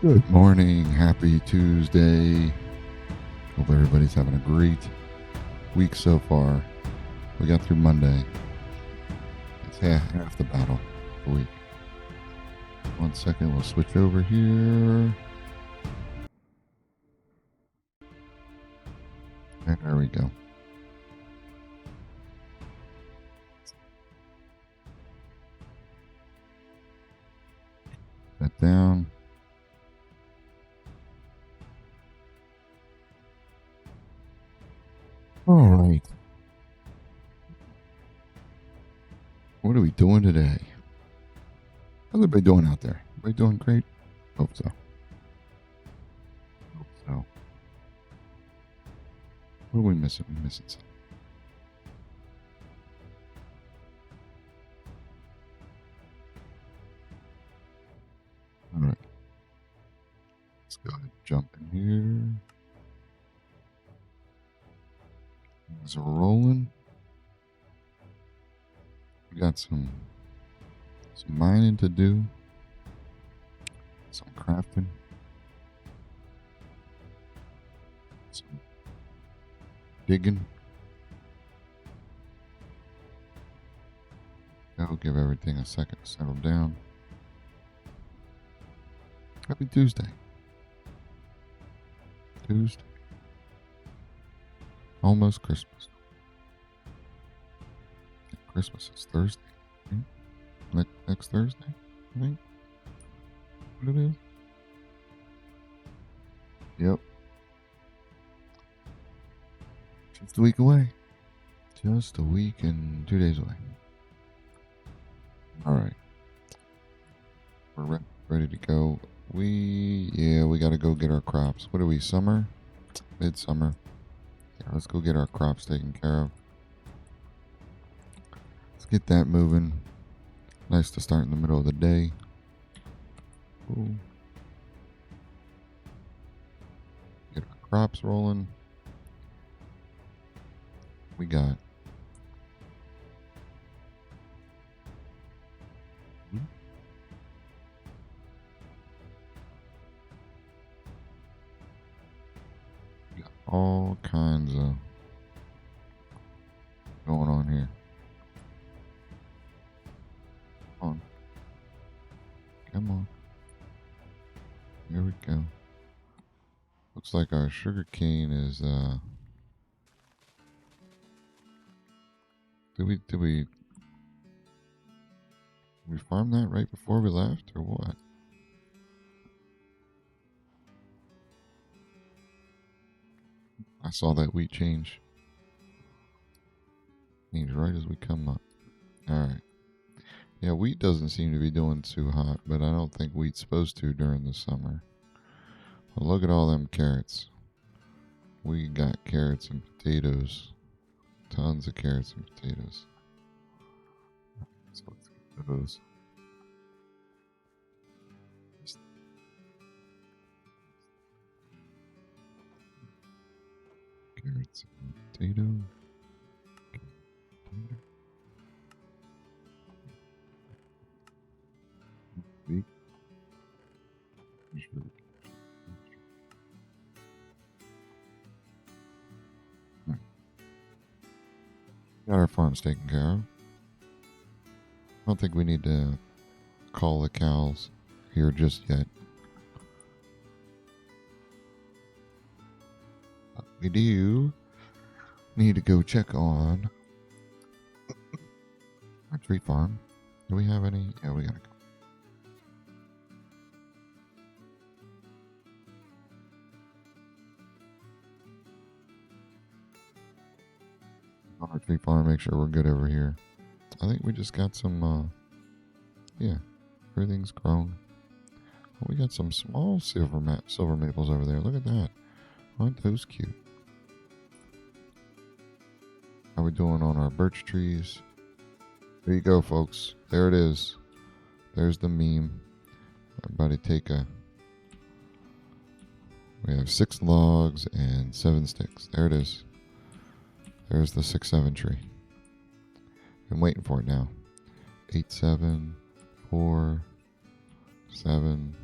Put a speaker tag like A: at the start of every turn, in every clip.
A: Good morning. Happy Tuesday. Hope everybody's having a great week so far. We got through Monday. It's half the battle of the week. 1 second, we'll switch over here. And there we go. That down. All right. What are we doing today? How's everybody doing out there? Everybody doing great? Hope so. What are we missing? We're missing something. All right. Let's go ahead and jump in here. Things are rolling. We got some mining to do, some crafting, some digging. That'll give everything a second to settle down. Happy Tuesday. Almost Christmas. Christmas is Thursday. Right? Next Thursday, I think. What it is? Yep. Just a week away. Just a week and 2 days away. All right. We're ready to go. We got to go get our crops. What are we, summer? Midsummer. Yeah, let's go get our crops taken care of. Let's get that moving. Nice to start in the middle of the day. Ooh. Get our crops rolling. We got all kinds of going on here. Come on. Here we go. Looks like our sugar cane is did we farm that right before we left or what? I saw that wheat change right as we come up. Alright. Yeah, wheat doesn't seem to be doing too hot, but I don't think wheat's supposed to during the summer. Well, look at all them carrots. We got carrots and potatoes. Tons of carrots and potatoes. So let's get those. Carrots and potatoes. Big. Got our farms taken care of. I don't think we need to call the cows here just yet. But we do need to go check on our tree farm. Do we have any? Yeah, we gotta go. On our tree farm, make sure we're good over here. I think we just got some, yeah, everything's grown. Oh, we got some small silver maples over there. Look at that. Aren't those cute? How we doing on our birch trees? There you go, folks. There it is. There's the meme. Everybody take a... We have 6 logs and 7 sticks. There it is. There's the 6-7 tree. I'm waiting for it now. 8, 7, 4, 7,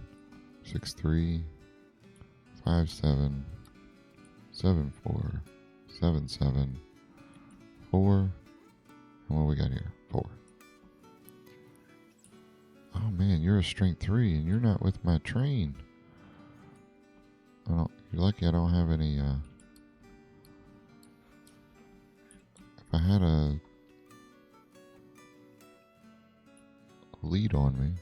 A: 6-3, 5-7, 7-4, 7-7, 4. And what we got here? 4. Oh man, you're a strength 3 and you're not with my train. You're lucky I don't have any, if I had a lead on me.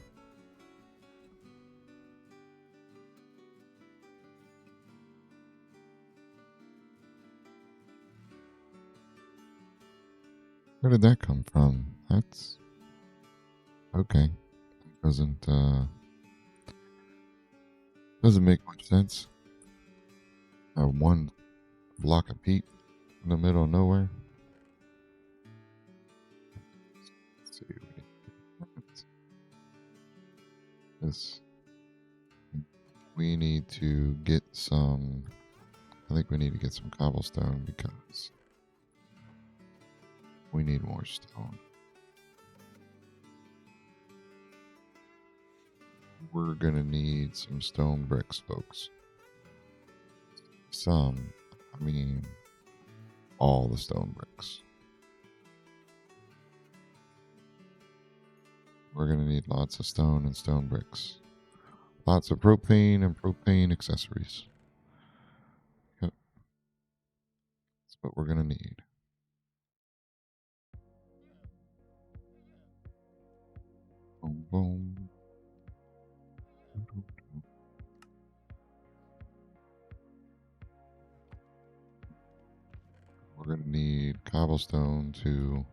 A: Where did that come from? That's okay. Doesn't make much sense. One block of peat in the middle of nowhere. Let's see. This. We need to get some. I think we need to get some cobblestone because we need more stone. We're gonna need some stone bricks, folks. I mean, all the stone bricks. We're gonna need lots of stone and stone bricks. Lots of propane and propane accessories. Yep. That's what we're gonna need. Boom, boom. We're going to need cobblestone to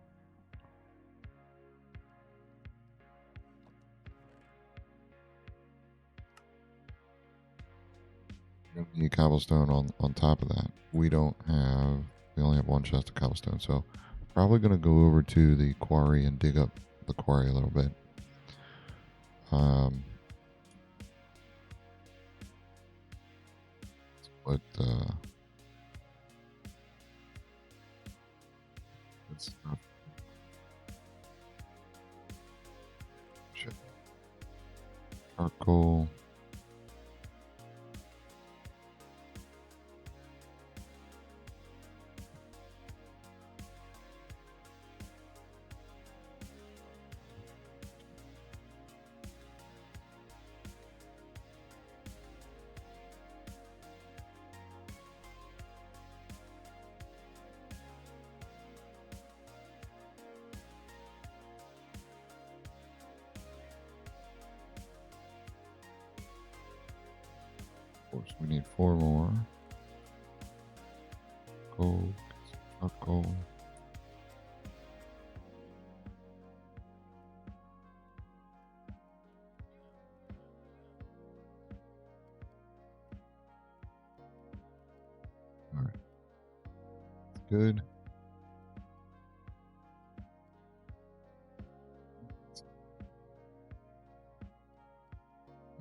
A: need cobblestone on top of that. We only have one chest of cobblestone, so probably going to go over to the quarry and dig up the quarry a little bit. But it's not shit. Charcoal. Of course, we need 4 more. Gold, charcoal. All right, good.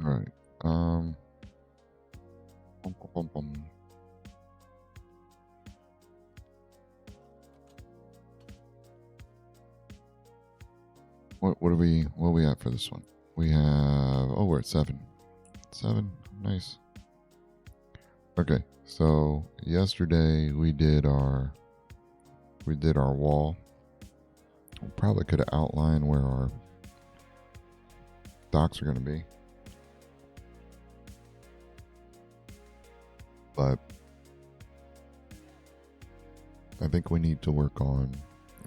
A: All right. What are we at for this one? We have we're at 7. 7, nice. Okay, so yesterday we did our wall. We probably could have outlined where our docks are going to be. But I think we need to work on,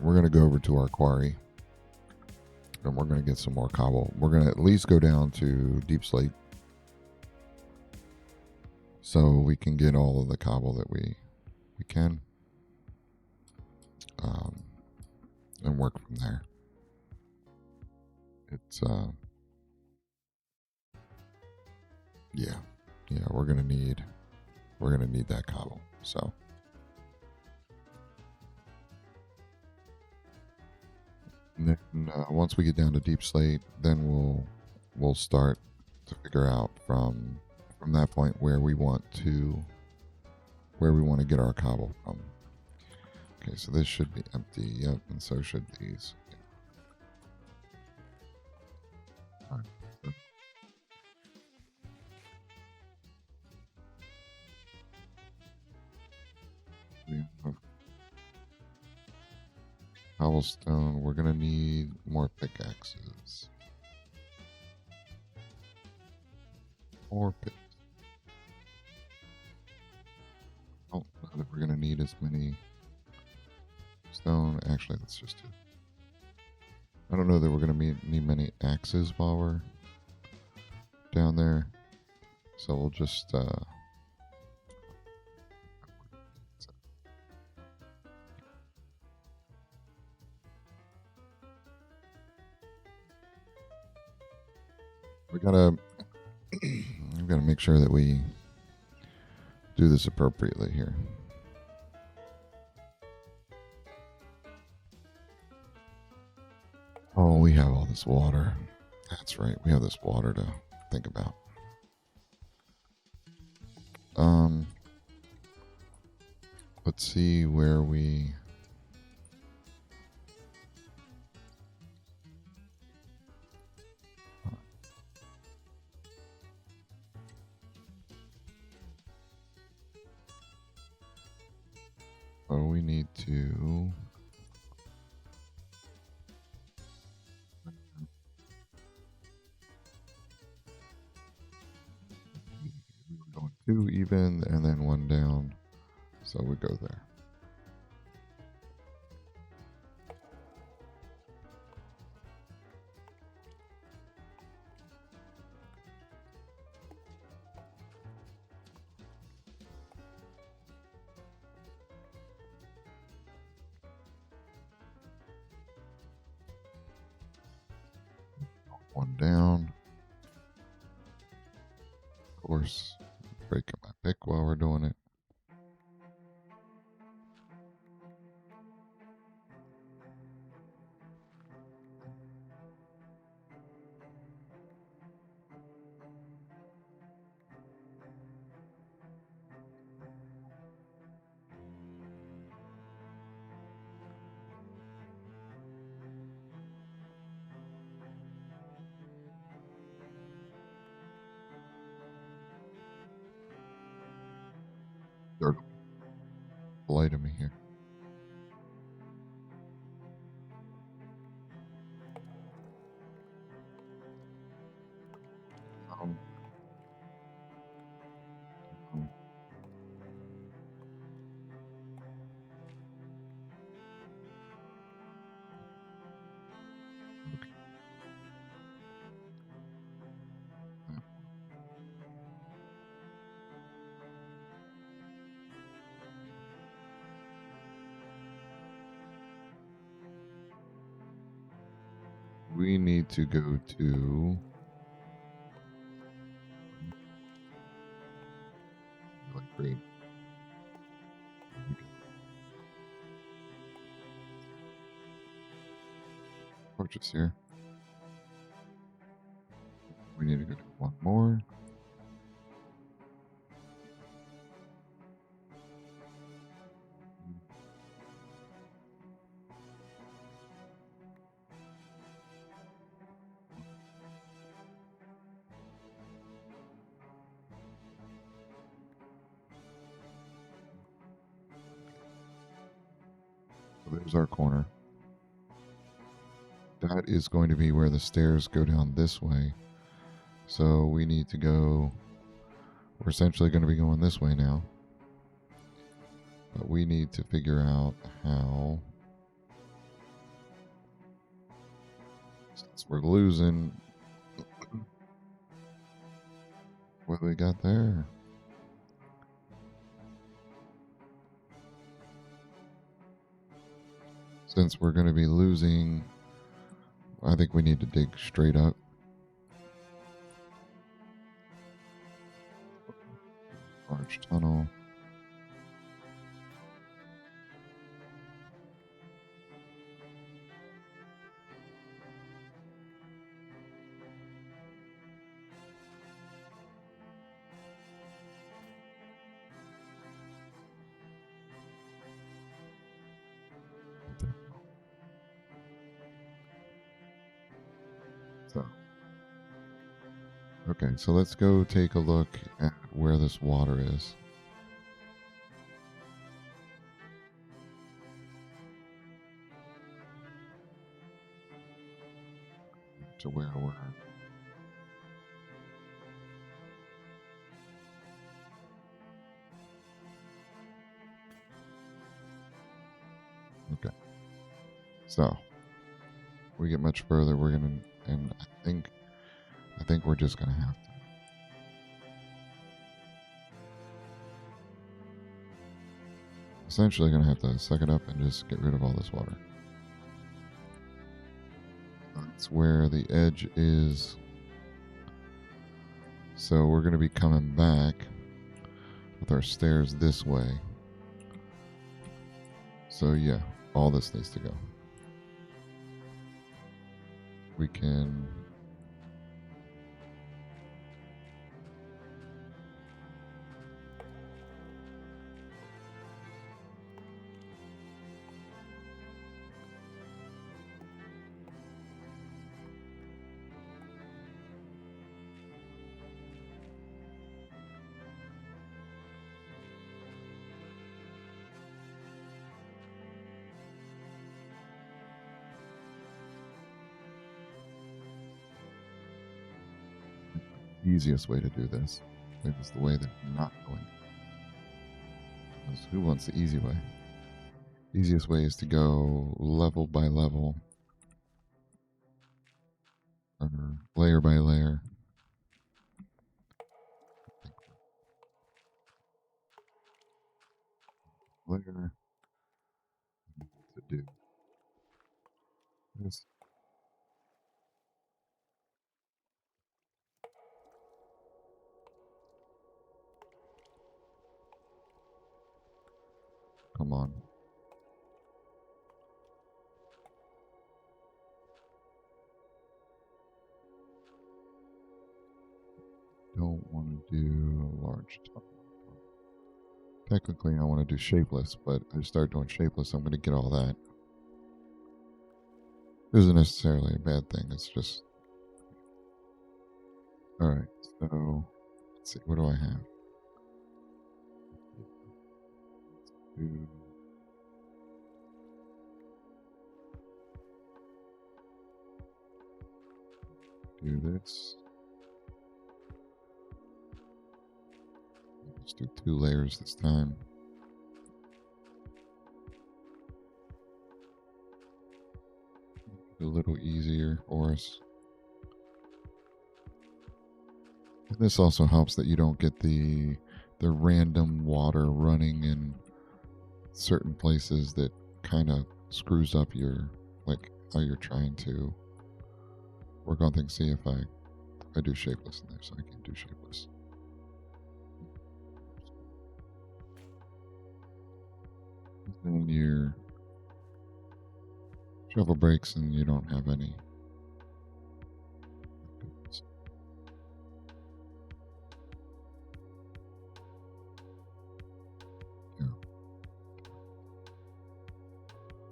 A: we're going to go over to our quarry and we're going to get some more cobble. We're going to at least go down to Deep Slate so we can get all of the cobble that we can, and work from there. It's yeah, we're gonna need that cobble. So and then once we get down to Deep Slate, then we'll start to figure out from that point where we want to get our cobble from. Okay, so this should be empty. Yep, and so should these. All right. Cobblestone. We're going to need more pickaxes. More picks. I don't know that we're going to need as many stone. Actually, let's just do. I don't know that we're going to need many axes while we're down there. So we'll just we gotta make sure that we do this appropriately here. Oh, we have all this water. That's right. We have this water to think about. Let's see where we. Oh, we need to. We were going 2 even and then 1 down. So we go there. One down. Of course, breaking my pick while we're doing it. Dirt light of me here. We need to go to like great. Purchase here. We need to go to 1 more. So there's our corner. That is going to be where the stairs go down this way. So we need to go. We're essentially going to be going this way now. But we need to figure out how. Since we're losing. What we got there? Since we're going to be losing, I think we need to dig straight up. Large tunnel. Okay, so let's go take a look at where this water is. to where we're. Okay. So we get much further, we're gonna, and I think we're just gonna have to. Essentially, gonna have to suck it up and just get rid of all this water. That's where the edge is. So we're gonna be coming back with our stairs this way. So yeah, all this needs to go. We can. Easiest way to do this is the way that I'm not going. Because who wants the easy way? Easiest way is to go level by level, or layer by layer. Layer to do this. Come on. Don't want to do a large top. Technically, I want to do shapeless, but I start doing shapeless, I'm going to get all that. This isn't necessarily a bad thing. It's just. Alright, so let's see. What do I have? Do this. Let's do 2 layers this time. A little easier for us. And this also helps that you don't get the random water running in certain places that kind of screws up your, like, how you're trying to work on things. See if I do shapeless in there, so I can do shapeless. Then your shovel breaks and you don't have any. Yeah.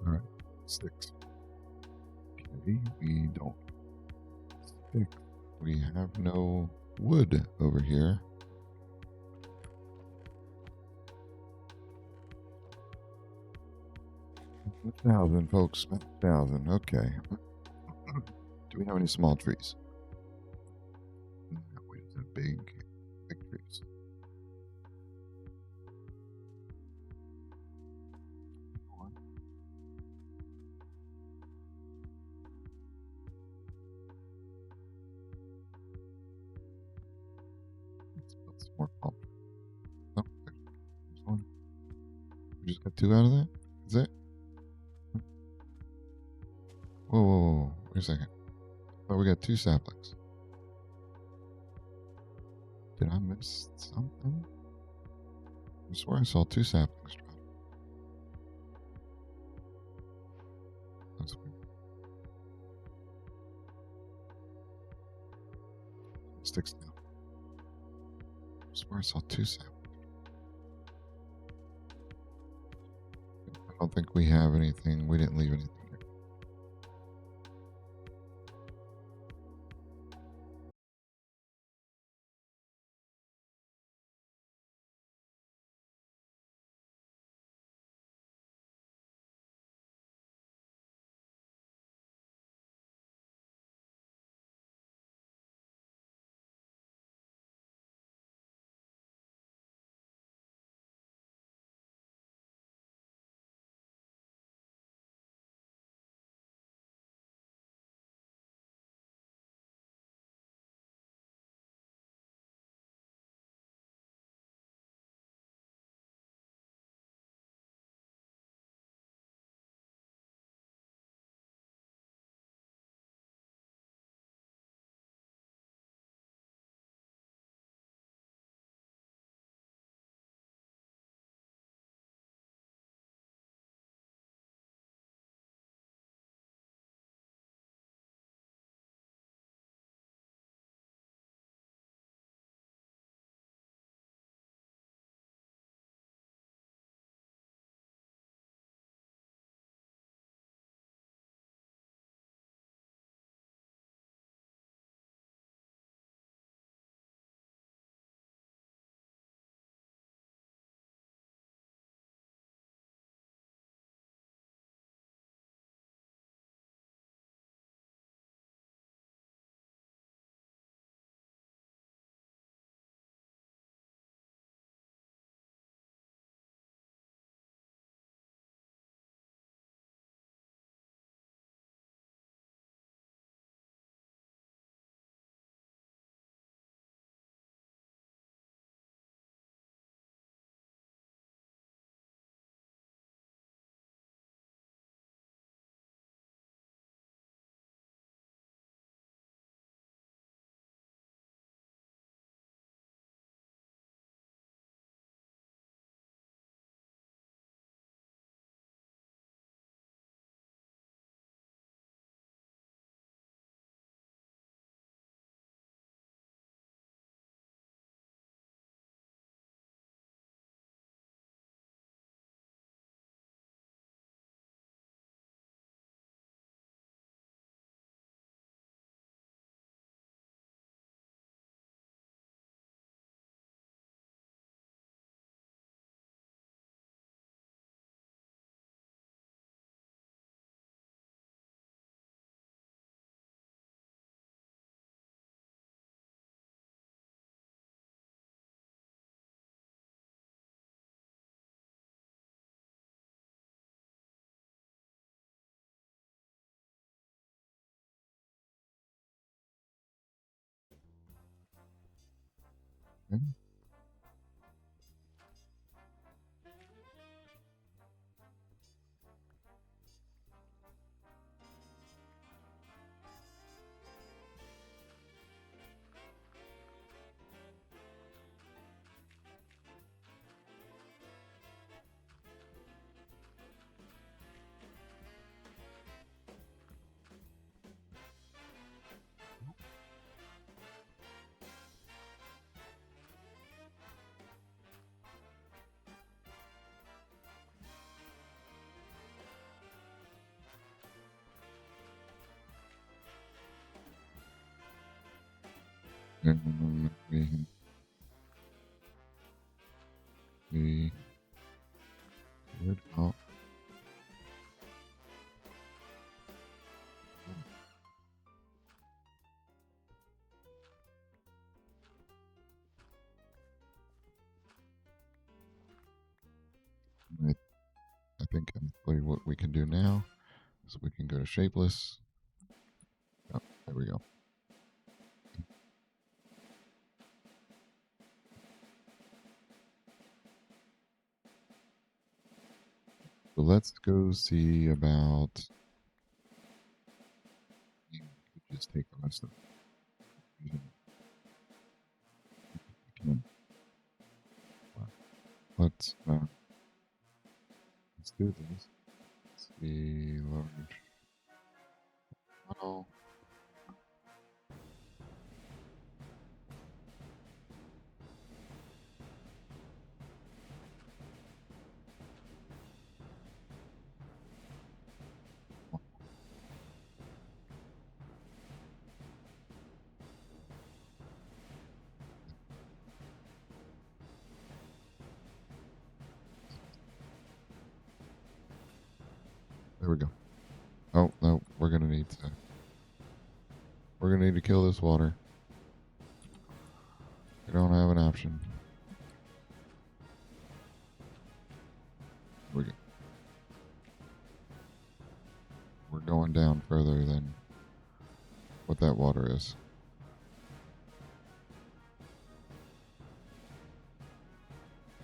A: All right, sticks. Okay, we don't stick. We have no wood over here. $1,000, folks. $1,000. Okay. Do we have any small trees? No, we just have big trees. Let's put some more pump. Oh, there's one. We just got 2 out of that? Is it? Whoa, whoa, whoa. Wait a second. Oh, we got 2 saplings. Did I miss something? I swear I saw 2 saplings drop. That's weird. Sticks now. I swear I saw 2 saplings. I don't think we have anything. We didn't leave anything. Okay. And we would out. I think what we can do now is we can go to shapeless. Oh, there we go. So let's go see about. Just take the rest of it. Let's do this. Let's see large. Oh. There we go. Oh no, we're gonna need to kill this water. We don't have an option. We're going down further than what that water is.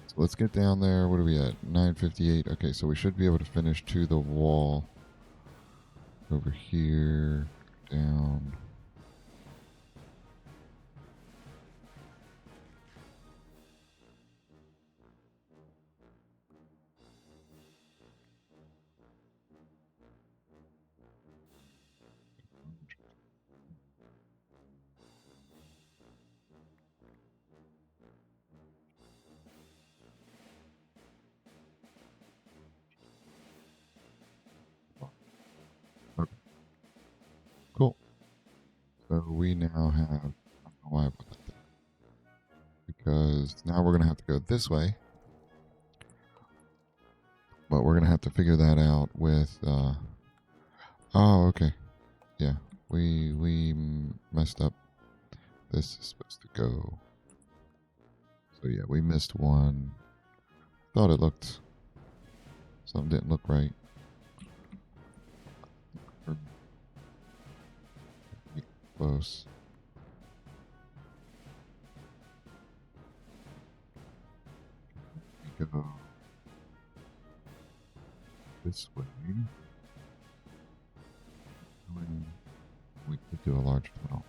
A: So let's get down there. What are we at? 958. Okay, so we should be able to finish to the wall. Over here, down. Okay. Cool. So we now have. I don't know why I put that there. Because now we're going to have to go this way. But we're going to have to figure that out with. Oh, okay. Yeah. We messed up. This is supposed to go. So yeah, we missed one. Thought it looked. Something didn't look right. Close. We go this way. We could do a large tunnel.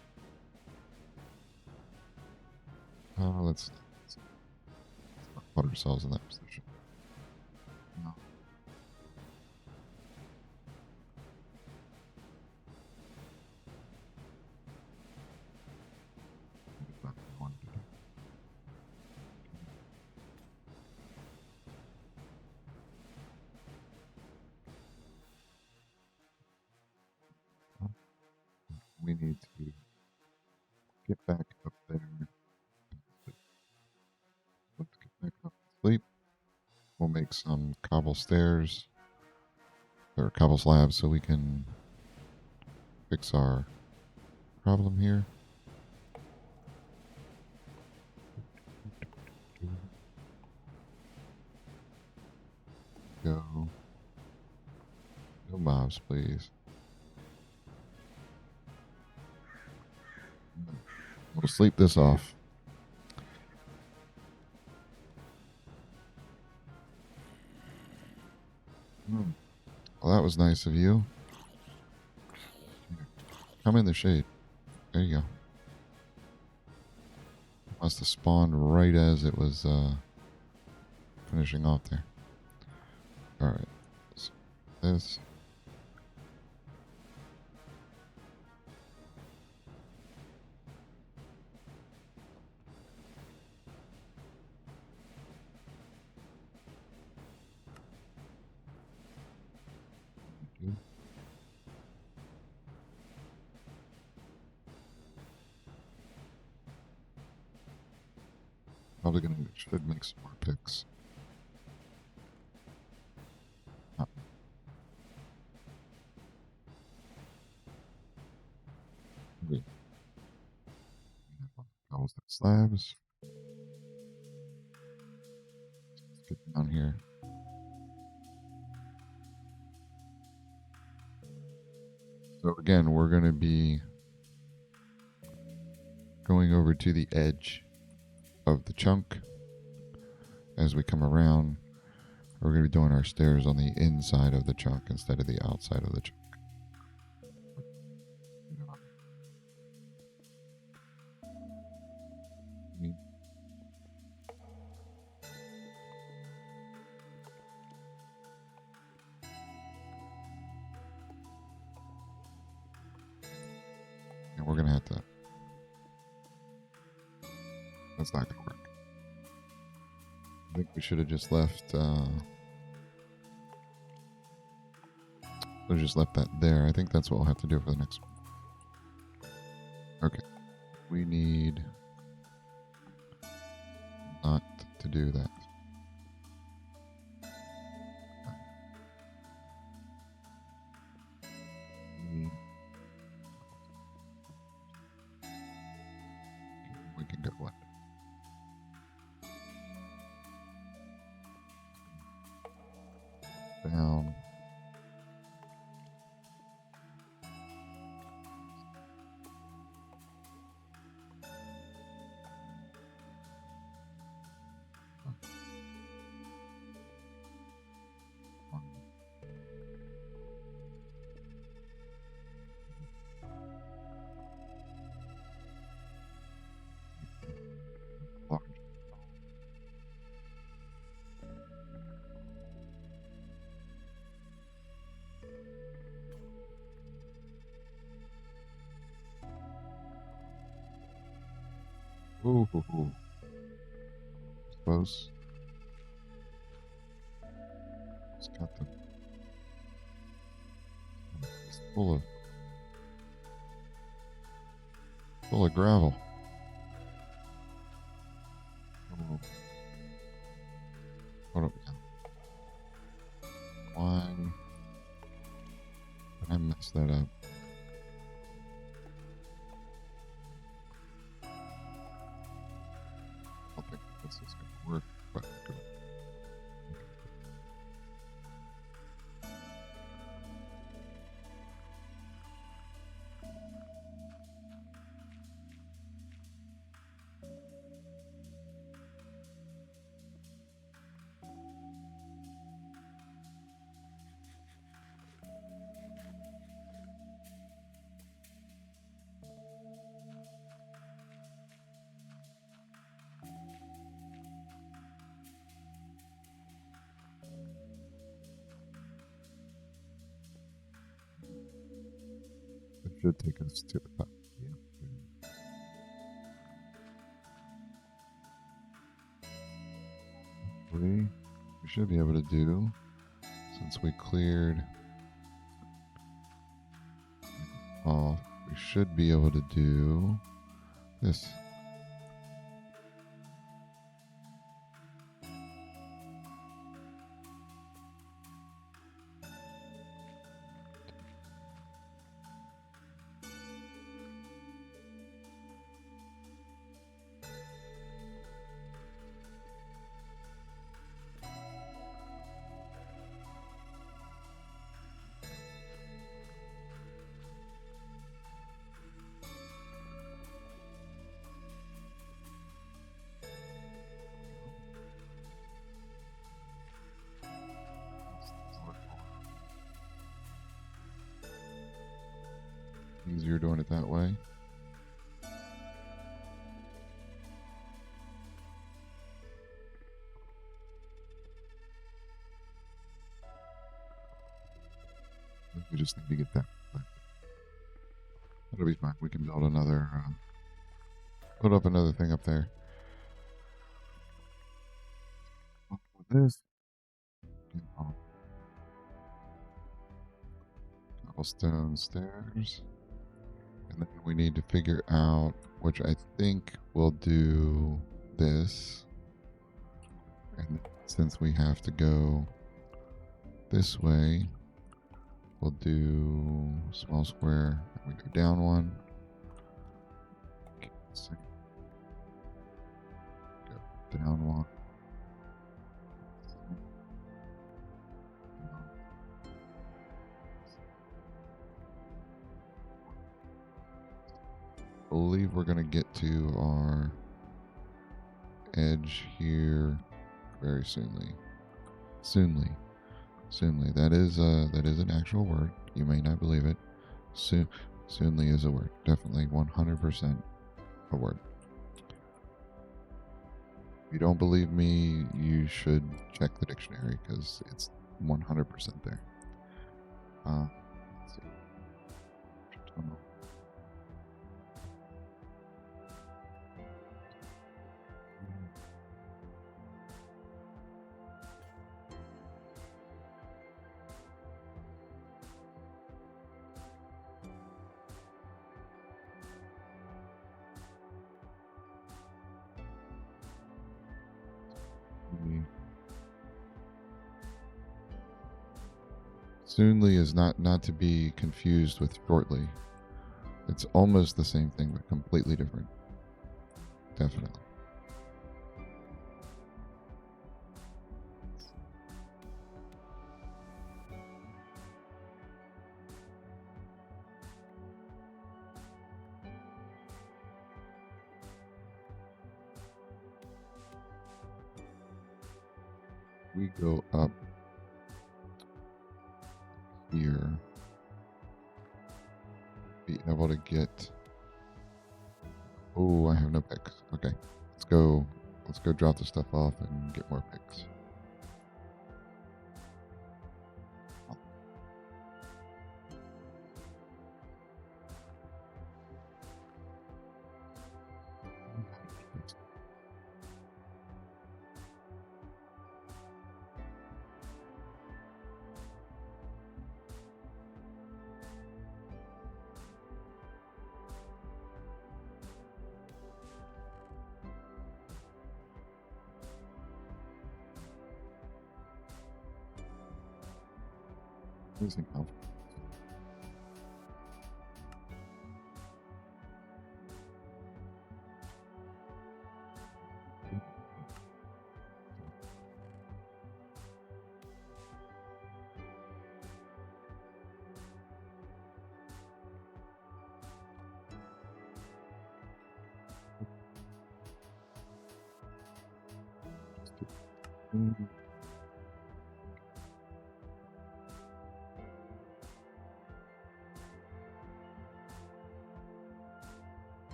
A: Let's not put ourselves in that position. No. We need to get back up there. Let's get back up and sleep. We'll make some cobble stairs or cobble slabs so we can fix our problem here. Go. No mobs, please. We'll sleep this off. was nice of you. Come in the shade. There you go. Must have spawned right as it was finishing off there. Alright. So this. Probably should make some more picks. Oh. Wait. Almost at slabs. Let's get down here. So again, we're going to be going over to the edge of the chunk. As we come around, we're going to be doing our stairs on the inside of the chunk instead of the outside of the chunk. And we're going to have to... That's not going to work. I think we should have just left... we'll just left that there. I think that's what we'll have to do for the next one. Okay. We need... not to do that. We can go what? Down. Ooh, ooh, ooh. Close. It's got the... It's full of gravel. Oh. Hold up. Why did I mess that up? I don't think this is going to work, but good. It should take us to the top. Yeah. We should be able to do, since we cleared off, we should be able to do this. you're doing it that way. We just need to get that. That'll be fine. We can build another, put up another thing up there. With this, cobblestone stairs, and then we need to figure out, which I think we'll do this, and since we have to go this way, we'll do small square. We go down one. Go down one. I believe we're gonna get to our edge here very soonly. Soonly. That is an actual word. You may not believe it. Soonly is a word. Definitely 100% a word. If you don't believe me, you should check the dictionary because it's 100% there. Let's see. Soonly is not to be confused with shortly. It's almost the same thing, but completely different. Definitely. We go up here, be able to get. Oh, I have no picks. Okay, let's go drop the stuff off and get more picks. Losing health.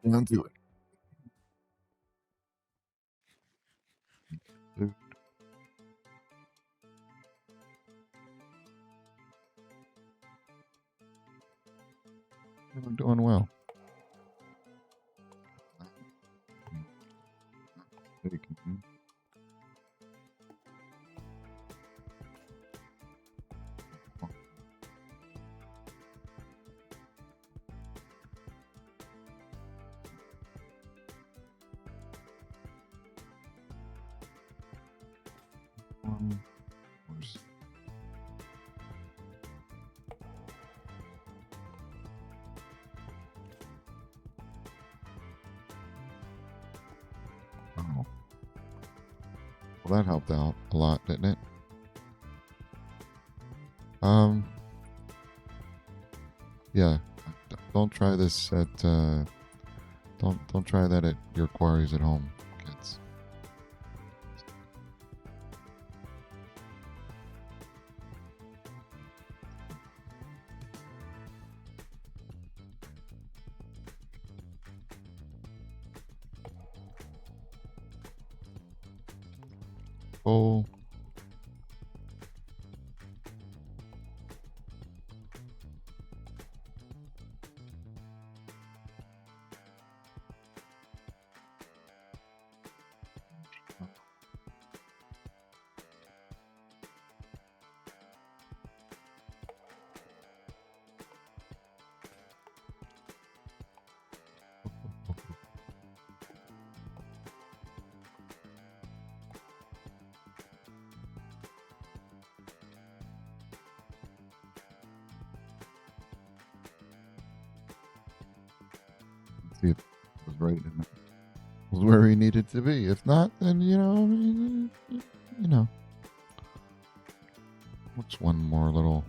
A: Down to it. We're doing well. Oh. Well, that helped out a lot, didn't it? Yeah. Don't try this at don't try that at your quarries at home, kids. Full. See if it was right and it was where he needed to be. If not, then you know. What's one more little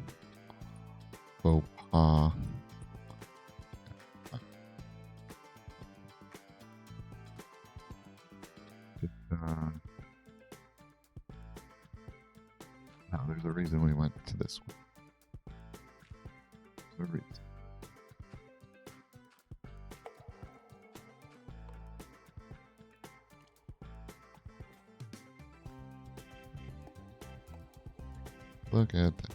A: faux pas? No, there's a reason we went to this one. There's a reason. Look at that.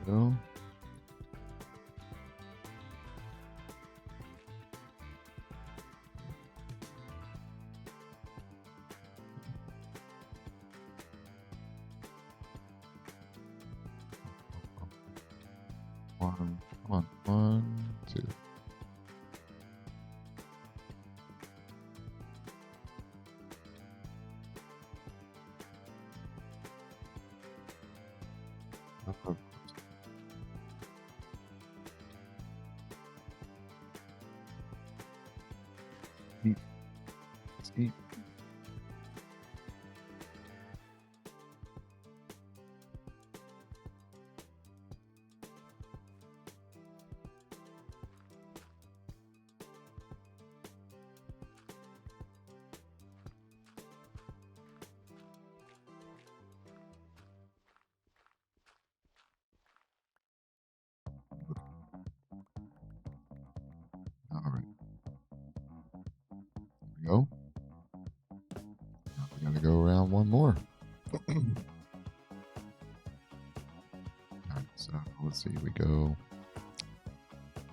A: Go. One, come on, 1, 2. Eat. All right. There we go. Now we gotta go around one more. All right, so let's see. We go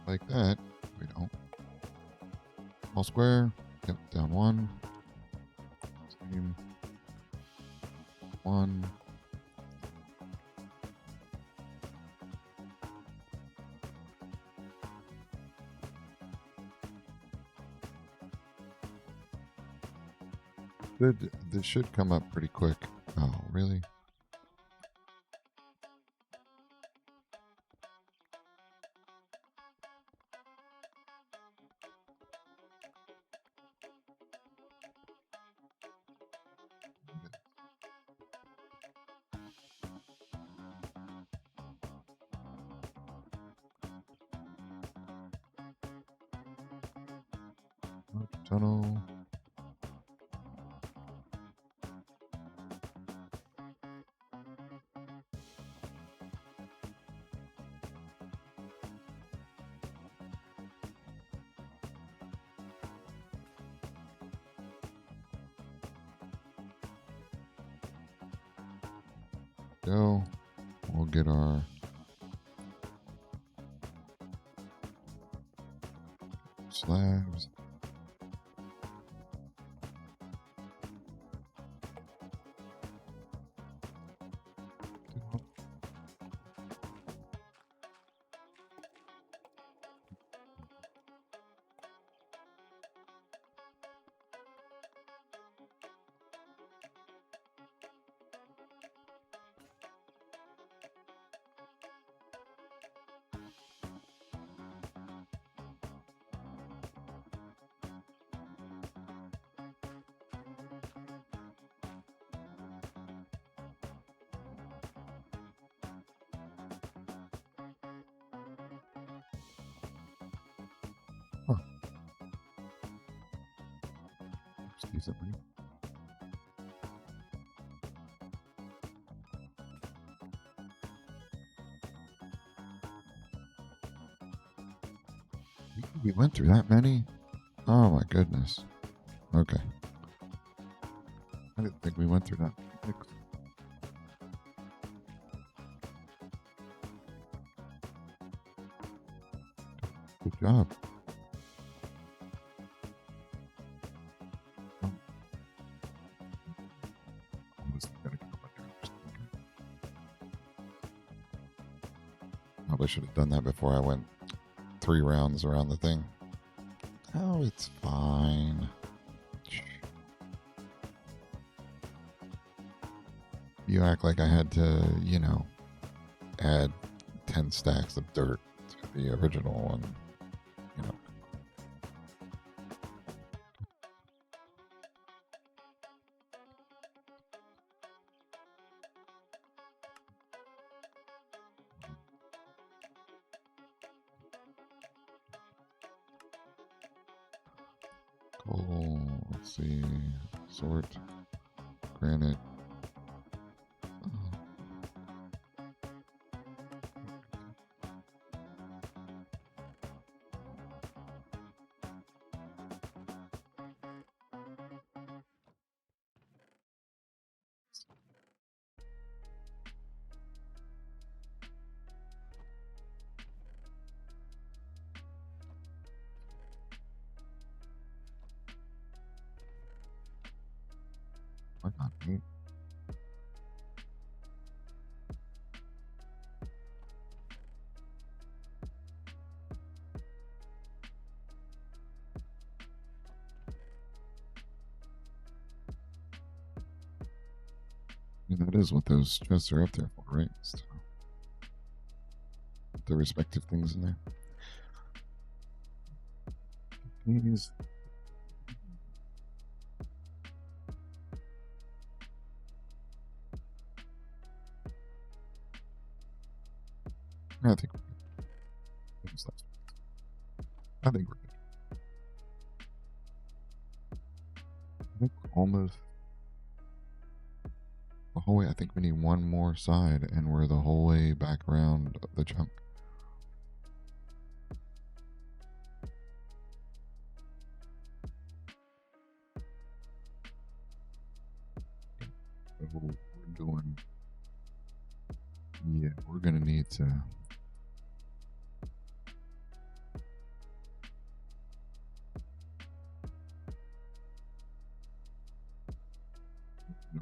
A: like that. We don't. Small square. Yep, down 1. Same. 1. Good. This should come up pretty quick. Oh, really? Tunnel. Go. We'll get our slabs. decently. We went through that many? Oh my goodness. Okay. I didn't think we went through that. Good job. Probably should have done that before I went 3 rounds around the thing. Oh, it's fine. You act like I had to, add 10 stacks of dirt to the original one, you know. Coal, let's see, sort, granite. Why not, mate? I mean, that is what those chests are up there for, right? So, the respective things in there. Please. I think we're good. I think we're almost the whole way. I think we need one more side, and we're the whole way back around the jump. So we're doing. Yeah, we're gonna need to.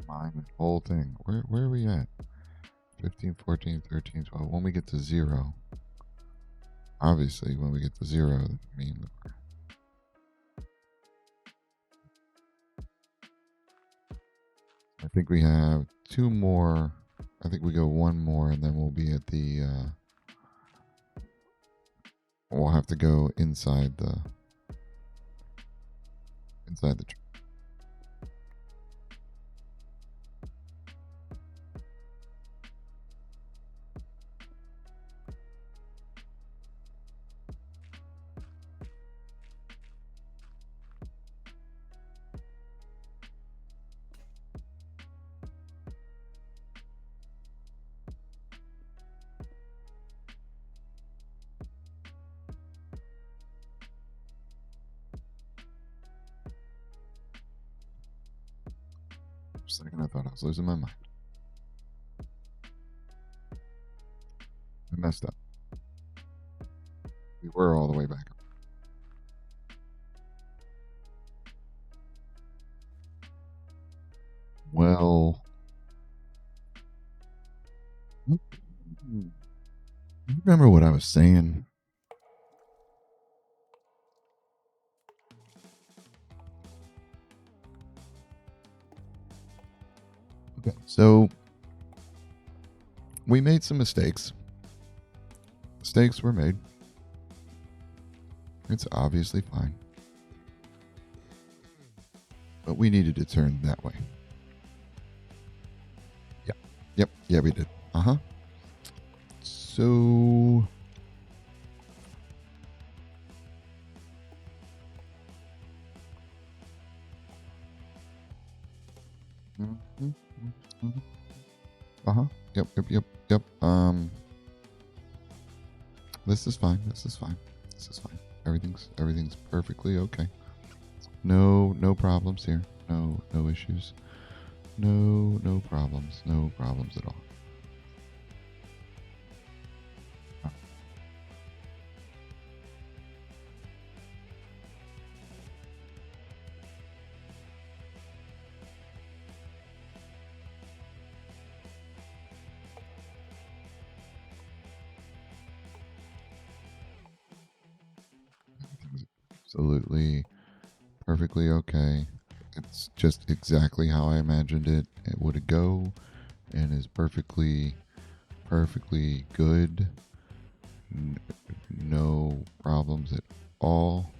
A: Mine the whole thing. Where are we at? 15, 14, 13, 12. When we get to 0, obviously, when we get to 0, that means I think we have 2 more. I think we go 1 more, and then we'll be at the. We'll have to go inside the. Inside the. For a second, I thought I was losing my mind. I messed up. We were all the way back up. Well, you remember what I was saying? Okay, so we made some mistakes. Mistakes were made. It's obviously fine. But we needed to turn that way. Yeah, we did. So Mm-hmm. Mm-hmm. Uh-huh. Yep. This is fine. This is fine. This is fine. Everything's perfectly okay. No problems here. No issues. No problems. No problems at all. Everything's absolutely perfectly okay. It's just exactly how I imagined it would go, and is perfectly good. N- no problems at all.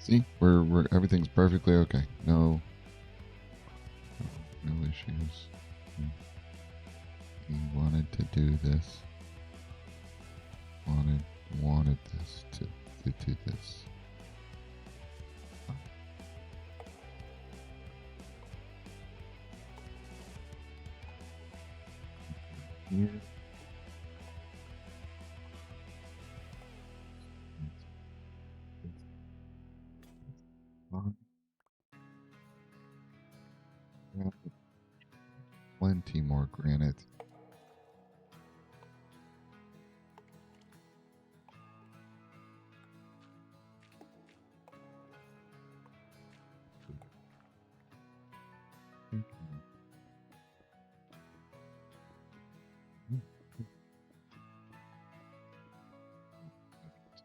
A: See, we're everything's perfectly okay. No issues. He wanted to do this. Wanted wanted this to do this. Here. Plenty more granite.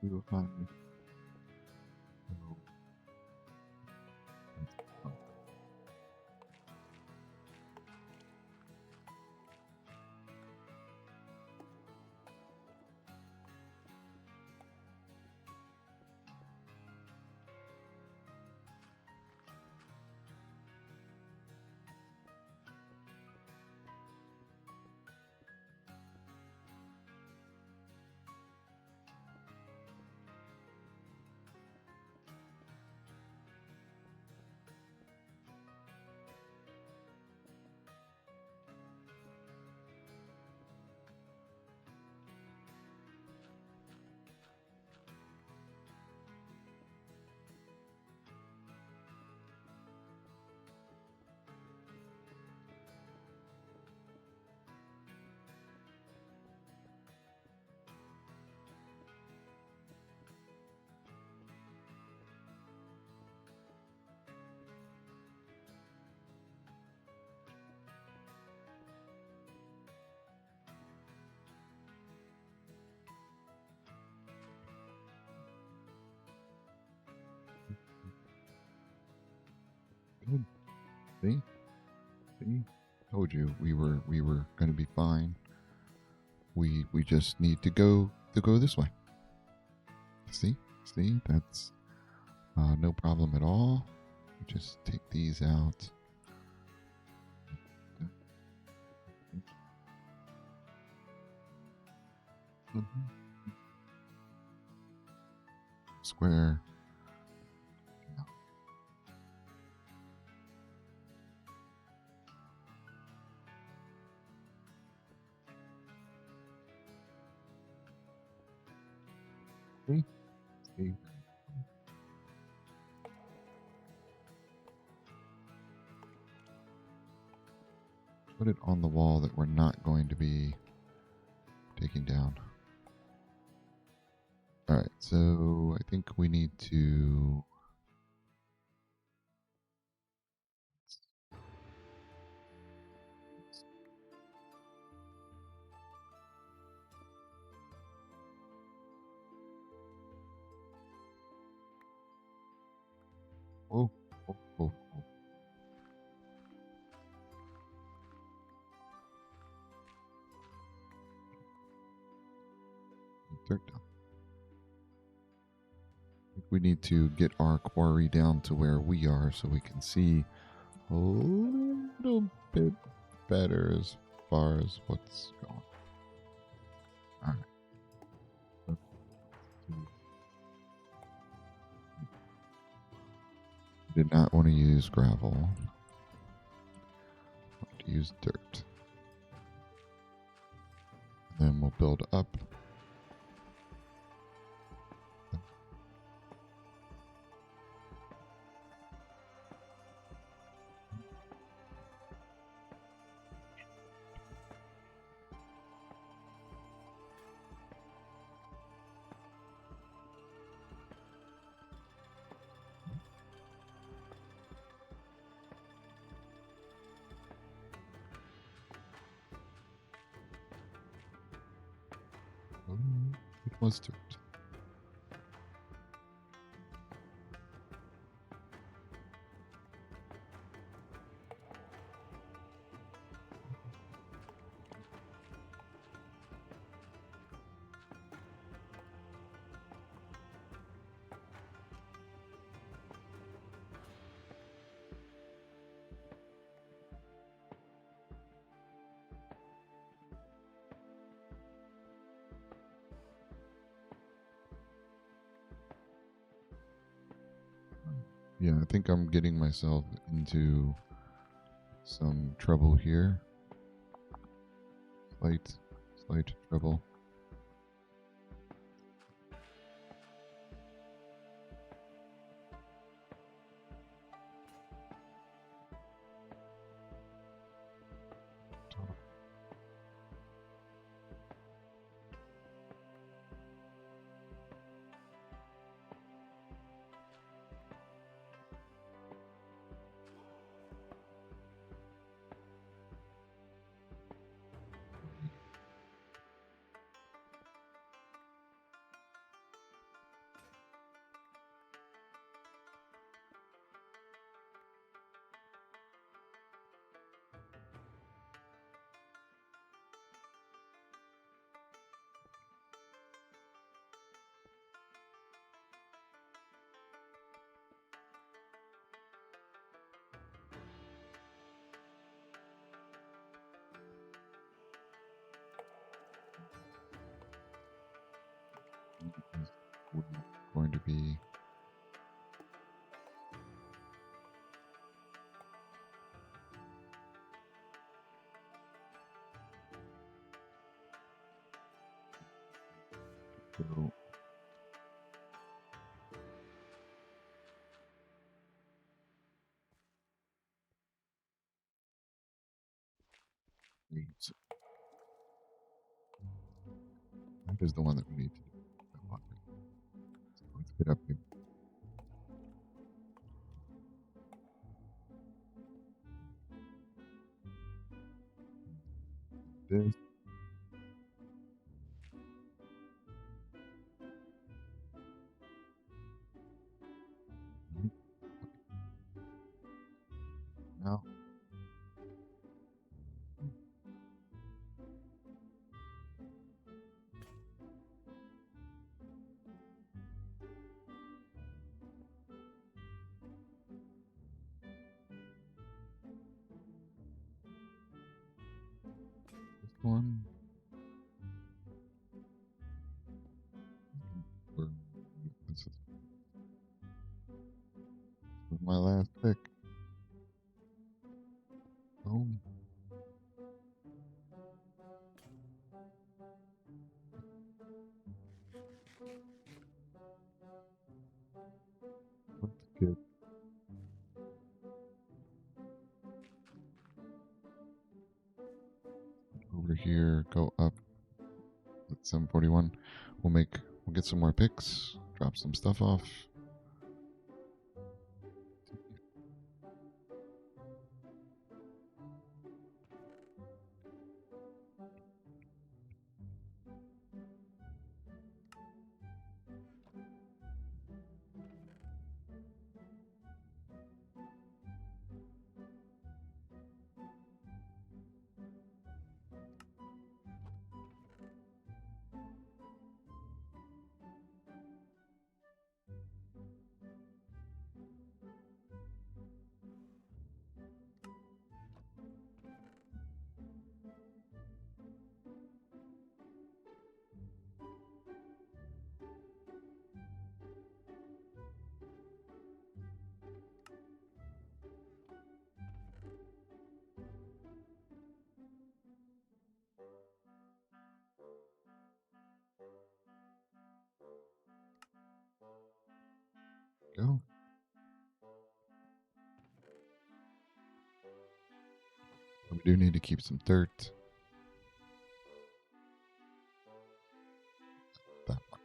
A: Too high. No. Good. See? See? Told you we were gonna be fine. We just need to go this way. See? See? That's no problem at all. Just take these out. Mhm. Square. See? See? Put it on the wall that we're not going to be taking down. Alright, so I think we need to... Oh, oh, oh, oh. Dirt down. I think we need to get our quarry down to where we are so we can see a little bit better as far as what's going on. Alright. Did not want to use gravel. Want to use dirt. Then we'll build up. Oh, it was dirt. Yeah, I think I'm getting myself into some trouble here. Slight trouble. We're going to be so that is the one that we need to do. So let's get up here. This. Now. This one. This is my last pick. Boom. over here, go up at 741. We'll get some more picks, drop some stuff off. Go. We do need to keep some dirt. That one.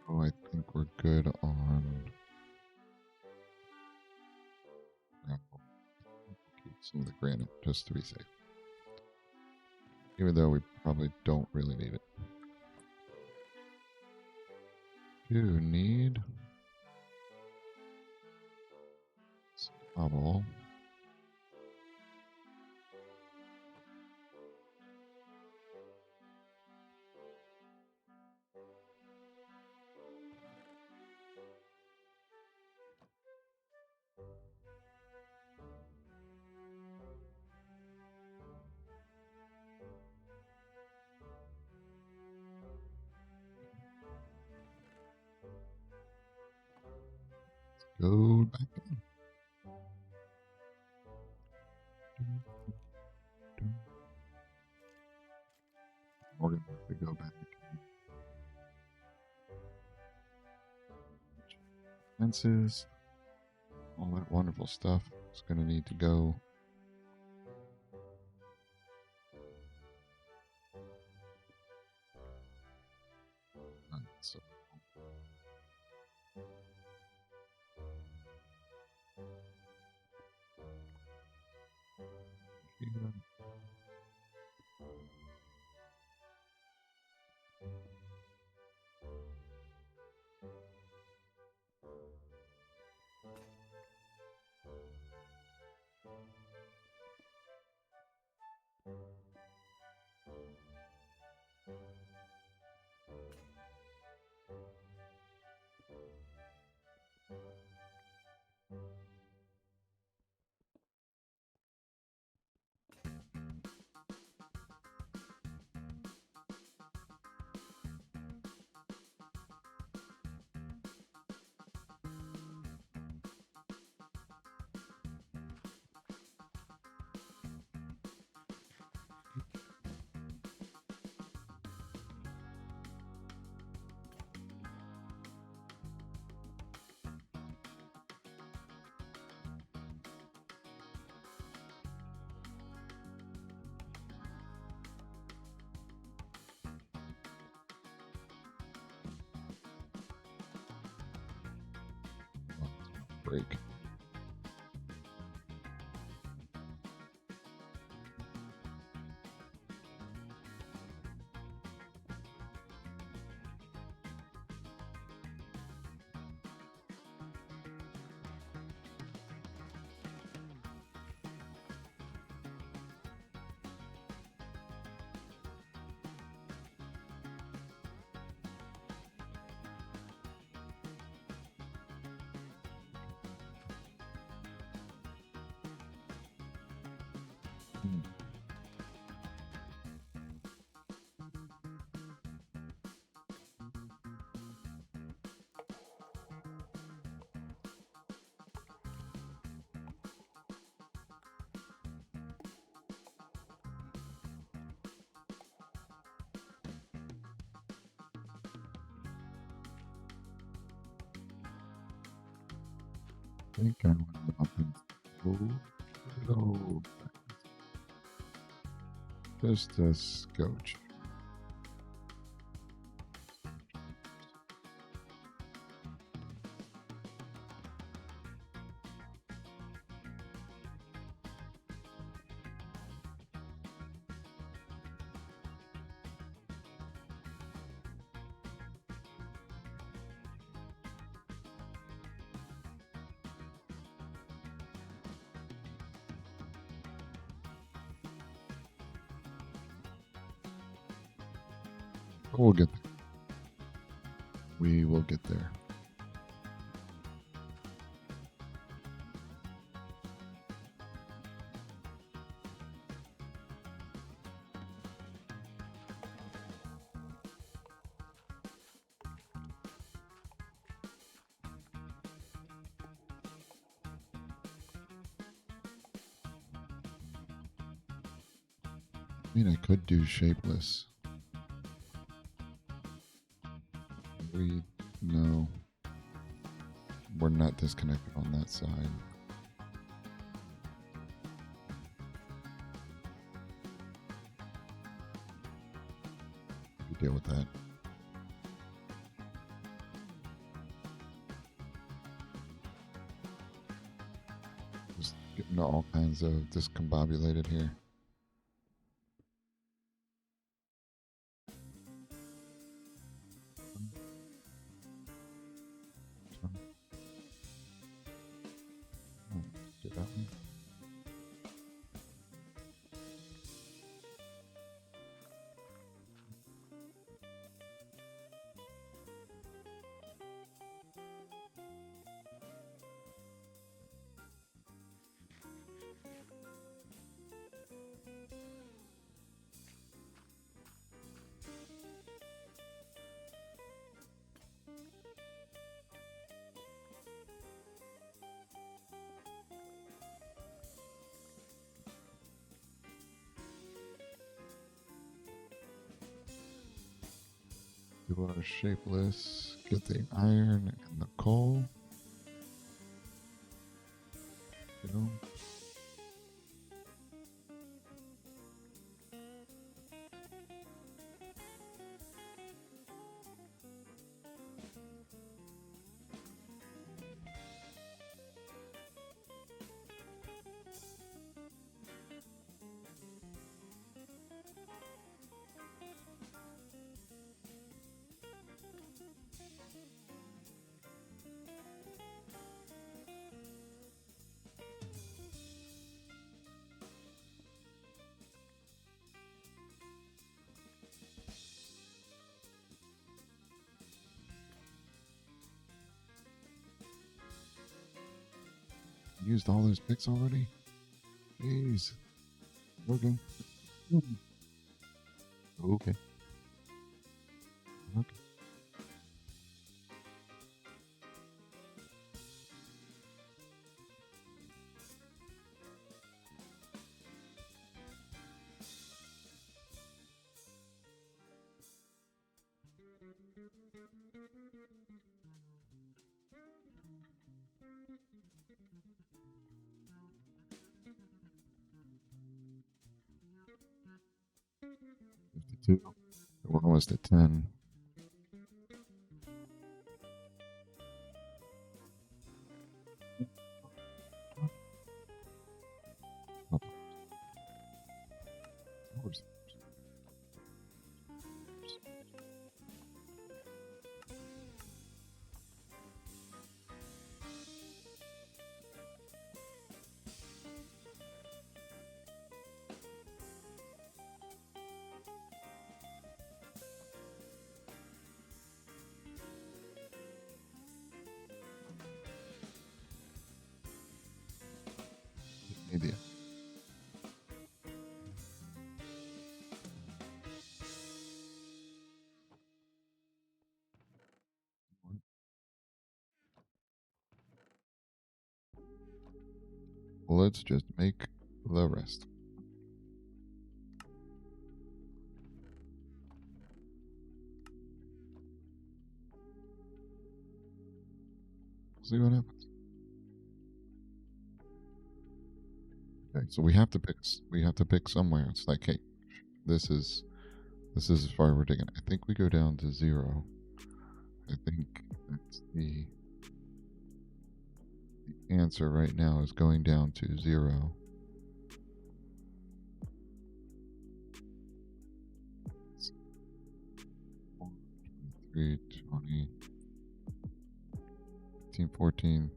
A: Oh, I think we're good on gravel. Keep some of the granite just to be safe. Even though we probably don't really need it. Do need cobble. Go back in. We're gonna have to go back. Fences, all that wonderful stuff is gonna need to go. So here. Break. I think I went up and go. Just a scotch. We'll get there. We will get there. I mean, I could do shapeless. No, we're not disconnected on that side. We deal with that. Just getting all kinds of discombobulated here. Do that one. Do our shapeless. Get the iron and the coal. Go. Used all those picks already? Jeez. Okay. Okay. Okay. Two. We're almost at 10. Oh. Idea. Let's just make the rest. See what happens. Okay, so we have to pick. We have to pick somewhere. It's like, hey, This is as far as we're taking. I think we go down to 0. I think that's the answer right now is going down to 0. Three, 20, 15, 14.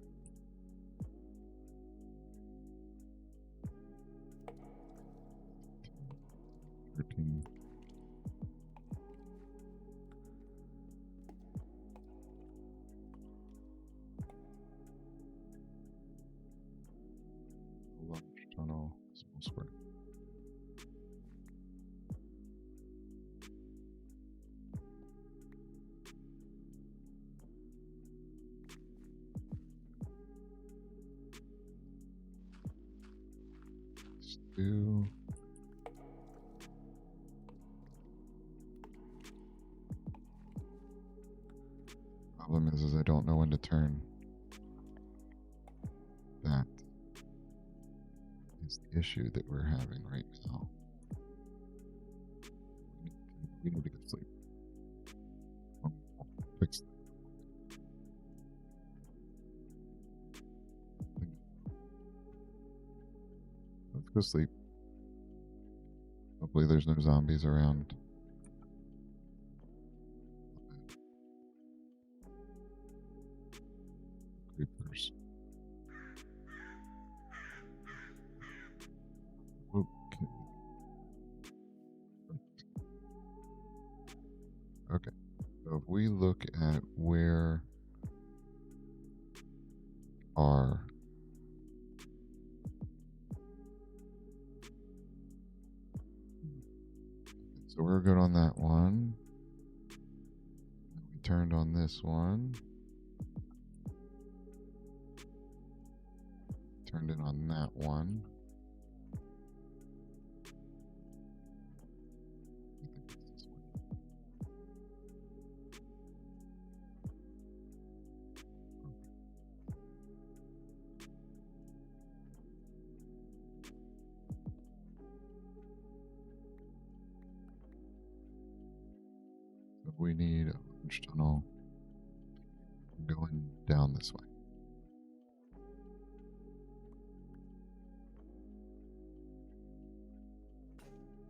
A: 13. Large tunnel, small square. Stew. Problem is I don't know when to turn. That is the issue that we're having right now. We need to get sleep. Fix. Let's go sleep. Hopefully there's no zombies around. Creepers. Okay. So if we look at where our so we're good on that one. We turned on this one. Turned it on that one. We need a large tunnel going down this way.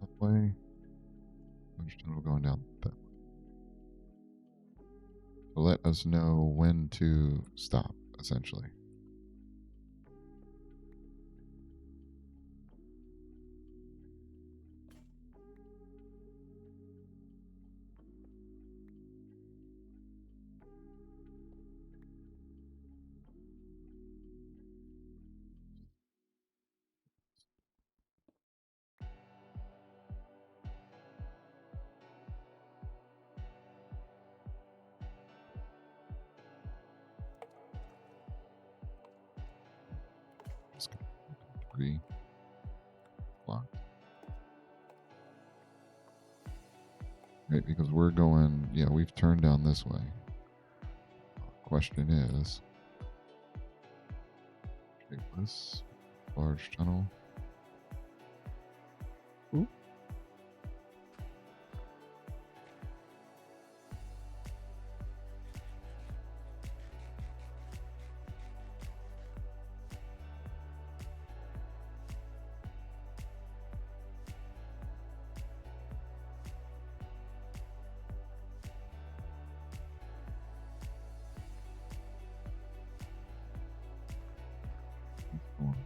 A: That way. Large tunnel going down that way. So let us know when to stop, essentially. Just gonna 3 block. Right, because we're going, yeah, we've turned down this way. Question is, shapeless, large tunnel. Ooh. One,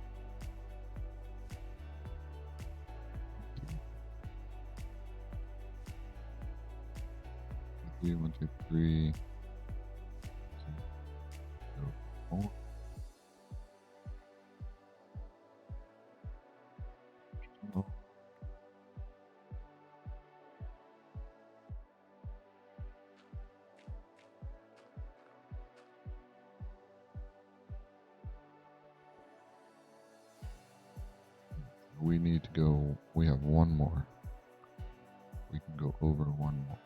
A: 1, 2, 3. 4. We need to go, we have one more. We can go over one more.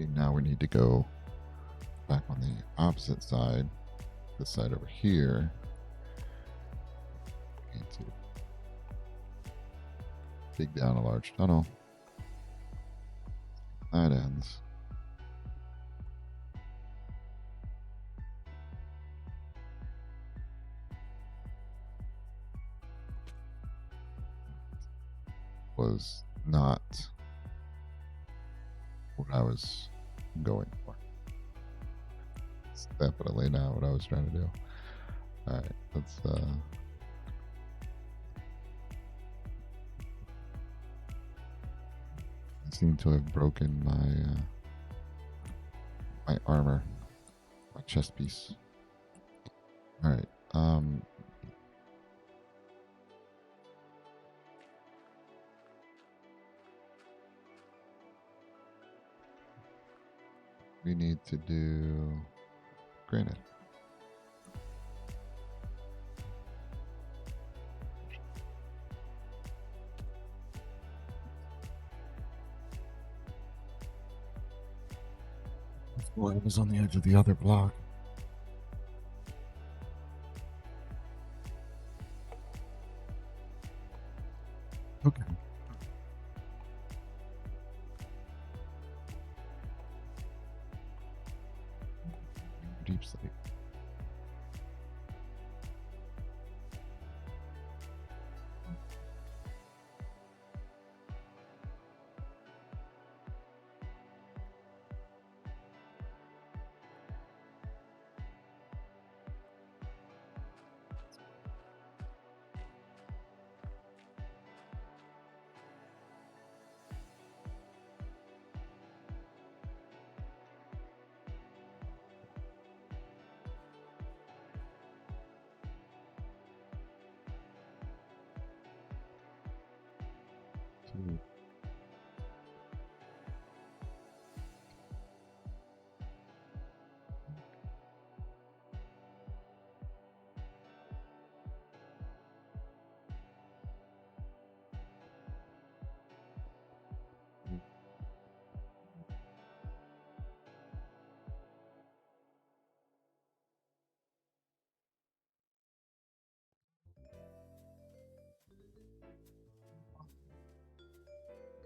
A: Okay, now we need to go back on the opposite side, this side over here. We need to dig down a large tunnel. That ends. Was not what I was going for. It's definitely not what I was trying to do. Alright, let's I seem to have broken my armor, my chest piece. Alright, we need to do granite. Boy, it was on the edge of the other block. Okay. Deep sleep.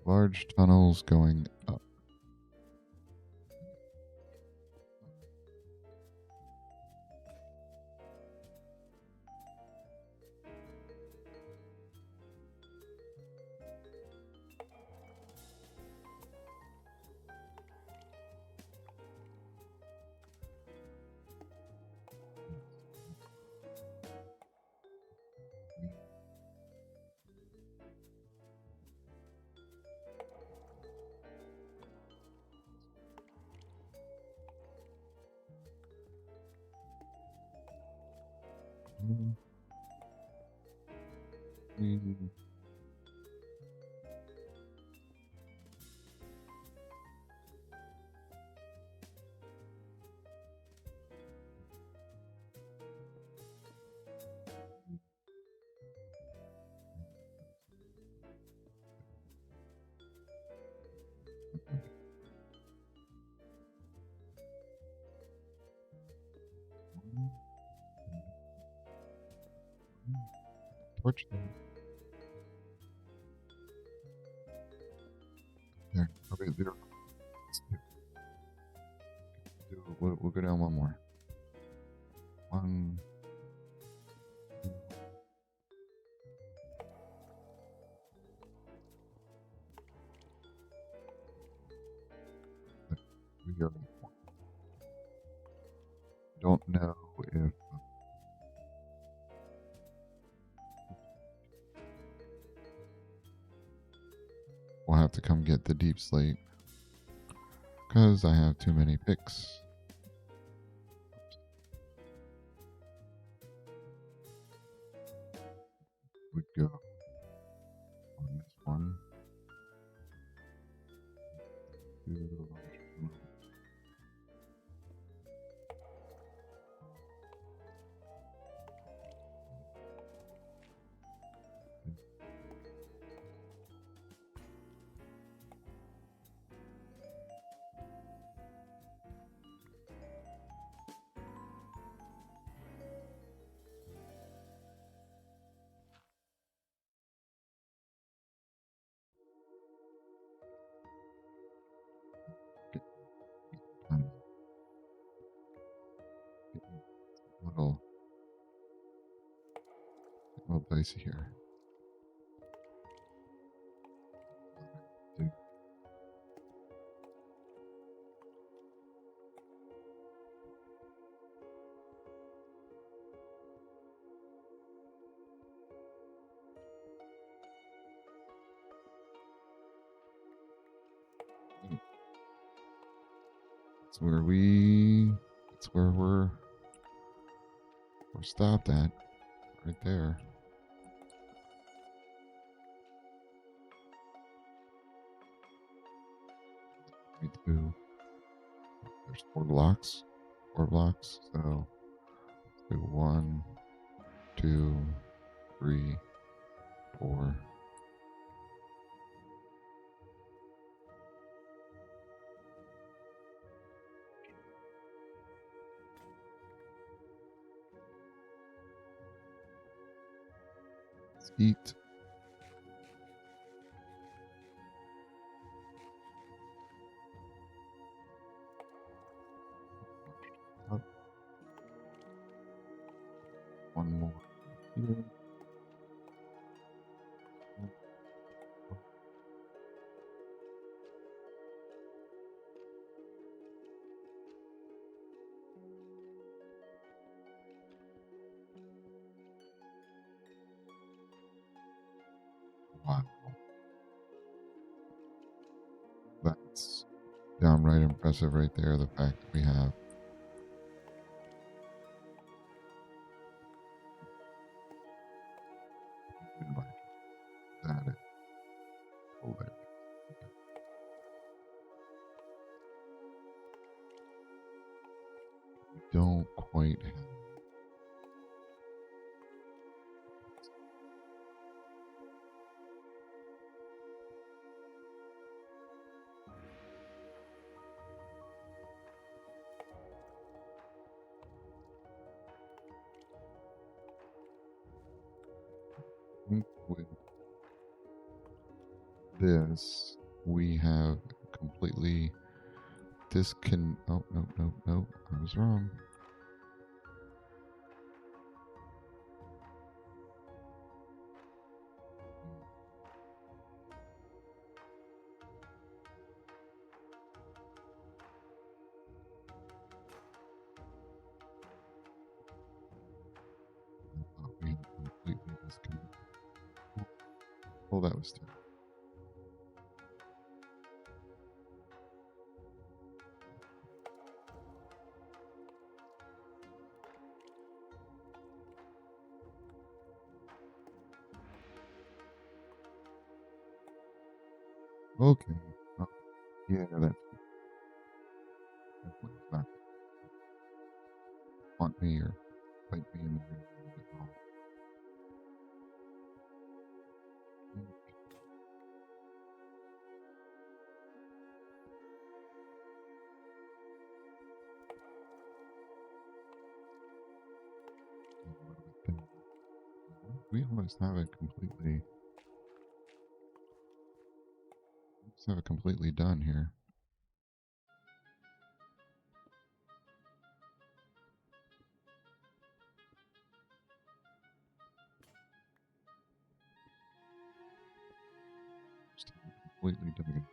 A: Large tunnels going up. Torch them. There. Okay, zero. We'll go down one more. One. Two. We go. Don't know if we'll have to come get the deep slate because I have too many picks. Would go on this one. A little dicey here. That's where that's where we're stopped at, right there. There's 4 blocks, so do 1, 2, 3, 4. Let's eat. Up. One more here. Wow. That's downright impressive right there, the fact that we have that. We don't quite have with this, we have completely oh, no, I was wrong. I thought we had completely disconnected. Oh, that was terrible. Okay. Oh, yeah, that's definitely not haunt me or bite me in the rear a little bit more. We almost have it completely. Let's have it completely done here. Just have it completely done.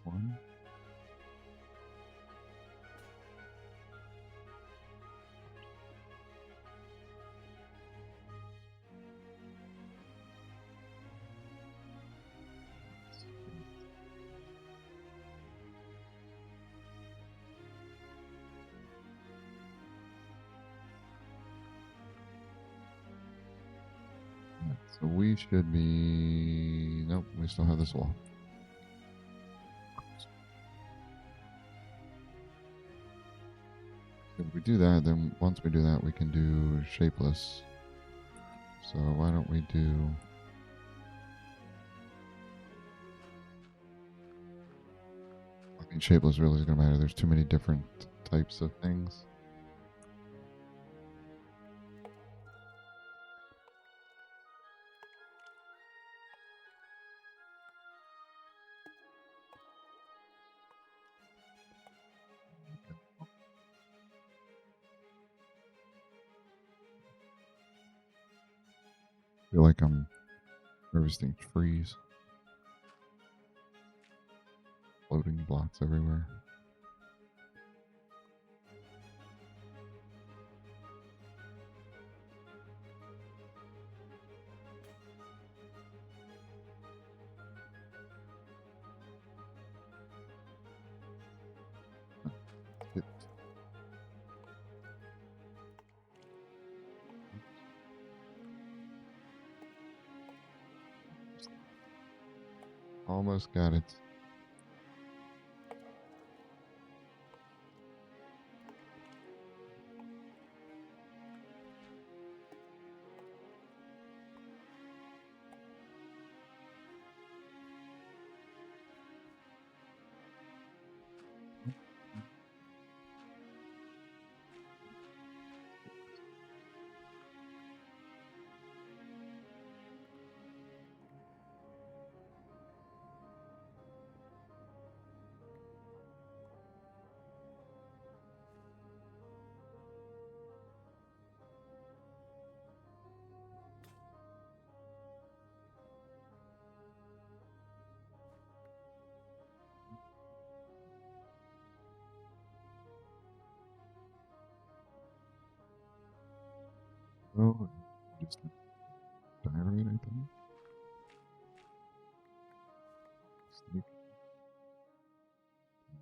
A: One. So we should be. Nope, we still have this wall. If we do that, then once we do that, we can do shapeless. So why don't we do... I mean, shapeless really is going to matter. There's too many different types of things. I feel like I'm harvesting trees. Floating blocks everywhere. It, almost got it. Oh, just diorite, I think. Snake.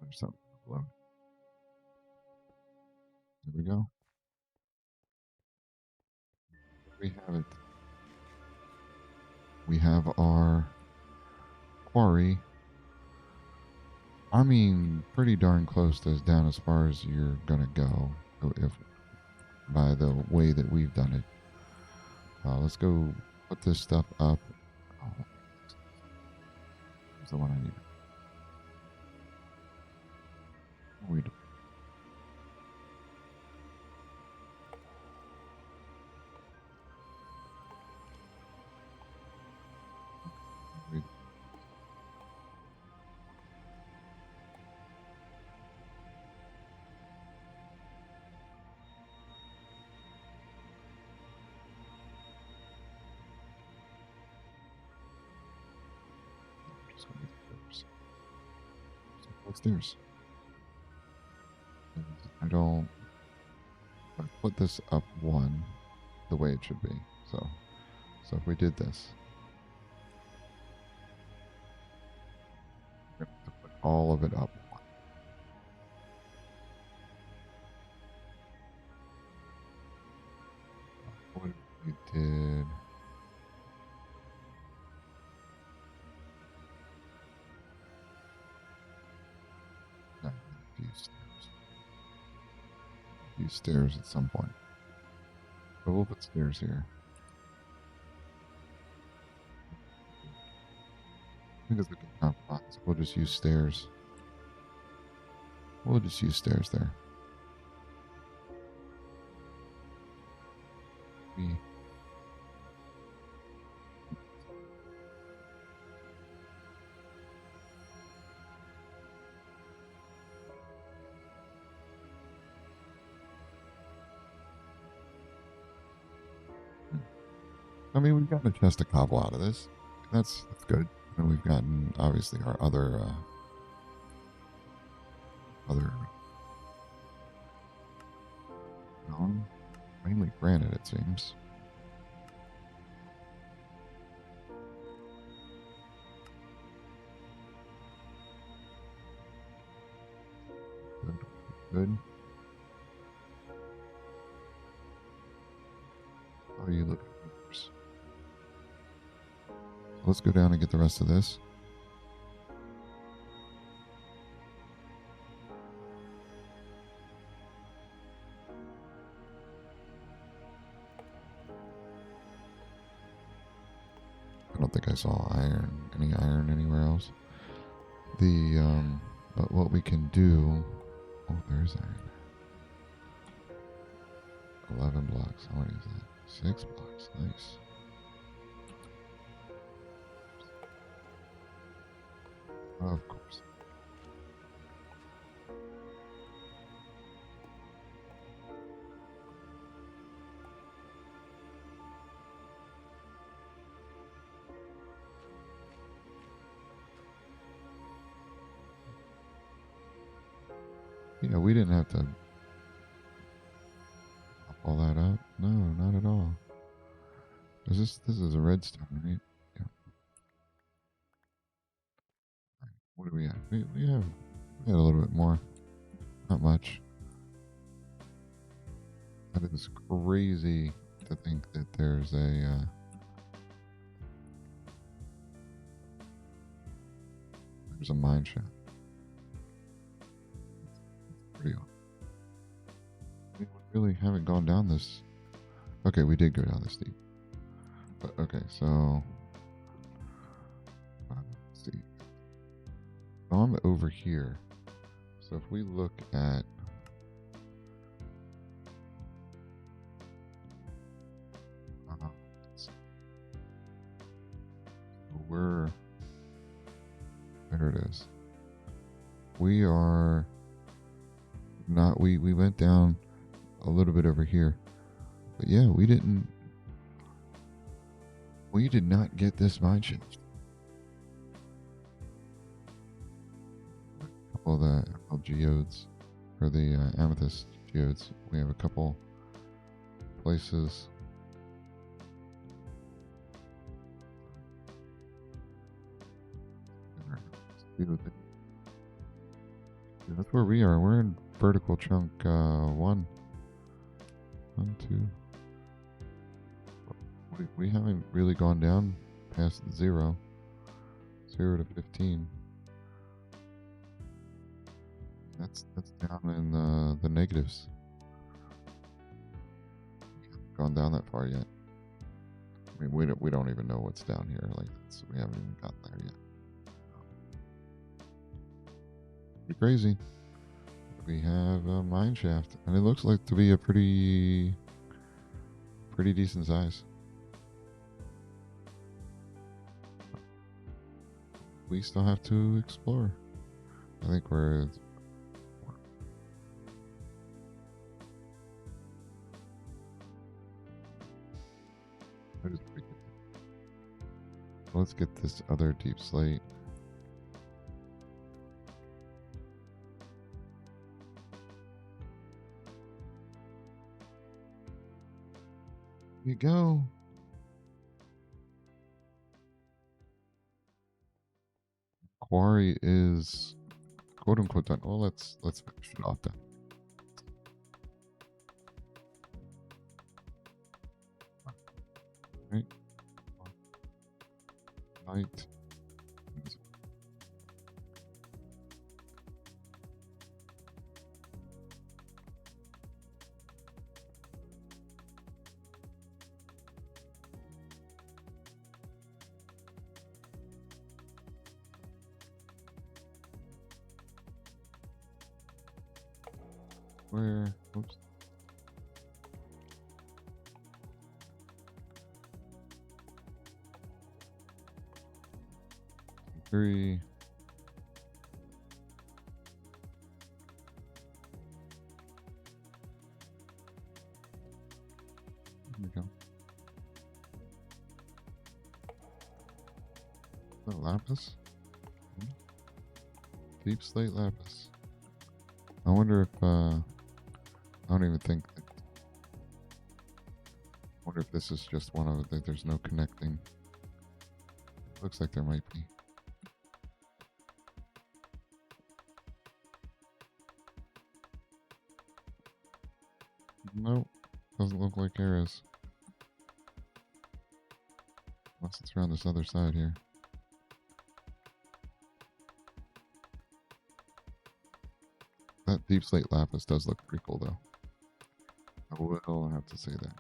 A: There's something below. There we go. We have it. We have our quarry. I mean, pretty darn close to as down as far as you're gonna go, if by the way that we've done it. Let's go put this stuff up. Oh, that's the one I need. We do. We, just gonna get stairs. Stairs. I don't. I put this up one, the way it should be. So if we did this, we're gonna have to put all of it up. What if we did? No, these stairs at some point. But we'll put stairs here. I think it's a good compromise. We'll just use stairs. We'll just use stairs there. I mean, we've gotten a chest of cobble out of this. That's good. And we've gotten, obviously, our other mainly granite, it seems. Good. How are you looking? Let's go down and get the rest of this. I saw iron. Any iron anywhere else? But what we can do... Oh, there's iron. 11 blocks. How many is that? 6 blocks. Nice. Of course. Yeah, we didn't have to pop all that up. No, not at all. This is a redstone, right? Yeah. What do we have? We have a little bit more. Not much. That is crazy to think that there's a mine shaft. Pretty odd. We really haven't gone down this. Okay, we did go down this deep. But okay, so let's see. I'm over here. So if we look at there it is. We are not, we went down a little bit over here. But yeah, we did not get this mine shaft. A couple of the geodes, or the amethyst geodes. We have a couple places. That's where we are. We're in vertical chunk 1. 1, 2. We haven't really gone down past 0. 0 to 15. That's down in the negatives. We haven't gone down that far yet. I mean, we don't even know what's down here. Like we haven't even gotten there yet. Pretty crazy. We have a mine shaft, and it looks like to be a pretty decent size. We still have to explore. I think we're let's get this other deep slate. Here we go. Quarry is quote unquote done. Well, let's finish it off then. Right. Light. Where? Oops. Three. There we go. Oh, lapis? Deep slate lapis. I wonder if, I don't even think that, I wonder if this is just one of it, there's no connecting. Looks like there might be. Nope, doesn't look like there is. Unless it's around this other side here. That deep slate lapis does look pretty cool though. I will have to say that.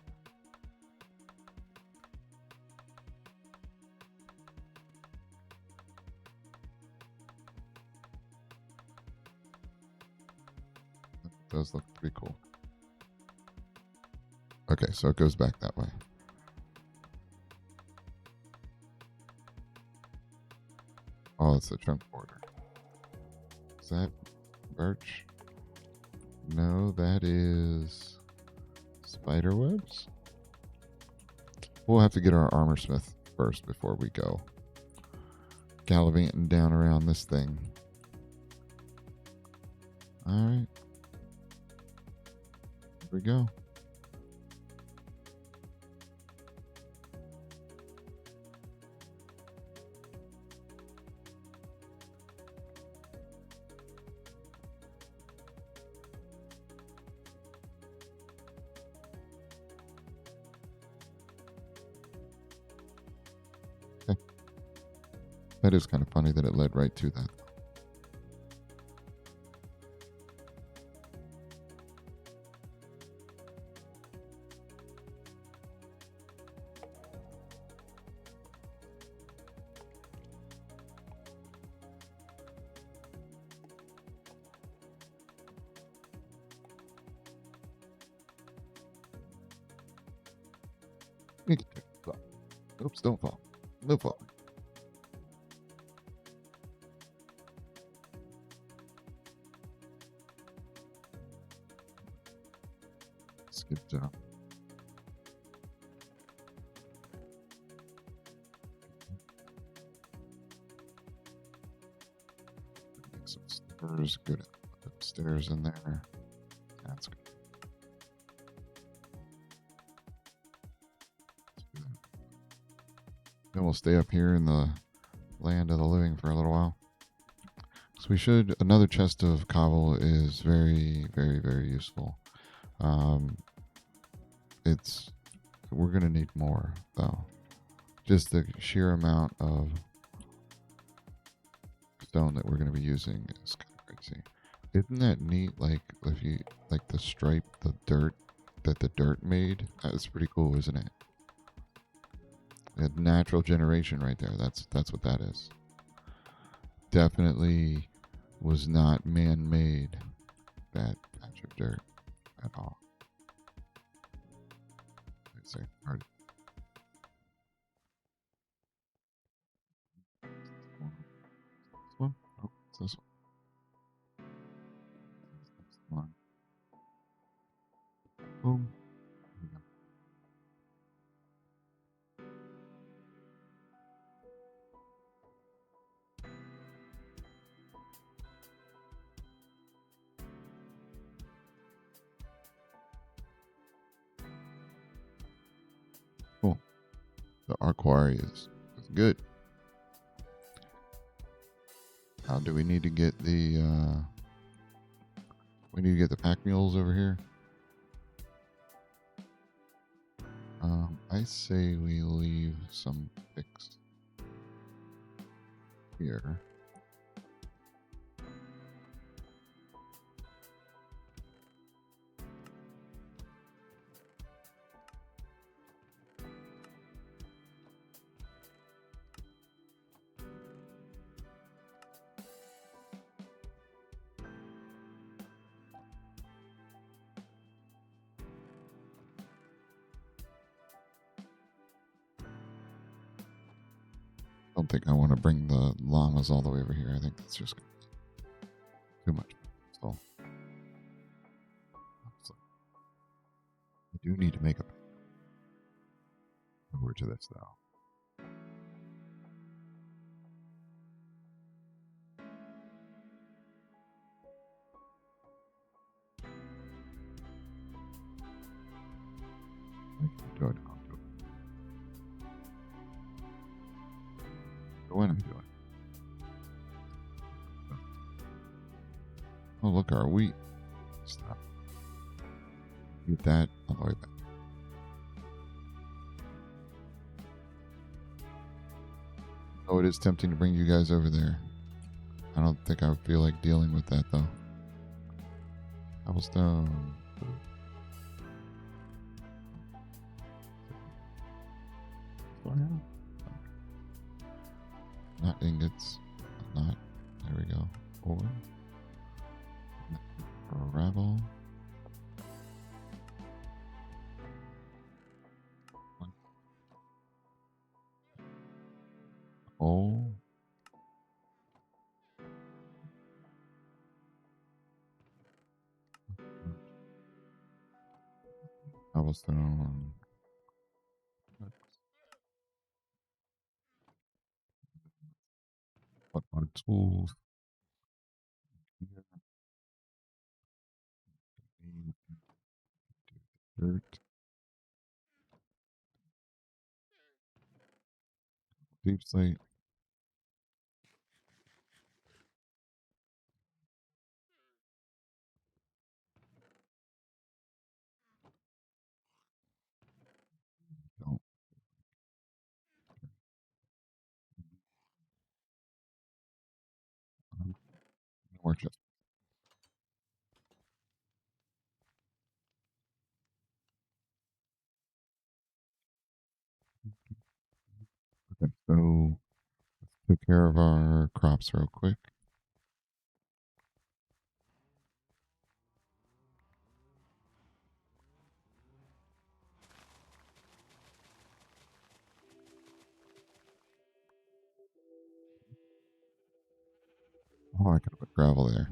A: does look pretty cool. Okay, so it goes back that way. Oh, it's the trunk border. Is that birch? No, that is spider webs. We'll have to get our armor smith first before we go gallivanting down around this thing. Alright. Here we go. That is kind of funny that it led right to that. Oops, don't fall. No fall. Skip down. Make some stairs. Good. Put stairs in there. That's good. Then we'll stay up here in the land of the living for a little while. So we should. Another chest of cobble is very, very, very useful. We're gonna need more though. Just the sheer amount of stone that we're gonna be using is kind of crazy. Isn't that neat? Like if you like the stripe, the dirt that the dirt made. That's pretty cool, isn't it? A natural generation right there. That's what that is. Definitely was not man-made. That patch of dirt at all. Let's say hard. This one? Oh, it's this one. Boom. Cool. The our quarry is good. How do we need to get the we need to get the pack mules over here? I say we leave some picks here. I don't think I want to bring the llamas all the way over here. I think that's just too much. So I do need to make a over to this though. Good. Go in and do it. Oh, look, our wheat. Stop. Get that all the way back. Oh, it is tempting to bring you guys over there. I don't think I would feel like dealing with that, though. Cobblestone. Not ingots. Not. There we go. Ore. Gravel. cobblestone. What are tools? Dirt. Deep slate. Don't. More chest. Okay, so let's take care of our crops real quick. Oh, I could put gravel there.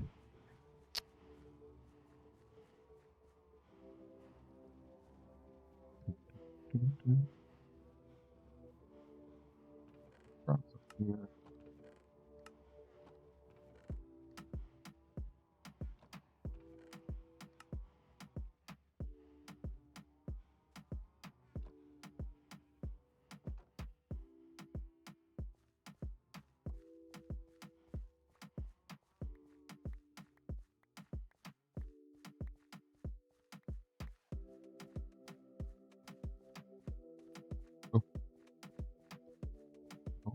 A: Crops up here. Oh, oh.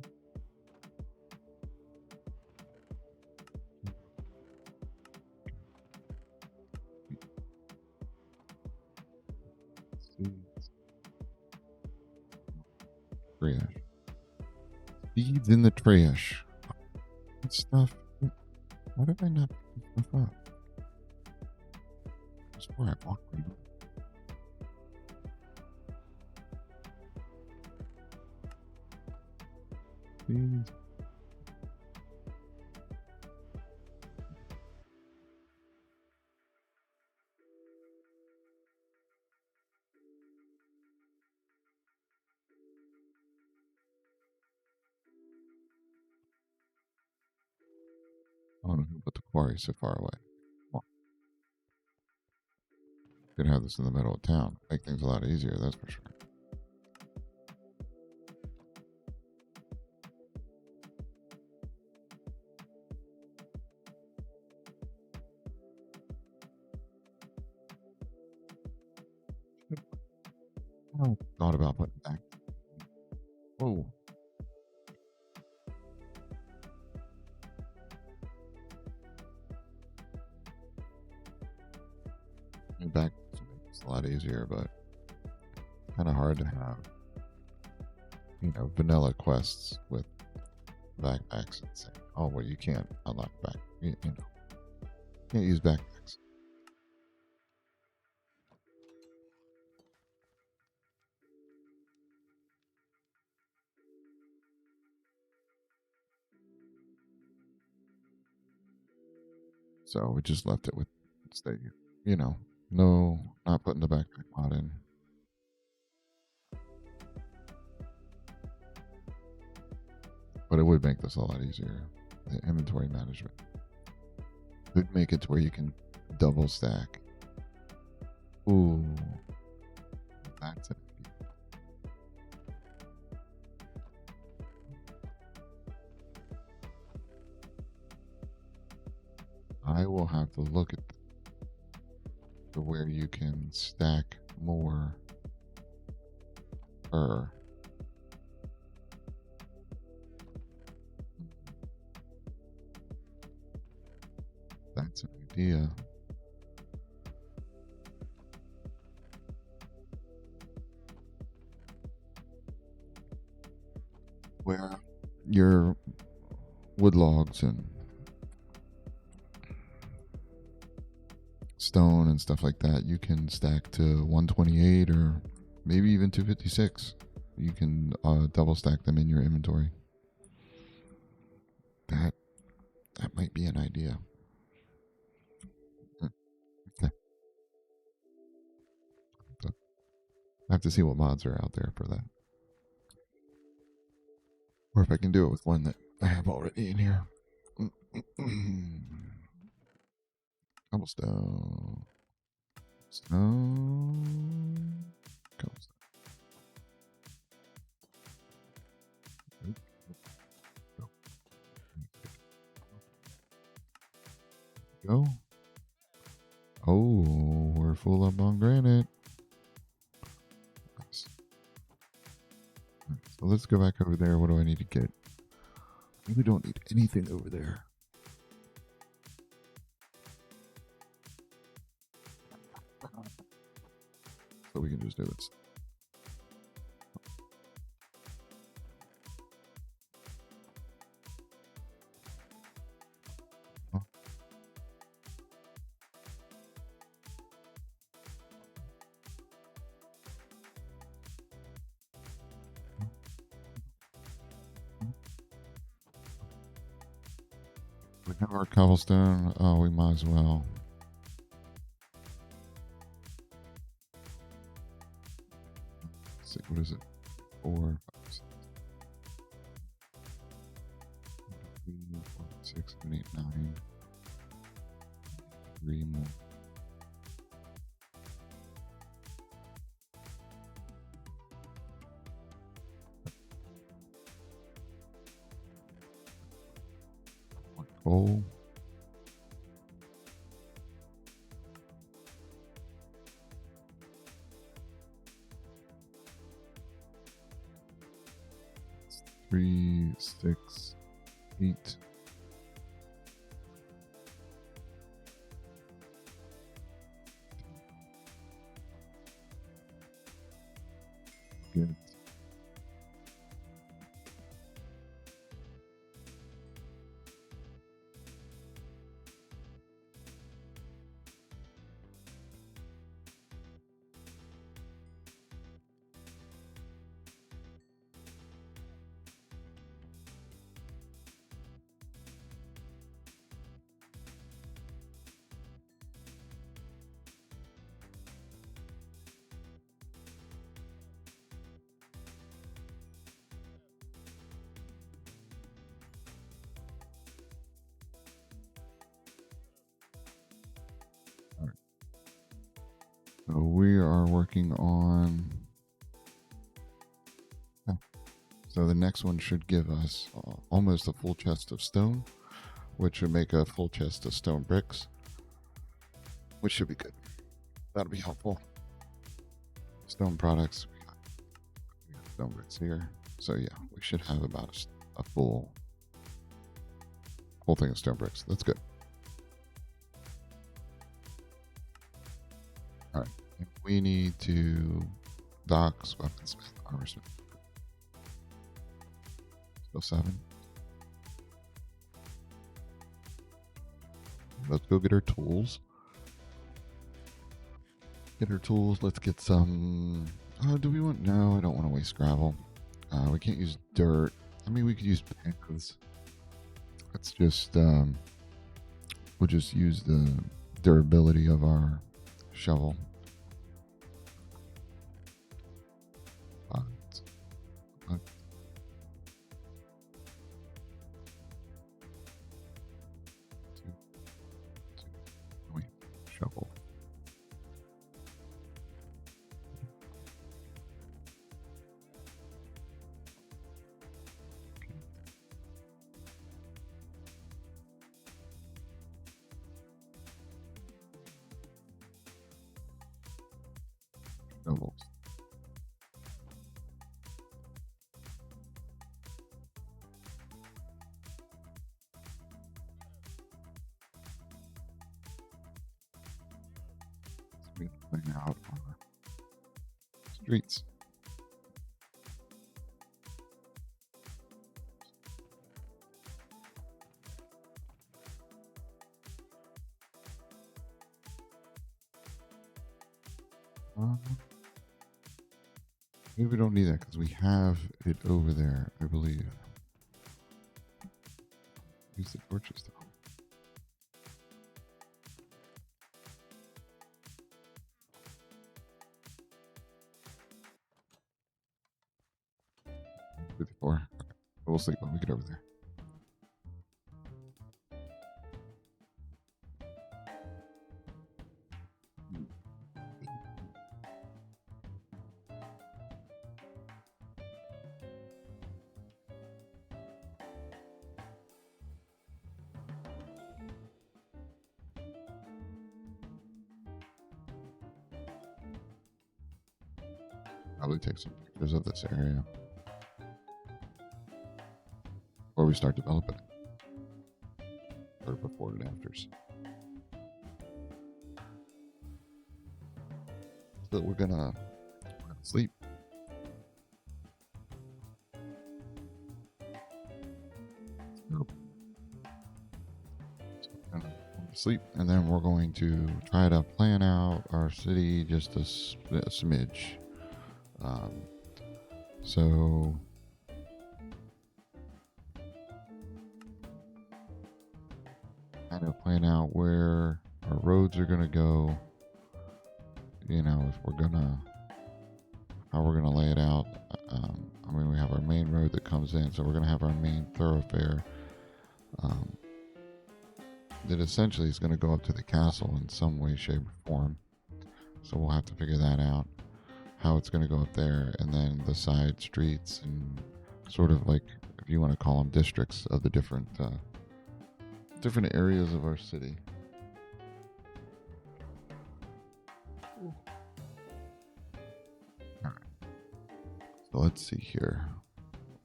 A: Seeds. Trash. Seeds in the trash. That stuff. Why did I not pick this stuff up? That's where I walked right up. Seeds. I don't know who put the quarry so far away. Well, could have this in the middle of town. Make things a lot easier, that's for sure. I thought about putting back. Whoa. Back it's a lot easier, but kind of hard to have, vanilla quests with backpacks and say, oh, well, you can't unlock back, can't use backpacks. So we just left it with stay, no, not putting the backpack mod in. But it would make this a lot easier. The inventory management could make it to where you can double stack. Ooh, that's it. I will have to look at to where you can stack more fur. That's an idea. Where your wood logs and stone and stuff like that, you can stack to 128 or maybe even 256. You can double stack them in your inventory. That might be an idea. Okay. to see what mods are out there for that. Or if I can do it with one that I have already in here. Cobblestone. Stone. Cobblestone. Go. Oh, we're full up on granite. Nice. So let's go back over there. What do I need to get? We don't need anything over there. So we can just do this. We have our cobblestone. Oh, we might as well. Let's see, what is it? 4, 5, 6, 3, 4, 6, 7, 8, 9. 3 more. Coal. Three, 6, 8. Good. So we are working on. Oh. So the next one should give us almost a full chest of stone, which should make a full chest of stone bricks, which should be good. That'll be helpful. Stone products. We got stone bricks here. So yeah, we should have about a full thing of stone bricks. That's good. All right. We need to docks, weaponsmith, armorsmith. Still 7. Let's go get our tools. Let's get some. Do we want? No, I don't want to waste gravel. We can't use dirt. I mean, we could use paths. Let's just. We'll just use the durability of our shovel. Shovel. Shovels. Let's clean out our streets. Maybe we don't need that because we have it over there, I believe. Use the torches though. We'll sleep when we get over there. Probably take some pictures of this area before we start developing it, or before and afters. So we're gonna sleep. So we're gonna sleep, and then we're going to try to plan out our city just a smidge. So kind of plan out where our roads are gonna go. You know, if we're gonna how we're gonna lay it out. I mean, we have our main road that comes in, so we're gonna have our main thoroughfare that essentially is gonna go up to the castle in some way, shape, or form. So we'll have to figure that out, how it's gonna go up there, and then the side streets and sort of like, if you want to call them districts of the different areas of our city. All right. So let's see here.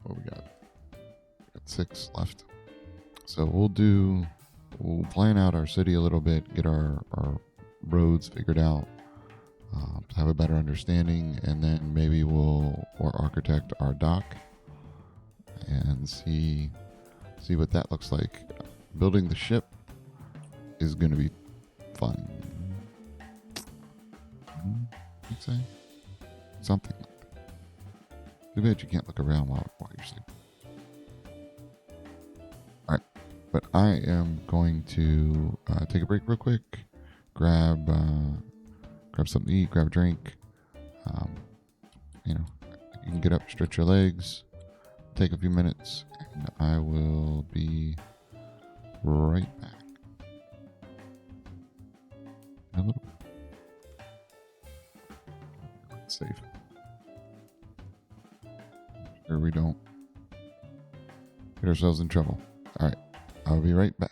A: What we got? We got 6 left. So we'll plan out our city a little bit, get our roads figured out, to have a better understanding, and then maybe we'll architect our dock and see what that looks like. Building the ship is going to be fun. I'd say something like that. Too bad you can't look around while you're sleeping. All right, but I am going to take a break real quick, grab something to eat, grab a drink. You can get up, stretch your legs, take a few minutes, and I will be right back. A little safe. Sure we don't get ourselves in trouble. All right, I'll be right back.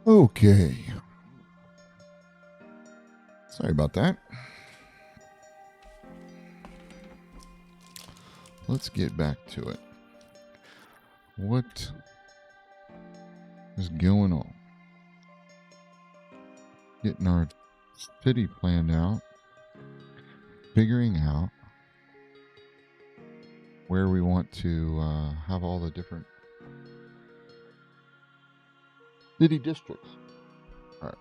A: Okay. Sorry about that. Let's get back to it. What is going on? Getting our city planned out, figuring out where we want to have all the different city districts. All right.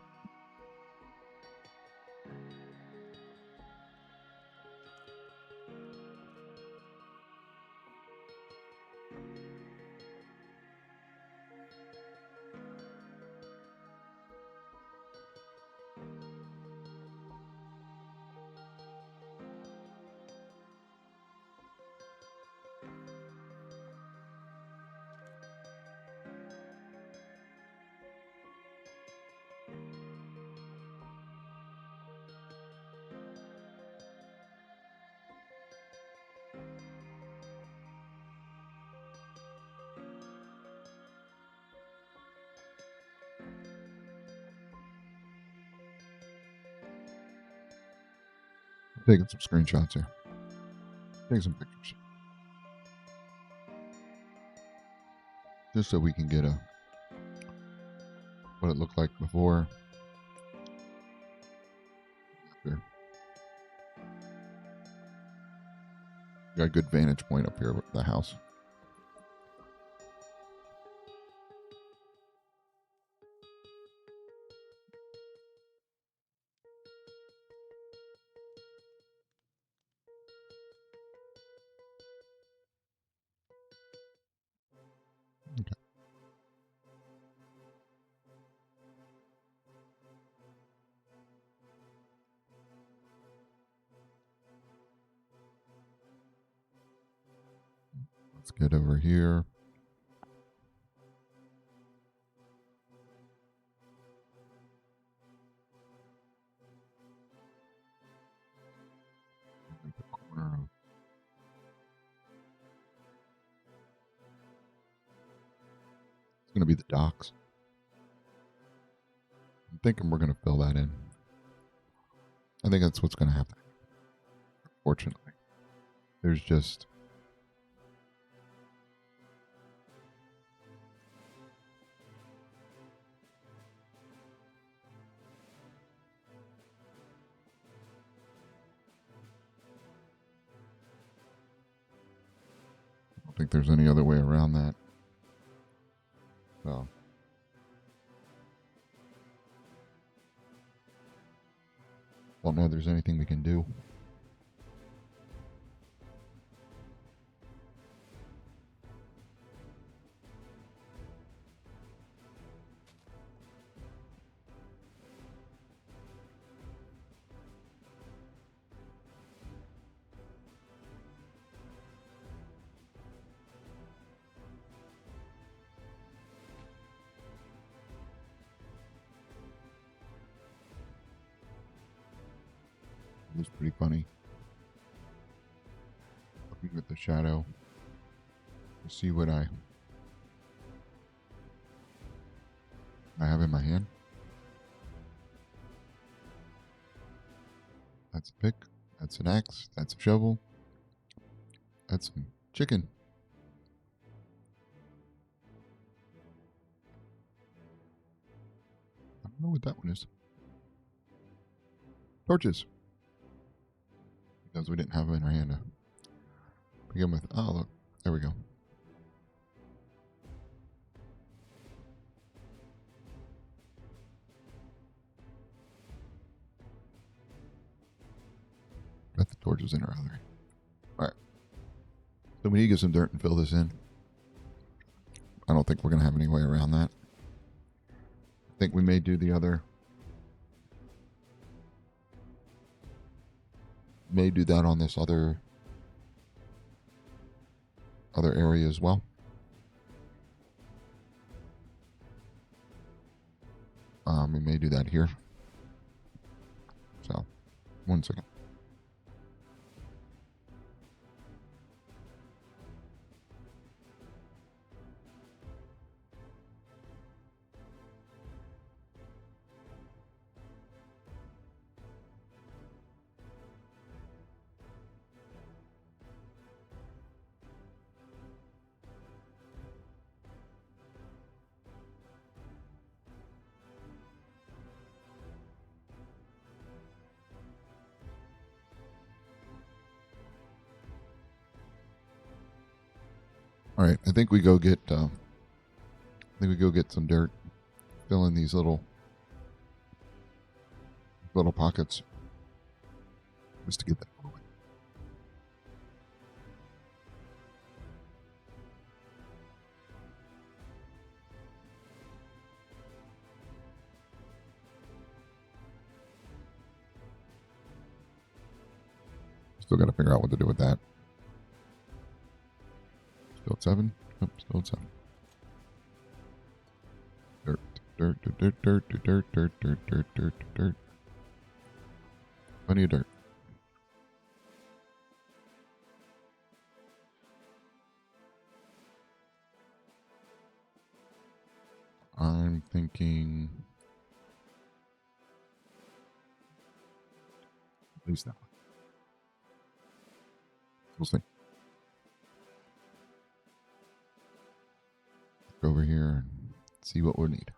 A: Taking some screenshots here. Taking some pictures. Just so we can get what it looked like before. Here. Got a good vantage point up here with the house. Okay. Let's get over here. The corner of it's going to be the docks. I'm thinking we're going to fill that in. I think that's what's going to happen. Fortunately, there's just I don't think there's any other way around that. So don't know if there's anything we can do. It was pretty funny. Looking at the shadow to see what I have in my hand. That's a pick. That's an axe. That's a shovel. That's some chicken. I don't know what that one is. Torches. Because we didn't have them in our hand to begin with. Oh, look. There we go. Got the torches in our other. Alright. So we need to get some dirt and fill this in. I don't think we're going to have any way around that. I think we may do the other. May do that on this other area as well. We may do that here. So, 1 second. All right, I think we go get. I think we go get some dirt. Fill in these little pockets, just to get that away. Still got to figure out what to do with that. Still at 7. Yep, still at 7. Dirt, dirt, dirt, dirt, dirt, dirt, dirt, dirt, dirt, dirt, dirt. Plenty of dirt. I'm thinking at least that one. We'll see. Go over here and see what we'll need.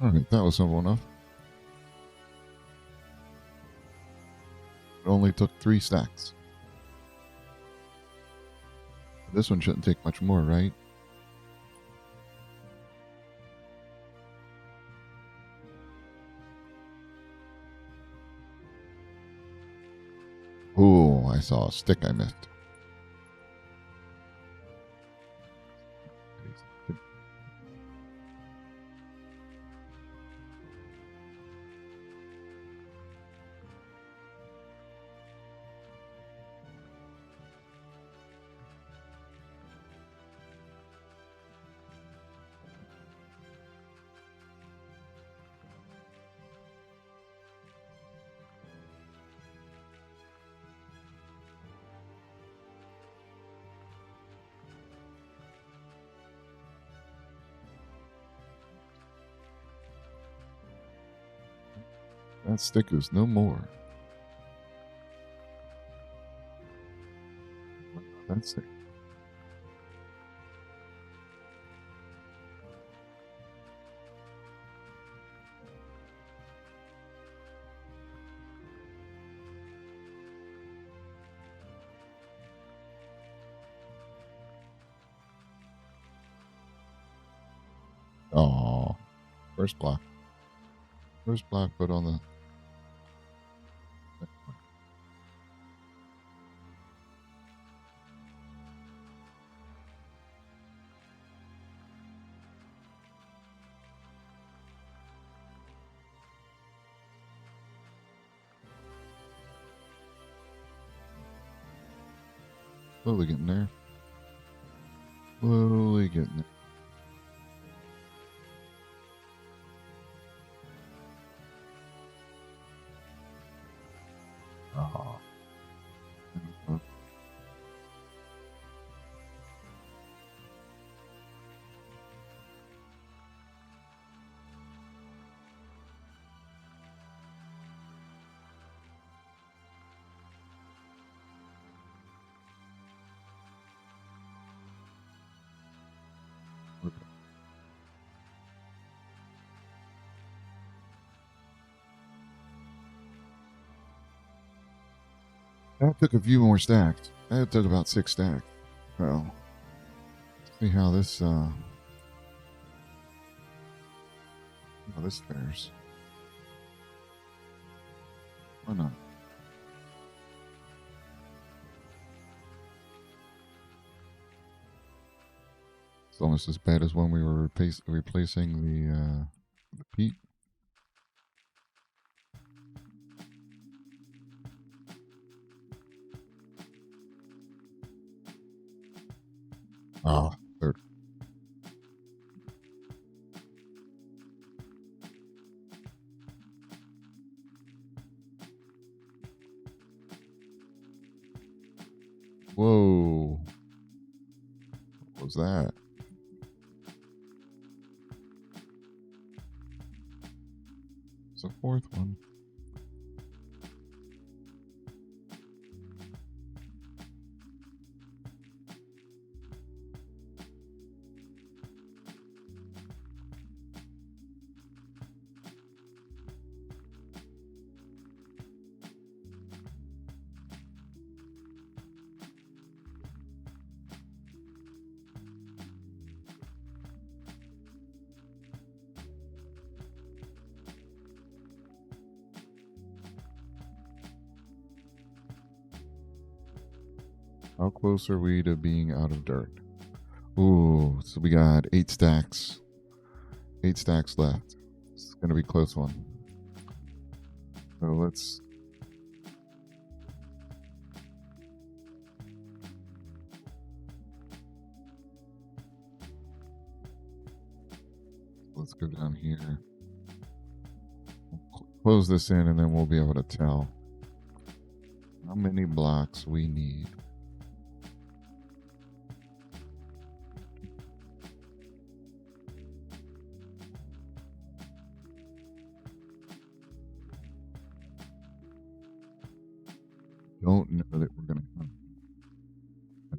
A: All right, that was simple enough. It only took 3 stacks. This one shouldn't take much more, right? Ooh, I saw a stick I missed. That stick is no more. That stick. Oh, first block. First block put on the. Slowly getting there. Slowly getting there. Oh. That took a few more stacks. That took about 6 stacks. Well, see how this fares. Why not? It's almost as bad as when we were replacing the peat. Oh, third. Whoa. What was that? It's a fourth one. How close are we to being out of dirt? Ooh, so we got 8 stacks. 8 stacks left. It's gonna be a close one. So let's go down here. Close this in, and then we'll be able to tell how many blocks we need. Don't know that we're gonna have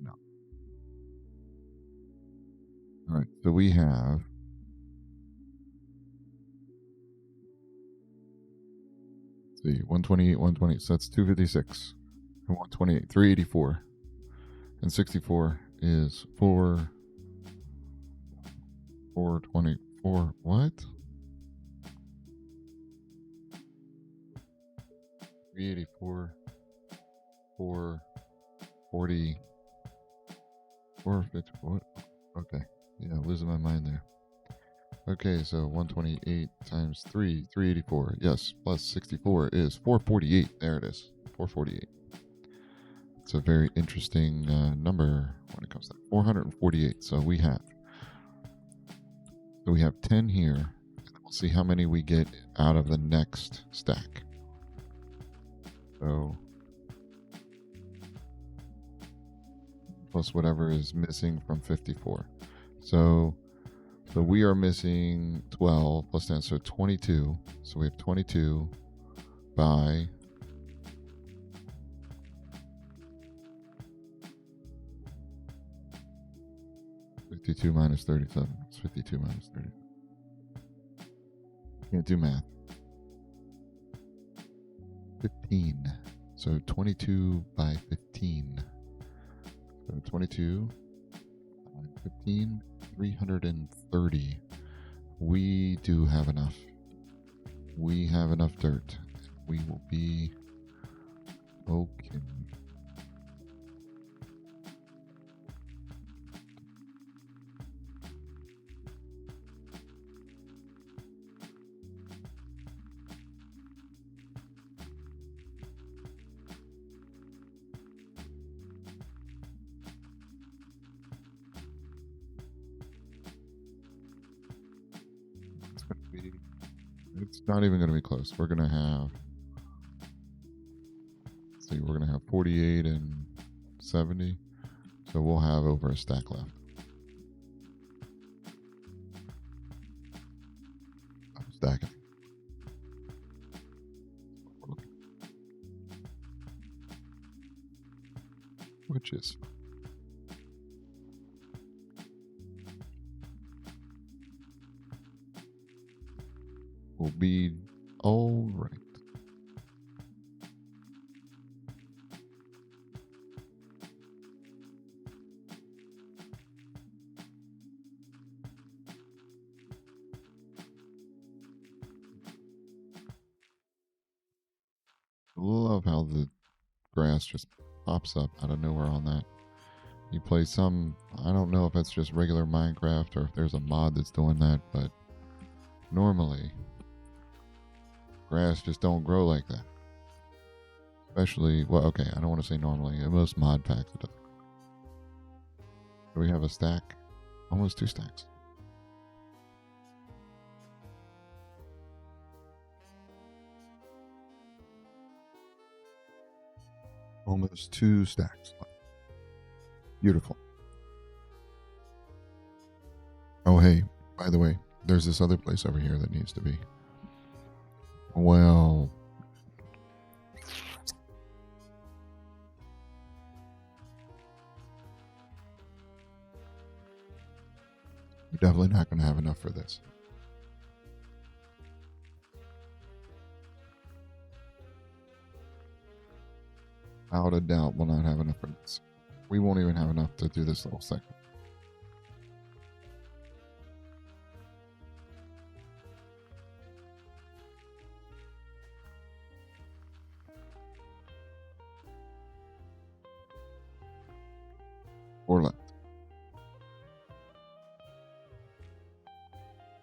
A: enough. All right, so we have see 128, 120. So that's 256 and 128, 384, and 64 is 424. What? 384, 440, 450. What? Okay, yeah, losing my mind there. Okay, so 128 times 3, 384. Yes, plus 64 is 448. There it is, 448. It's a very interesting number when it comes to that. 448. So we have 10 here. We'll see how many we get out of the next stack. So plus whatever is missing from 54. So we are missing 12 plus 10, so 22. So we have 22 by 52 minus 37. It's 52 minus 30. Can't do math. 15. So 22 by 15. So 22 by 15, 330. We do have enough. We have enough dirt. We will be okay. It's not even going to be close. We're going to have, let's see, we're going to have 48 and 70. So we'll have over a stack left. I'm stacking. Which is will be all right. I love how the grass just pops up out of nowhere on that. You play some, I don't know if it's just regular Minecraft or if there's a mod that's doing that, but normally grass just don't grow like that. Especially, well, okay, I don't want to say normally. In most mod packs, it does. Do we have a stack? Almost 2 stacks. Almost 2 stacks. Beautiful. Oh, hey, by the way, there's this other place over here that needs to be. Well, we're definitely not going to have enough for this. Without a doubt, we'll not have enough for this. We won't even have enough to do this little section. Four left.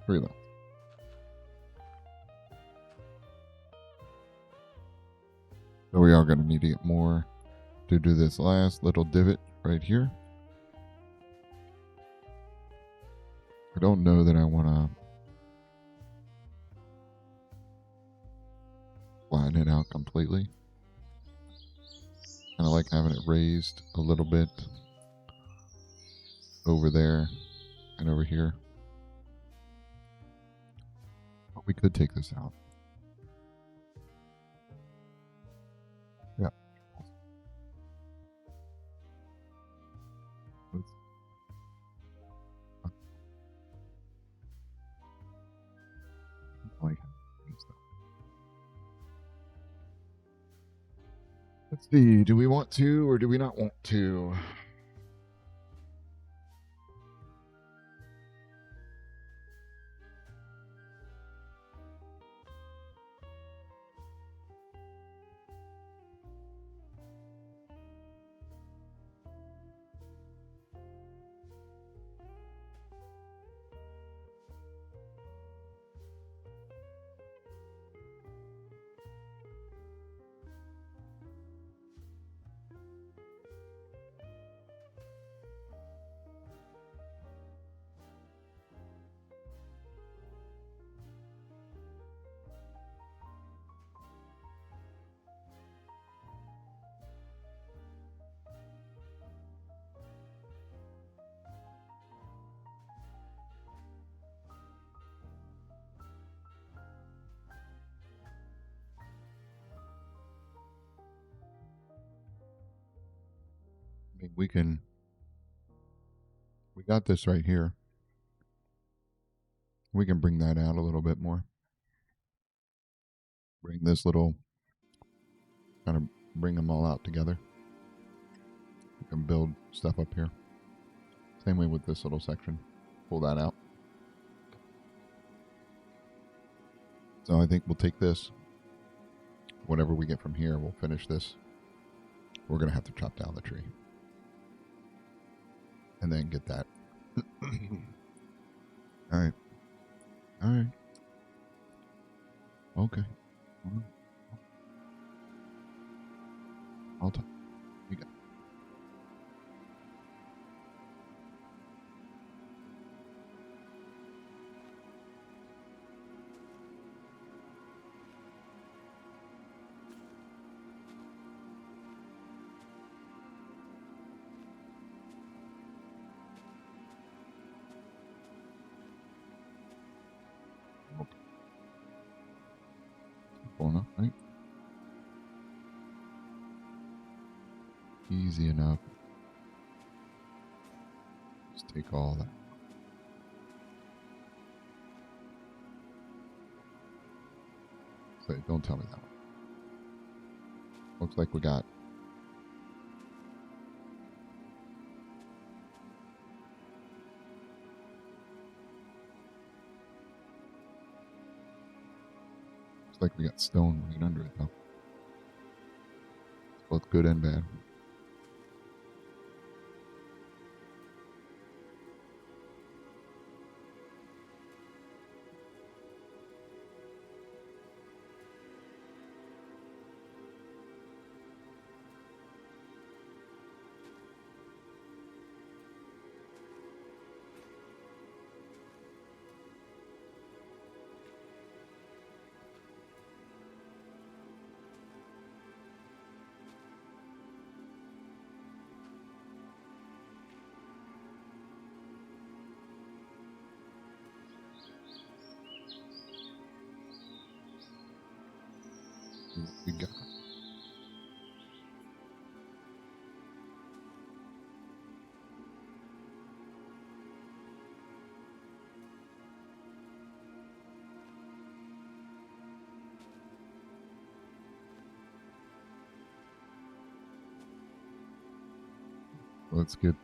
A: 3 left. So we are going to need to get more to do this last little divot right here. I don't know that I want to flatten it out completely. Kind of like having it raised a little bit over there and over here. But we could take this out. Yeah. Let's see, do we want to or do we not want to? I mean, we got this right here. We can bring that out a little bit more. Bring this little, kind of bring them all out together. We can build stuff up here. Same way with this little section. Pull that out. So I think we'll take this. Whatever we get from here, we'll finish this. We're going to have to chop down the tree. And then get that. All right. All right. Okay. I'll talk. You got it. Simple enough, right? Easy enough. Just take all that. So don't tell me that one. Looks like we got stone right under it though. It's both good and bad. See what we got. Let's get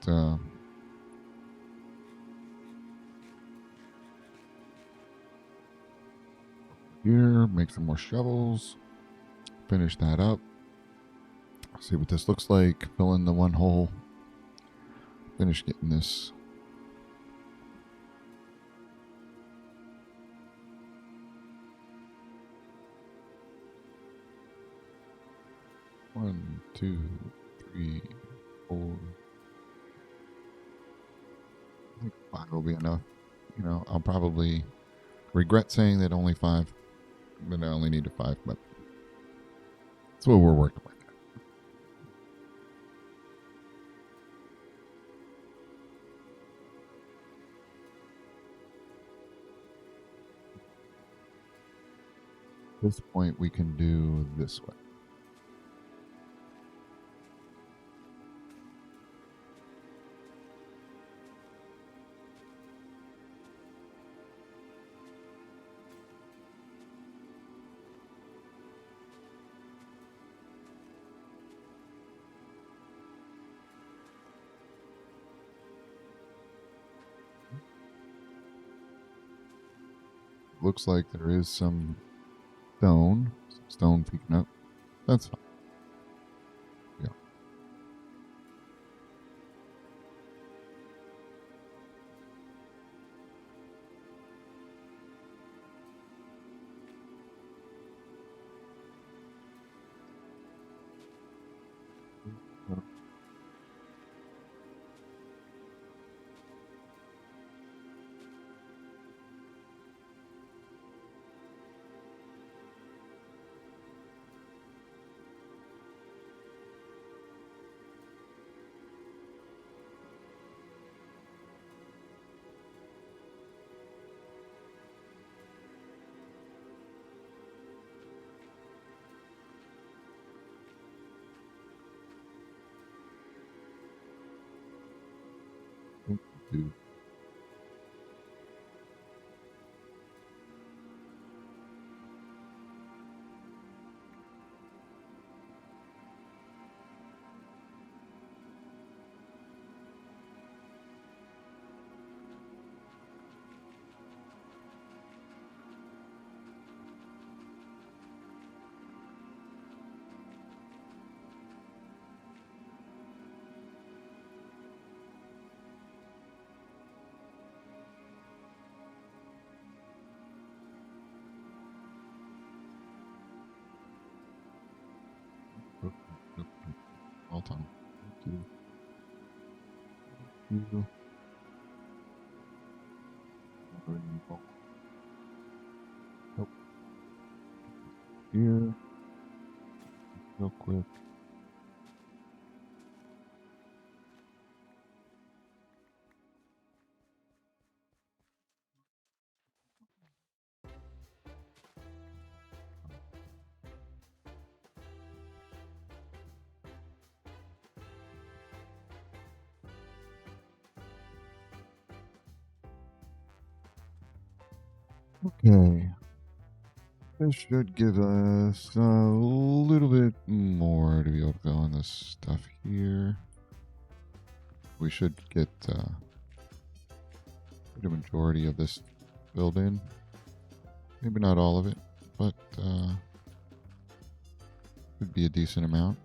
A: here, make some more shovels, finish that up. See what this looks like. Fill in the one hole. Finish getting this. One, two, three, four. I think 5 will be enough. You know, I'll probably regret saying that only 5, but I only needed 5, but that's what we're working with. At this point, we can do this way. Looks like there is some stone peeking up. That's fine. Yeah. Dude. All time. Nope. Here. Real quick. Okay. This should give us a little bit more to be able to fill in this stuff here. We should get the majority of this filled in. Maybe not all of it, but would be a decent amount.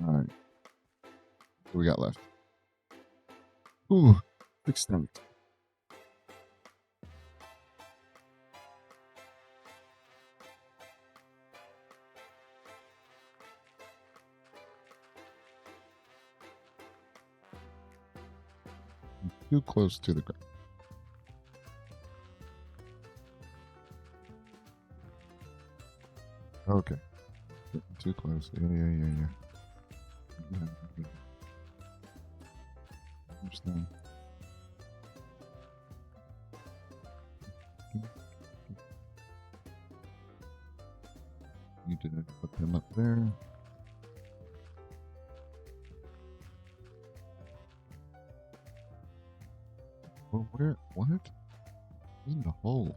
A: All right. What we got left? Ooh, extent. Too close to the ground. Okay. Too close. Yeah. Understand. You did put them up there. Well, where? What? In the hole.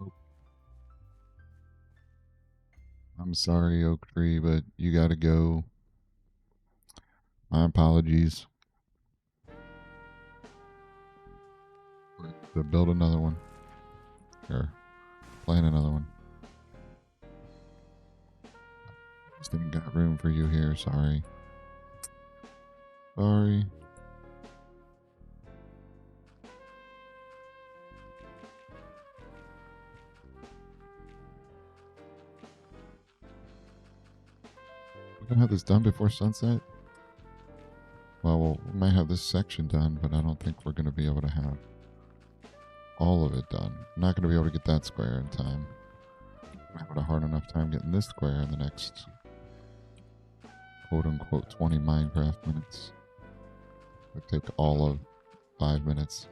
A: Oh. I'm sorry, Oak Tree, but you gotta go. My apologies. To build another one. Or plan another one. Just didn't got room for you here, sorry. Sorry. We're gonna have this done before sunset? Well, we might have this section done, but I don't think we're gonna be able to have all of it done. I'm not gonna be able to get that square in time. I'm having a hard enough time getting this square in the next quote unquote 20 Minecraft minutes. It would take all of 5 minutes.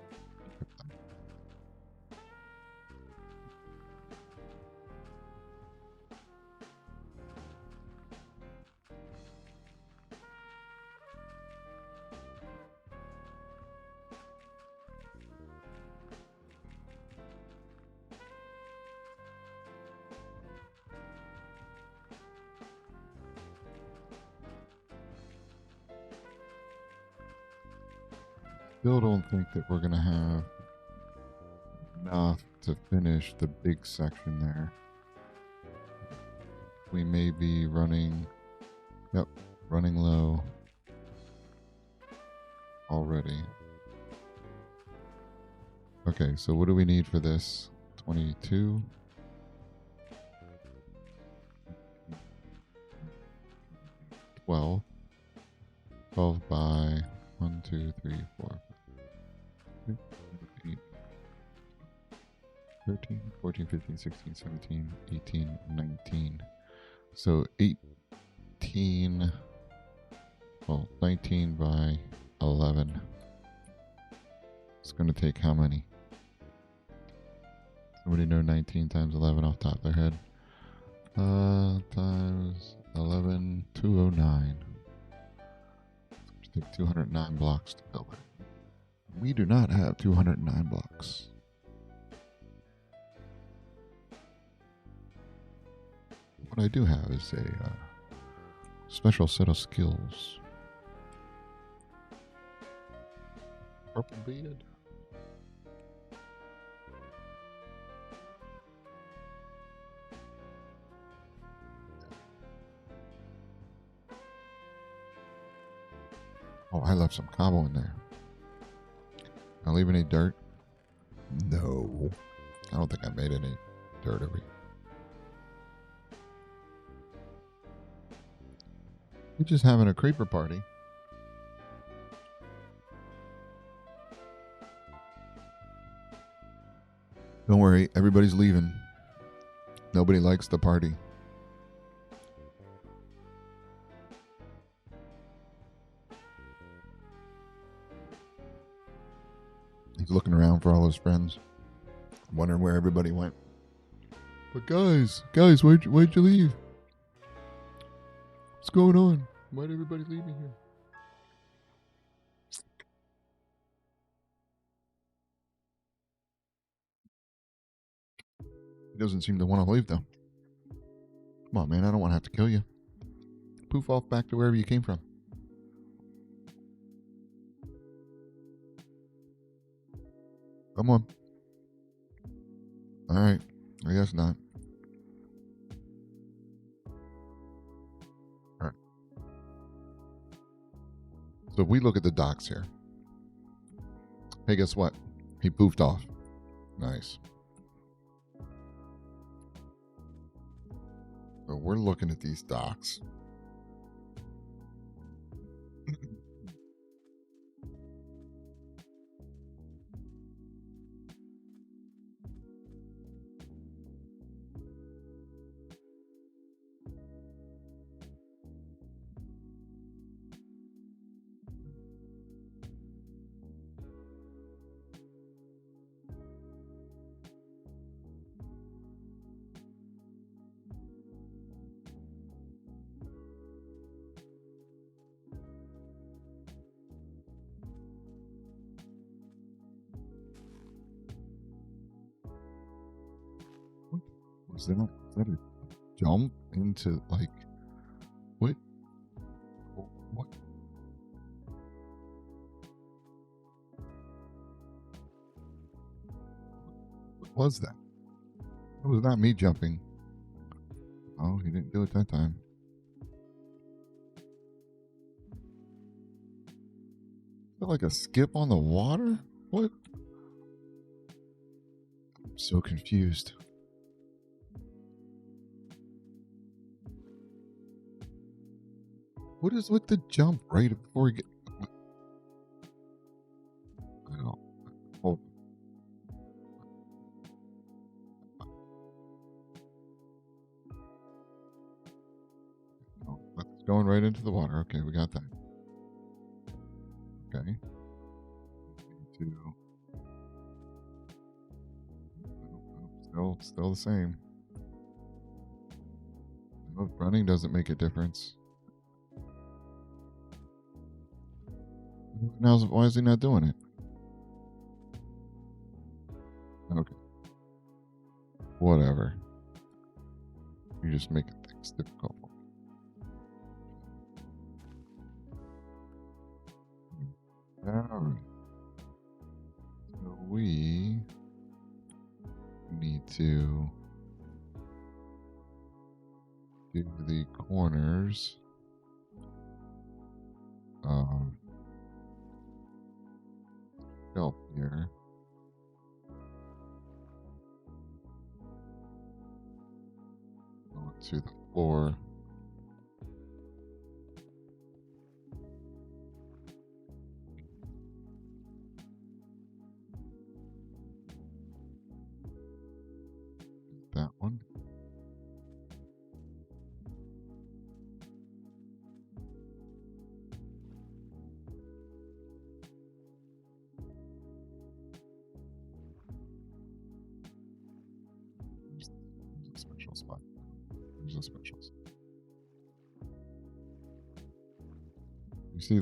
A: Still don't think that we're gonna have enough to finish the big section there. We may be running, yep, running low already. Okay, so what do we need for this? 22. 12. 12 by 1, 2, 3, 4, 5, 6, 8, 13, 14, 15, 16, 17, 18, 19. So 18, well, 19 by 11. It's going to take how many? Somebody know 19 times 11 off the top of their head? Times 11, 209. It's going to take 209 blocks to build it. We do not have 209 blocks. What I do have is a special set of skills. Purple bead. Oh, I left some cobble in there. I leave any dirt? No. I don't think I made any dirt over here. We're just having a creeper party. Don't worry, everybody's leaving. Nobody likes the party. He's looking around for all his friends, wondering where everybody went. But guys, why'd you leave? What's going on? Why'd everybody leave me here? He doesn't seem to want to leave, though. Come on, man, I don't want to have to kill you. Poof off back to wherever you came from. Come on. All right, I guess not. All right. So if we look at the docks here. Hey, guess what? He poofed off. Nice. So we're looking at these docks. Was that a jump into, like, what? What? What was that? That was not me jumping. Oh, he didn't do it that time. Is that like a skip on the water? What? I'm so confused. What is with the jump right before we get... I don't... Hold. Oh, that's going right into the water. Okay, we got that. Okay. Still the same. No, running doesn't make a difference. Now, why is he not doing it? Okay. Whatever. You just make things difficult. Alright. So we need to do the corners of shelf here. Go to the floor. specials. You see,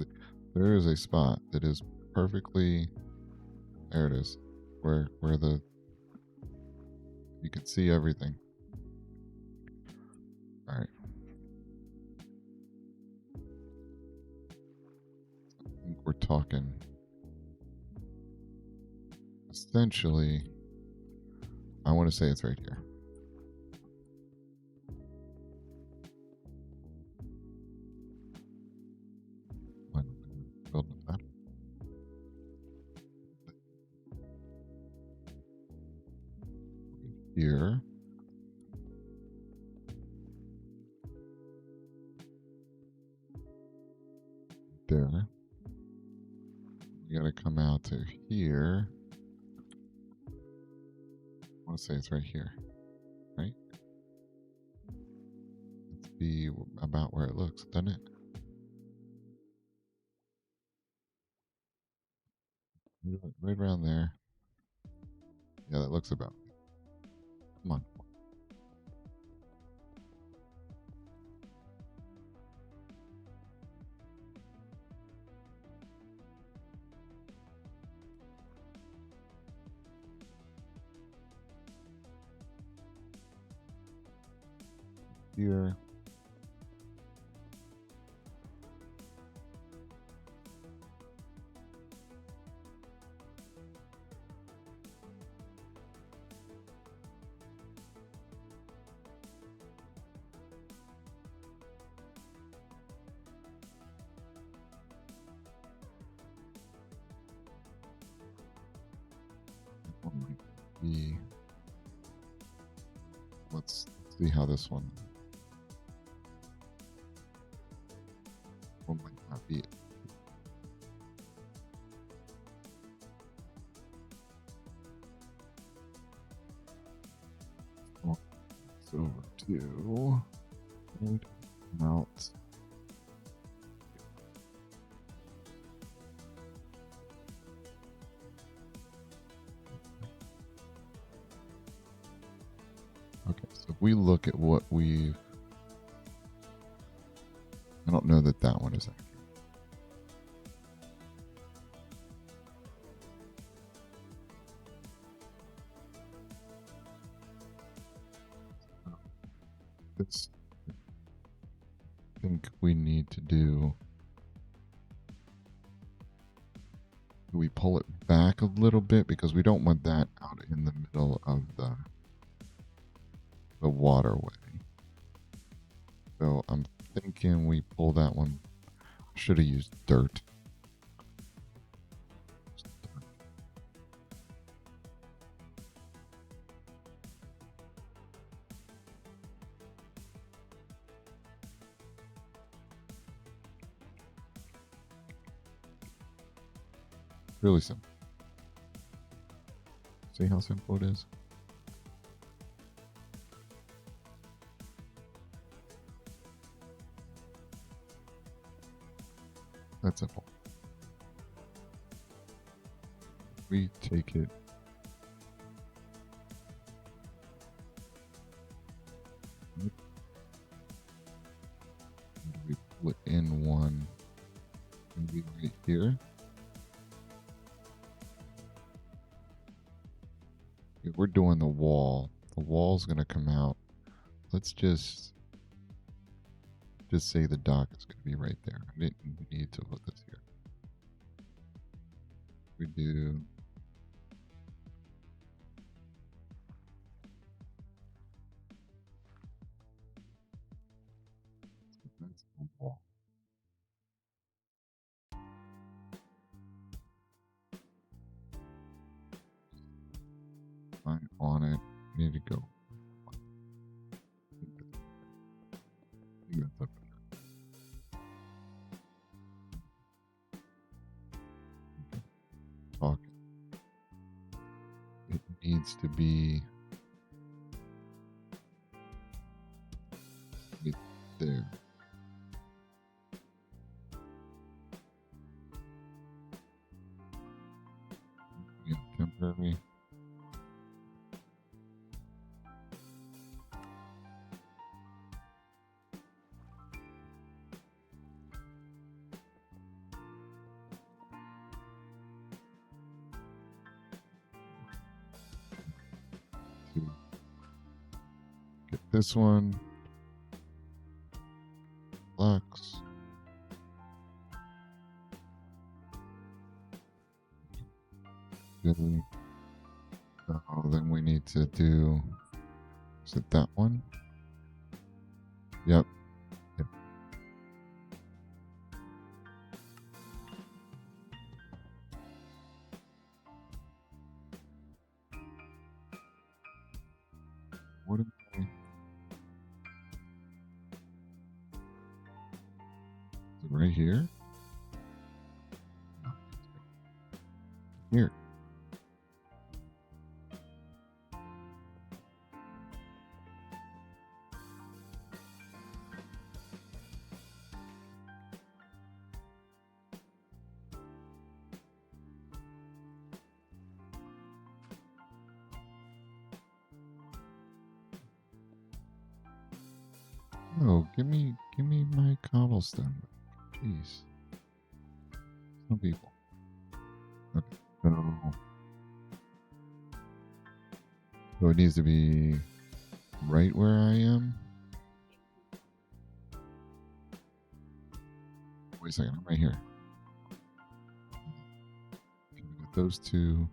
A: there is a spot that is perfectly. There it is, where you can see everything. All right. I think we're talking. Essentially, I want to say it's right here. Building that. Here. There. You gotta come out to here. I want to say it's right here, right? Let's be about where it looks, doesn't it? Right around there. Yeah, that looks about. Come on. Here. Let's see how this one might not be it. It's over to out. Okay, so if we look at what we've, I don't know that that one is accurate. This, I think we need to do, we pull it back a little bit because we don't want that out in the middle of the waterway. So I'm thinking we pull that one. Should have used dirt. Really simple. See how simple it is? That's simple. We take it. We put in one. Maybe right here. If we're doing the wall's gonna come out. Let's just say the dock is gonna be right there. I didn't need to put this here. We do. That's the wall. Line on it. We need to go. I think that's up there. Okay. Talking. It needs to be right there. Yeah, temporary. this one. Lux. Good. Oh, then we need to do. Is it that one? Yep. Yep. What am I? Is it right here? Here. Oh, give me my cobblestone. Jeez. Some people. Okay. So it needs to be right where I am. Wait a second, I'm right here. Okay, we got those two.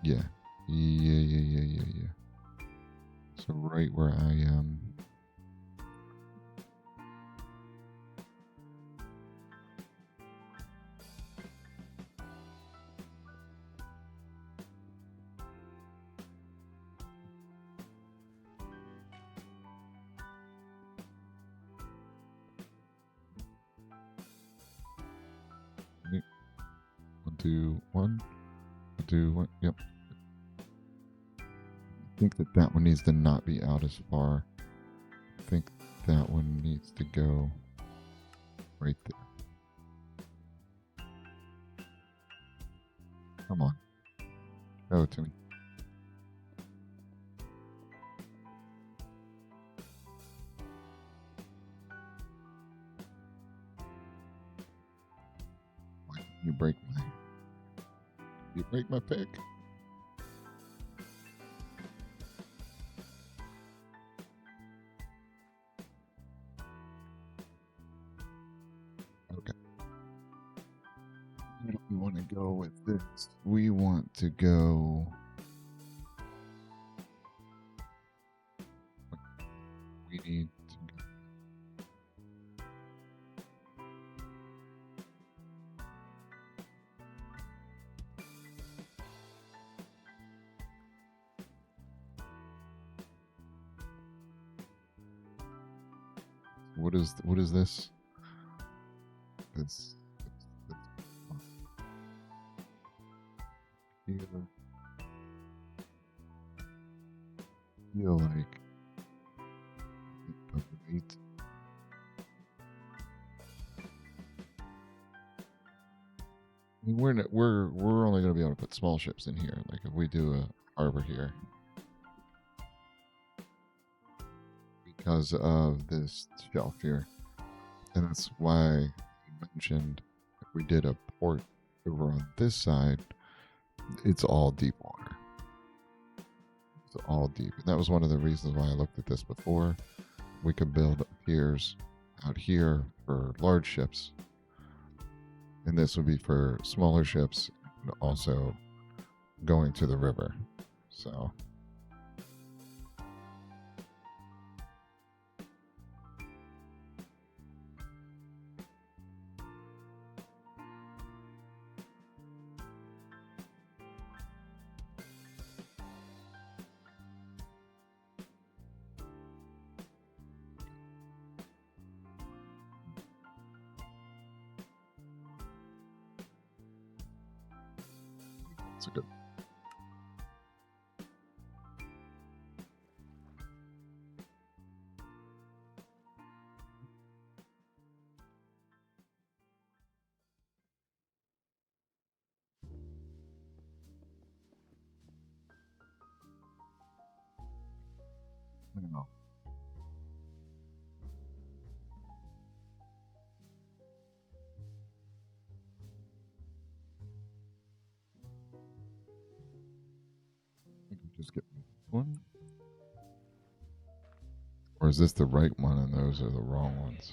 A: Yeah. Yeah. So right where I am. Wait. 1, 2, 1. 1, 2, 1. Yep. I think that one needs to not be out as far. I think that one needs to go right there. Come on. Show it to me. Why did you break my pick? Okay. Where do we want to go with this? We want to go. We need to go. What is this? This here. Feel like eight. I mean, we're only going to be able to put small ships in here. Like if we do a harbor here, because of this shelf here, and that's why I mentioned if we did a port over on this side, it's all deep water. It's all deep, and that was one of the reasons why I looked at this before. We could build piers out here for large ships, and this would be for smaller ships, and also going to the river. So it's a good. No. I can just get one. Or is this the right one and those are the wrong ones?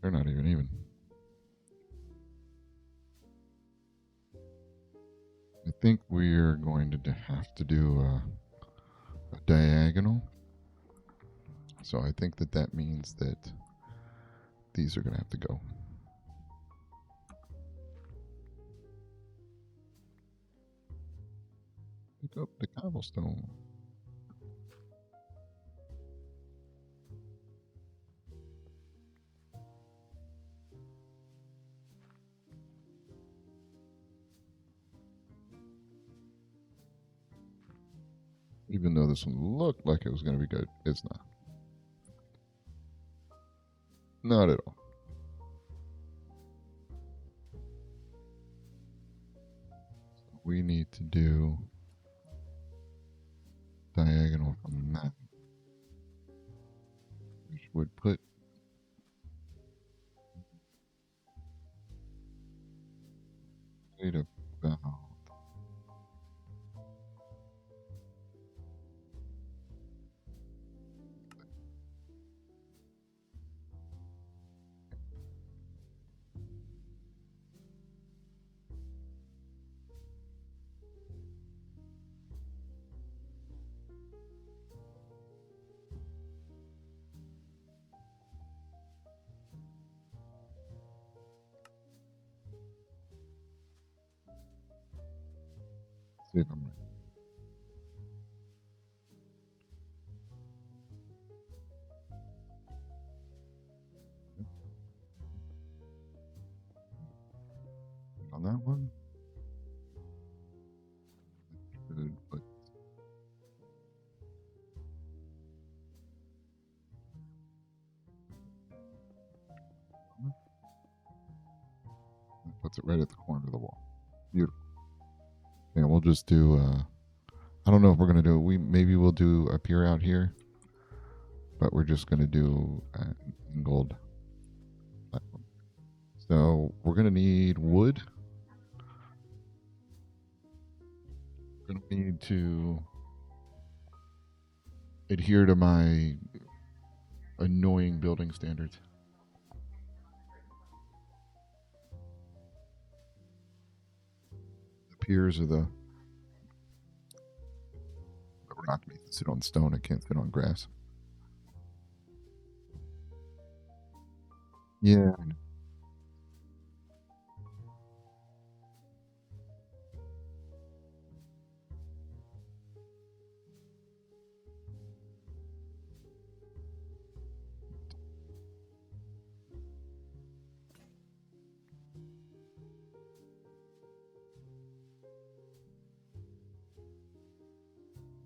A: They're not even. I think we're going to have to do a diagonal. So I think that means that these are going to have to go. Pick up the cobblestone. Even though this one looked like it was going to be good, it's not. Not at all. So we need to do diagonal from that, which would put it about see if I'm right. On that one, should put that puts it right at the corner of the wall. Beautiful. Yeah, we'll just do. I don't know if we're gonna do. Maybe we'll do a pier out here, but we're just gonna do gold platform. So we're gonna need wood. We're gonna need to adhere to my annoying building standards. The piers are the rock needs to sit on stone. It can't sit on grass. Yeah.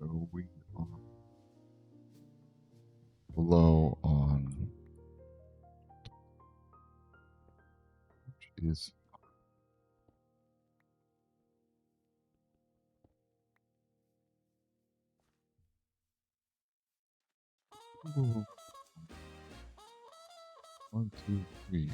A: So we are low on which is ooh, 1, 2, 3.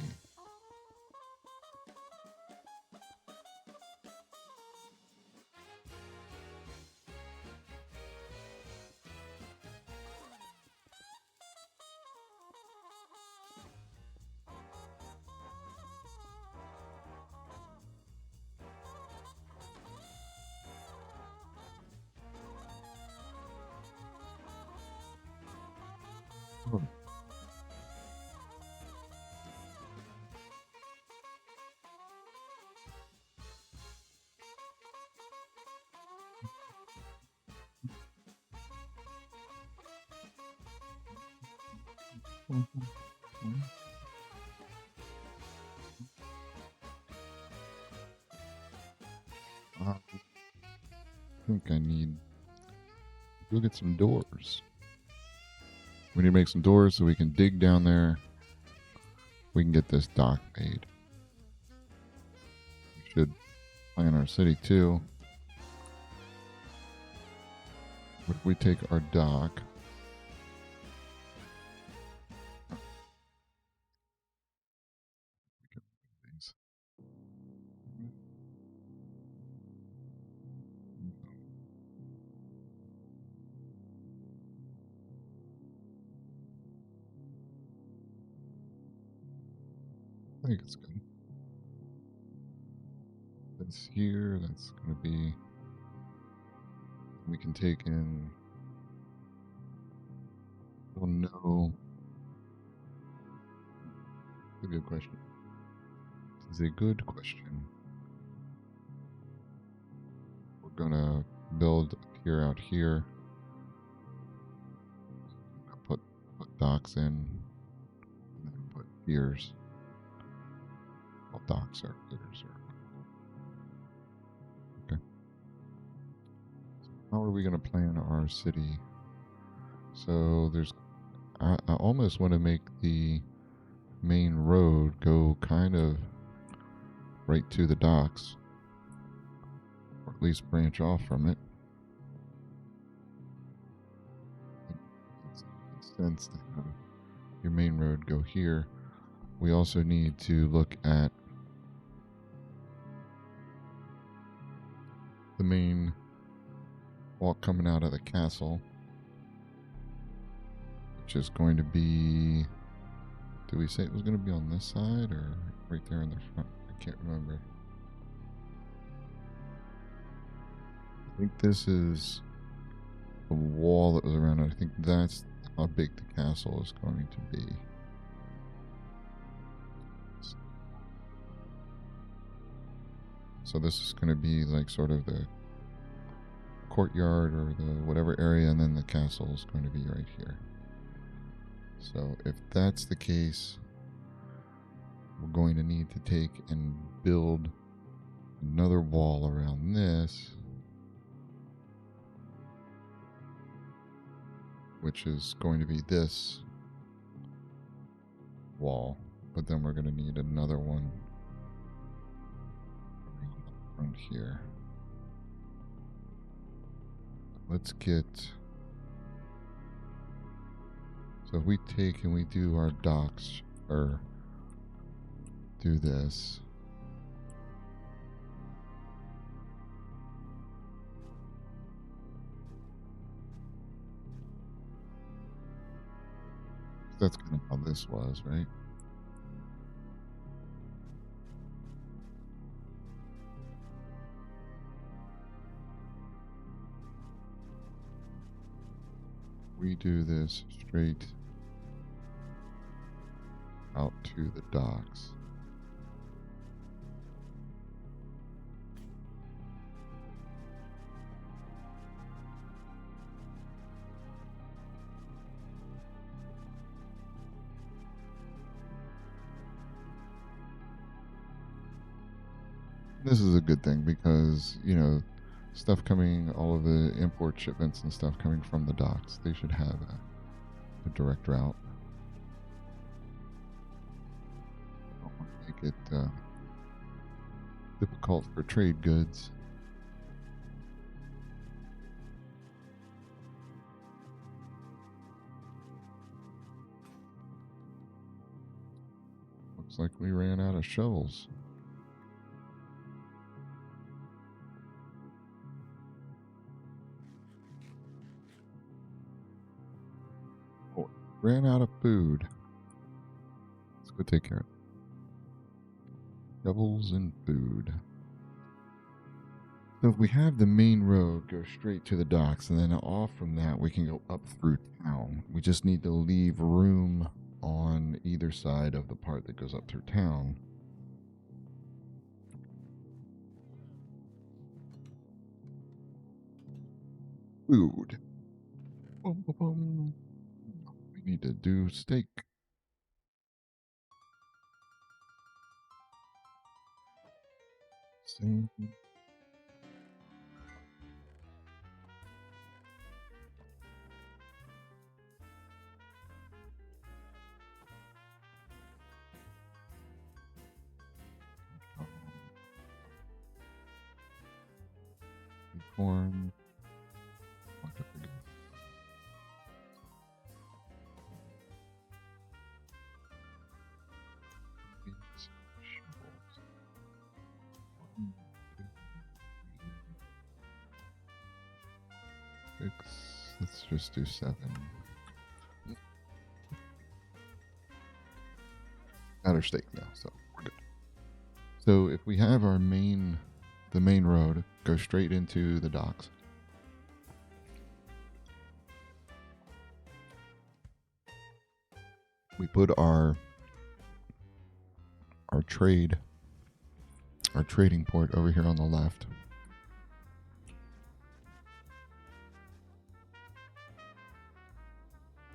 A: Oh, I think I need to go get some doors. We need to make some doors so we can dig down there. We can get this dock made. We should plan our city too. What if we take our dock? These. think it's good. That's here. That's going to be. We can take in. Oh no. It's a good question. This is a good question. We're going to build a pier out here. Put docks in. And then put piers. Well, docks are piers. Okay. So how are we going to plan our city? So there's. I almost want to make the main road go kind of right to the docks, or at least branch off from it. It makes sense to have your main road go here. We also need to look at the main walk coming out of the castle, which is going to be. Did we say it was going to be on this side or right there in the front? I can't remember. I think this is the wall that was around it. I think that's how big the castle is going to be. So this is going to be like sort of the courtyard or the whatever area, and then the castle is going to be right here. So if that's the case, we're going to need to take and build another wall around this, which is going to be this wall, but then we're going to need another one around here. Let's get. So if we take and we do our docks, or do this. That's kind of how this was, right? We do this straight out to the docks. This is a good thing because, you know, stuff coming, all of the import shipments and stuff coming from the docks, they should have a direct route. Don't want to make it difficult for trade goods. Looks like we ran out of shovels. Ran out of food. Let's go take care of it. Shovels and food. So if we have the main road go straight to the docks, and then off from that we can go up through town. We just need to leave room on either side of the part that goes up through town. Food. Boom, boom, boom. We need to do steak. Same. Corn. Let's just do 7. Got our steak now, so we're So if we have the main road go straight into the docks. We put our trading port over here on the left.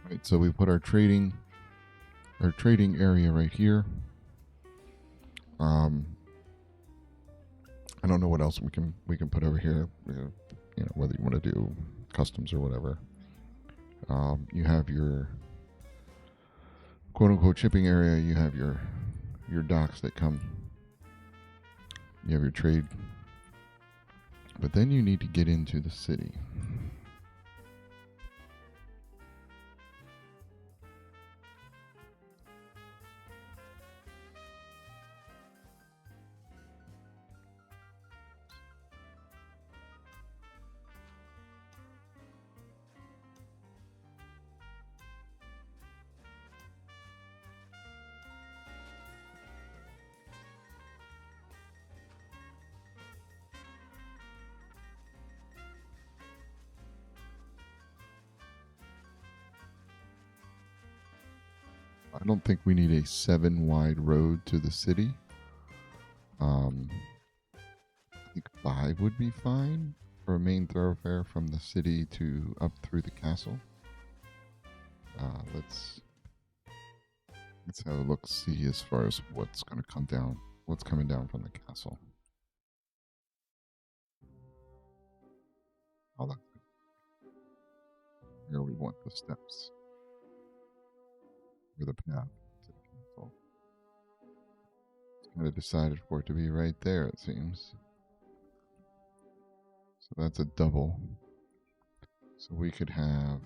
A: Right, so we put our trading area right here. I don't know what else we can put over here. You know, whether you want to do customs or whatever. You have your quote unquote shipping area. You have your docks that come. You have your trade. But then you need to get into the city. I don't think we need a 7-wide road to the city. I think 5 would be fine for a main thoroughfare from the city to up through the castle. Let's have a look, see as far as what's going to come down, what's coming down from the castle. Oh, that's good. Here we want the steps. Or the path to the castle. It's kind of decided for it to be right there, it seems. So that's a double. So we could have...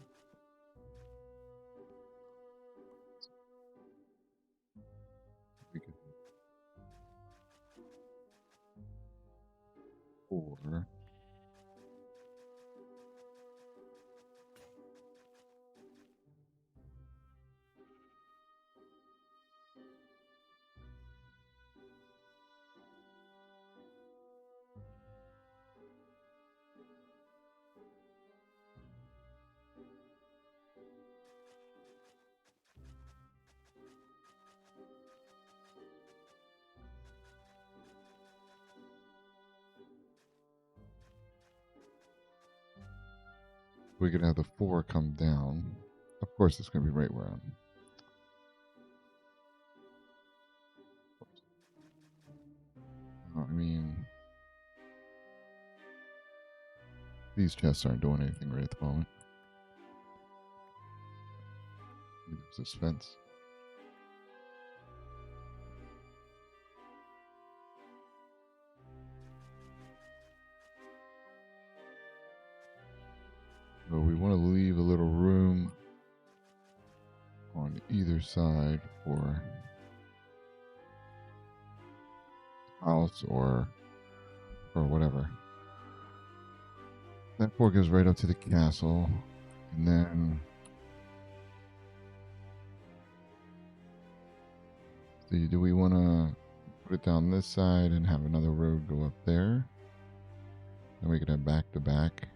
A: We could have 4. We could have the 4 come down. Of course, it's going to be right where I'm. I mean, these chests aren't doing anything right at the moment. There's this fence. So we want to leave a little room on either side for house or whatever. That port goes right up to the castle, and then do we want to put it down this side and have another road go up there? Then we could have back-to-back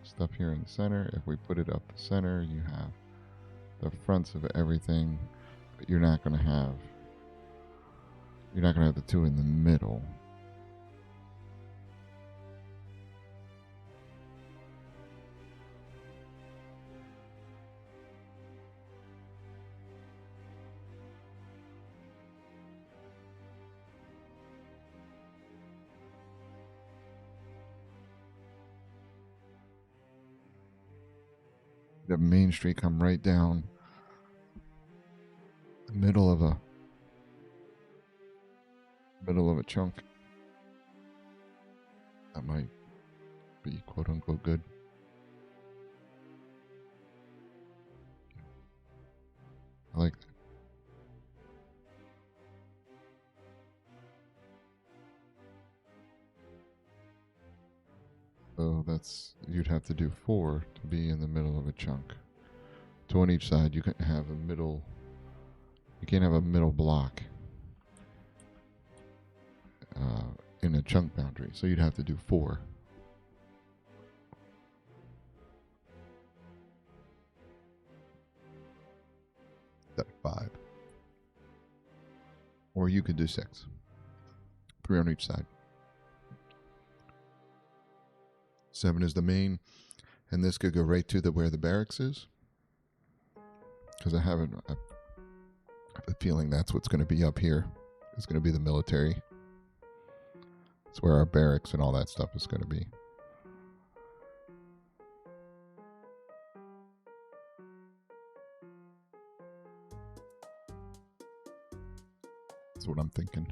A: stuff here in the center. If we put it up the center, you have the fronts of everything, but you're not going to have the 2 in the middle. The main street come right down the middle of a chunk. That might be quote unquote good. I like that. So you'd have to do 4 to be in the middle of a chunk. 2 on each side. You can't have a middle block. in a chunk boundary. So you'd have to do 4. That's 5. Or you could do 6. 3 on each side. 7 is the main, and this could go right to where the barracks is. Because I have a feeling that's what's going to be up here. It's going to be the military. It's where our barracks and all that stuff is going to be. That's what I'm thinking.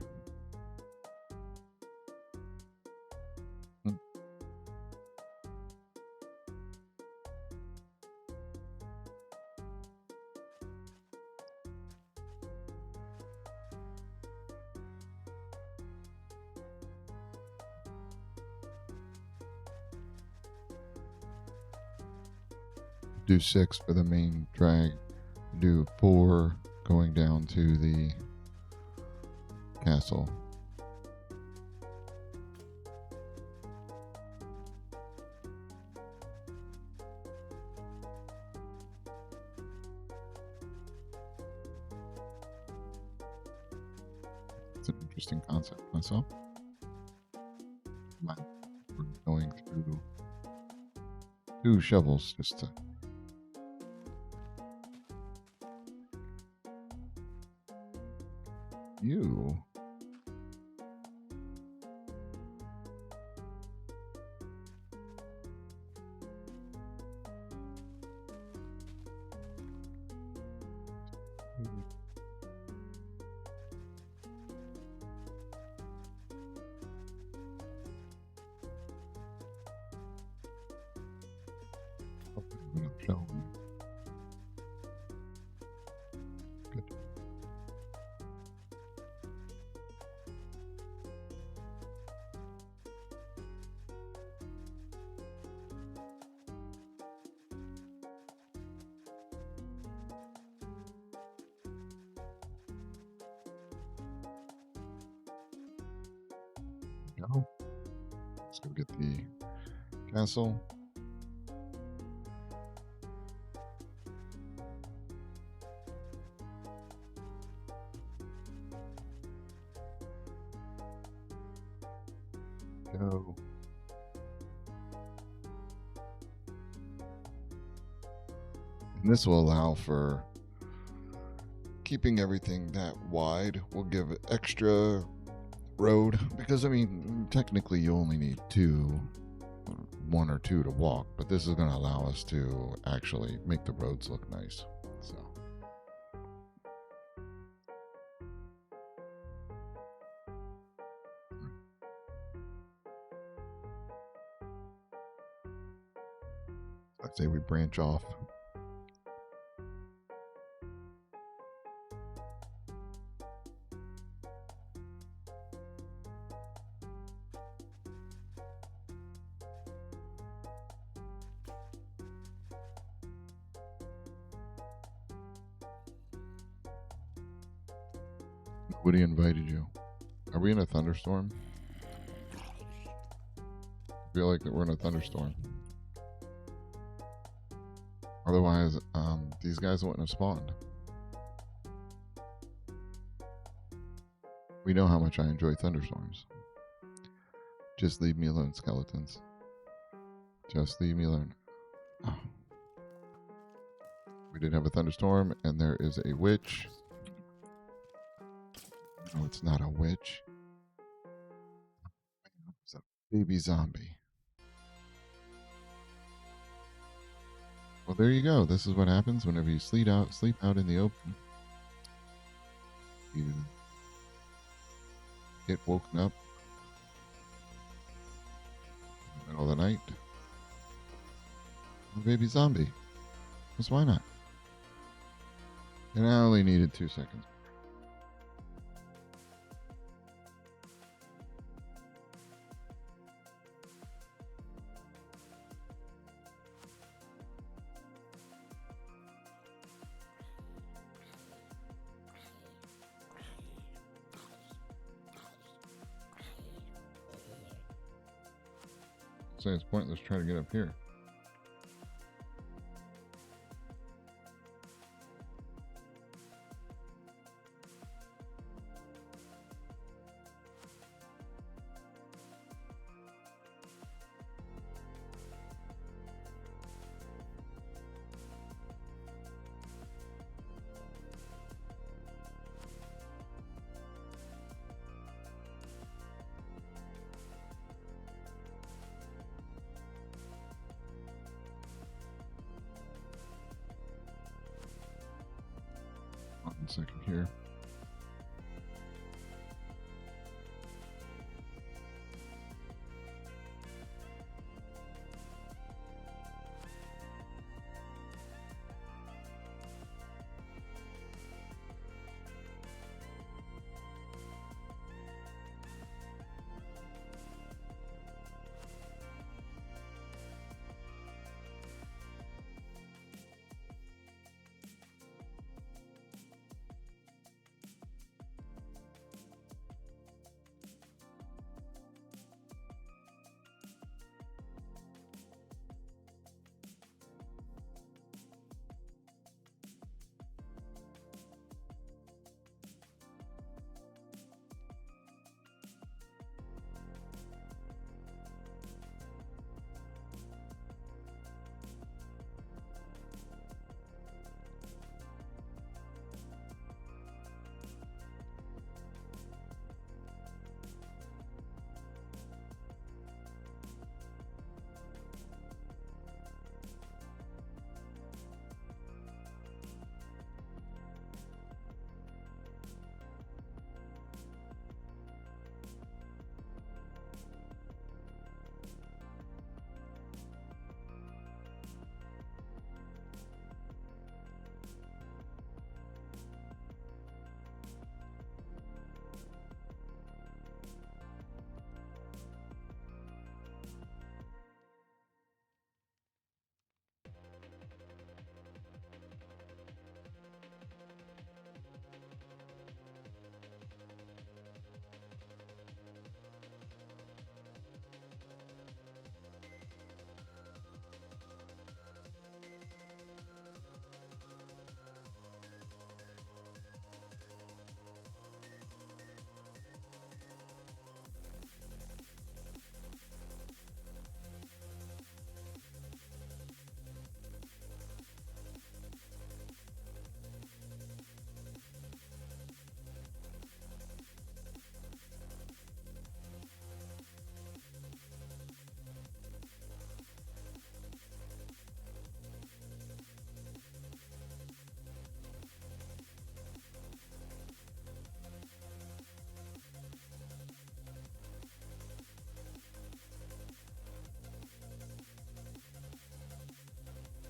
A: Do 6 for the main drag. Do 4 going down to the castle. It's an interesting concept myself. We're going through 2 shovels just to you. Good. Go. Let's go get the castle. Go. And this will allow for keeping everything that wide. We'll give it extra road because I mean technically you only need 1 or 2 to walk, but this is going to allow us to actually make the roads look nice. So I'd say we branch off. Nobody invited you. Are we in a thunderstorm? I feel like that we're in a thunderstorm. Otherwise, these guys wouldn't have spawned. We know how much I enjoy thunderstorms. Just leave me alone, skeletons. Just leave me alone. Oh. We did have a thunderstorm, and there is a witch. No, it's not a witch. It's a baby zombie. Well, there you go. This is what happens whenever you sleep out in the open. You get woken up in the middle of the night. A baby zombie. Because why not? And I only needed 2 seconds. say it's pointless trying to get up here. One second here.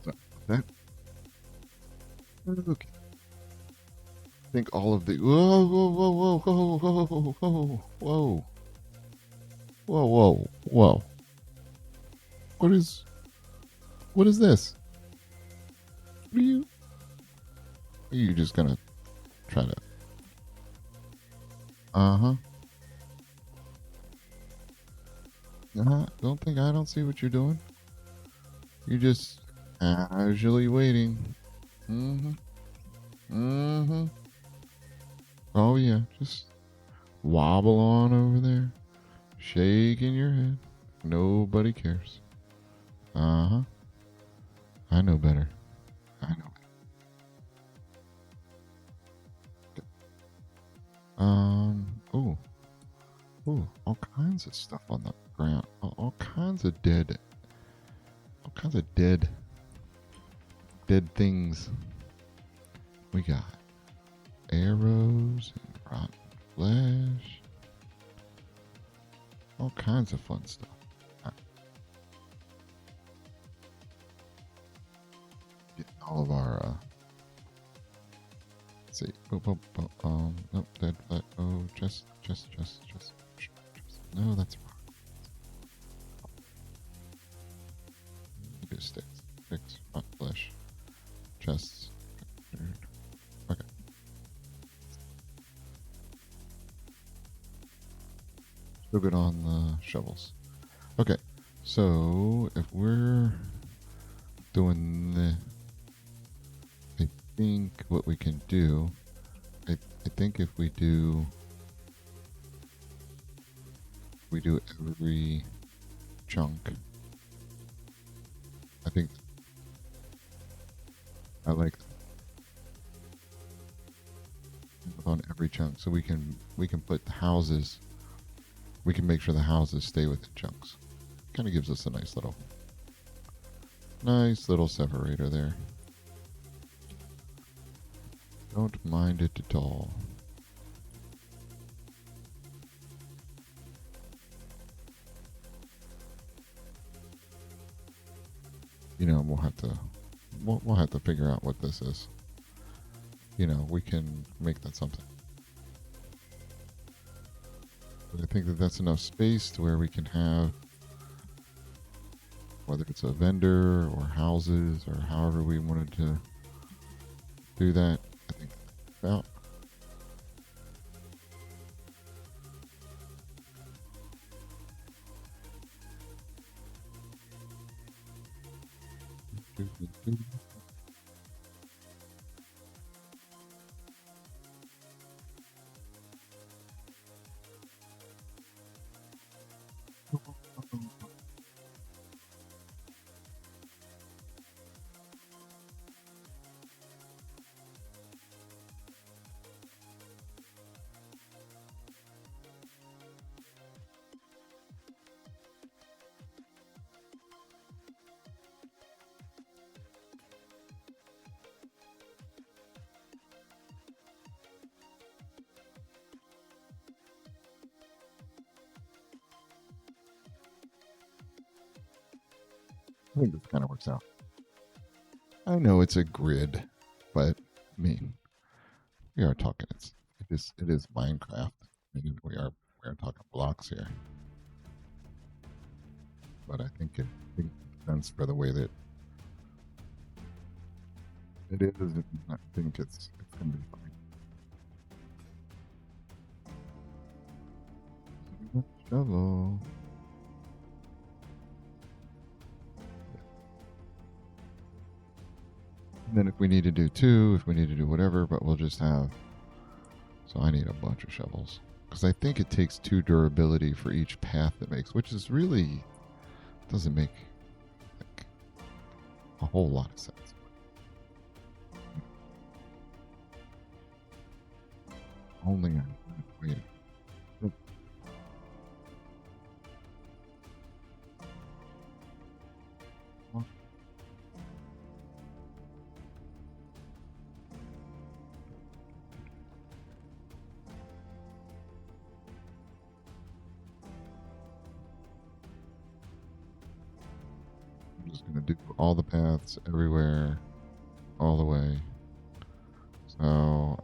A: So that okay. I think all of the whoa whoa whoa whoa whoa whoa whoa whoa whoa whoa whoa. What is this? Are you just gonna try to uh-huh. I don't see what you're doing. You're just casually waiting. Mm-hmm. Mm-hmm. Oh yeah. Just wobble on over there. Shaking your head. Nobody cares. Uh-huh. I know better. I know better. Oh. Oh, all kinds of stuff on the ground. All kinds of dead. All kinds of dead things. We got arrows and rotten flesh. All kinds of fun stuff. Getting all of our let's see. Nope, dead flesh. Oh, just. No, that's wrong. Just sticks, rotten flesh, chests. Okay. Still good on the shovels. Okay, So if we're doing I think what we can do, I think if we do every chunk, I think I like on every chunk, so we can put the houses. We can make sure the houses stay within chunks. Kind of gives us a nice little separator there. Don't mind it at all. You know, we'll have to figure out what this is. You know, we can make that something. But I think that that's enough space to where we can have, whether it's a vendor or houses or however we wanted to do that. I think about. I think this kind of works out. I know it's a grid, but I mean, we are talking. It is Minecraft. I mean, we are talking blocks here, but I think it makes sense for the way that it is. I think it's gonna be fine. Shovel. And then if we need to do two, if we need to do whatever, but we'll just have. So I need a bunch of shovels because I think it takes 2 durability for each path it makes, which is really doesn't make like a whole lot of sense. Only wait. I'm just gonna do all the paths everywhere, all the way. So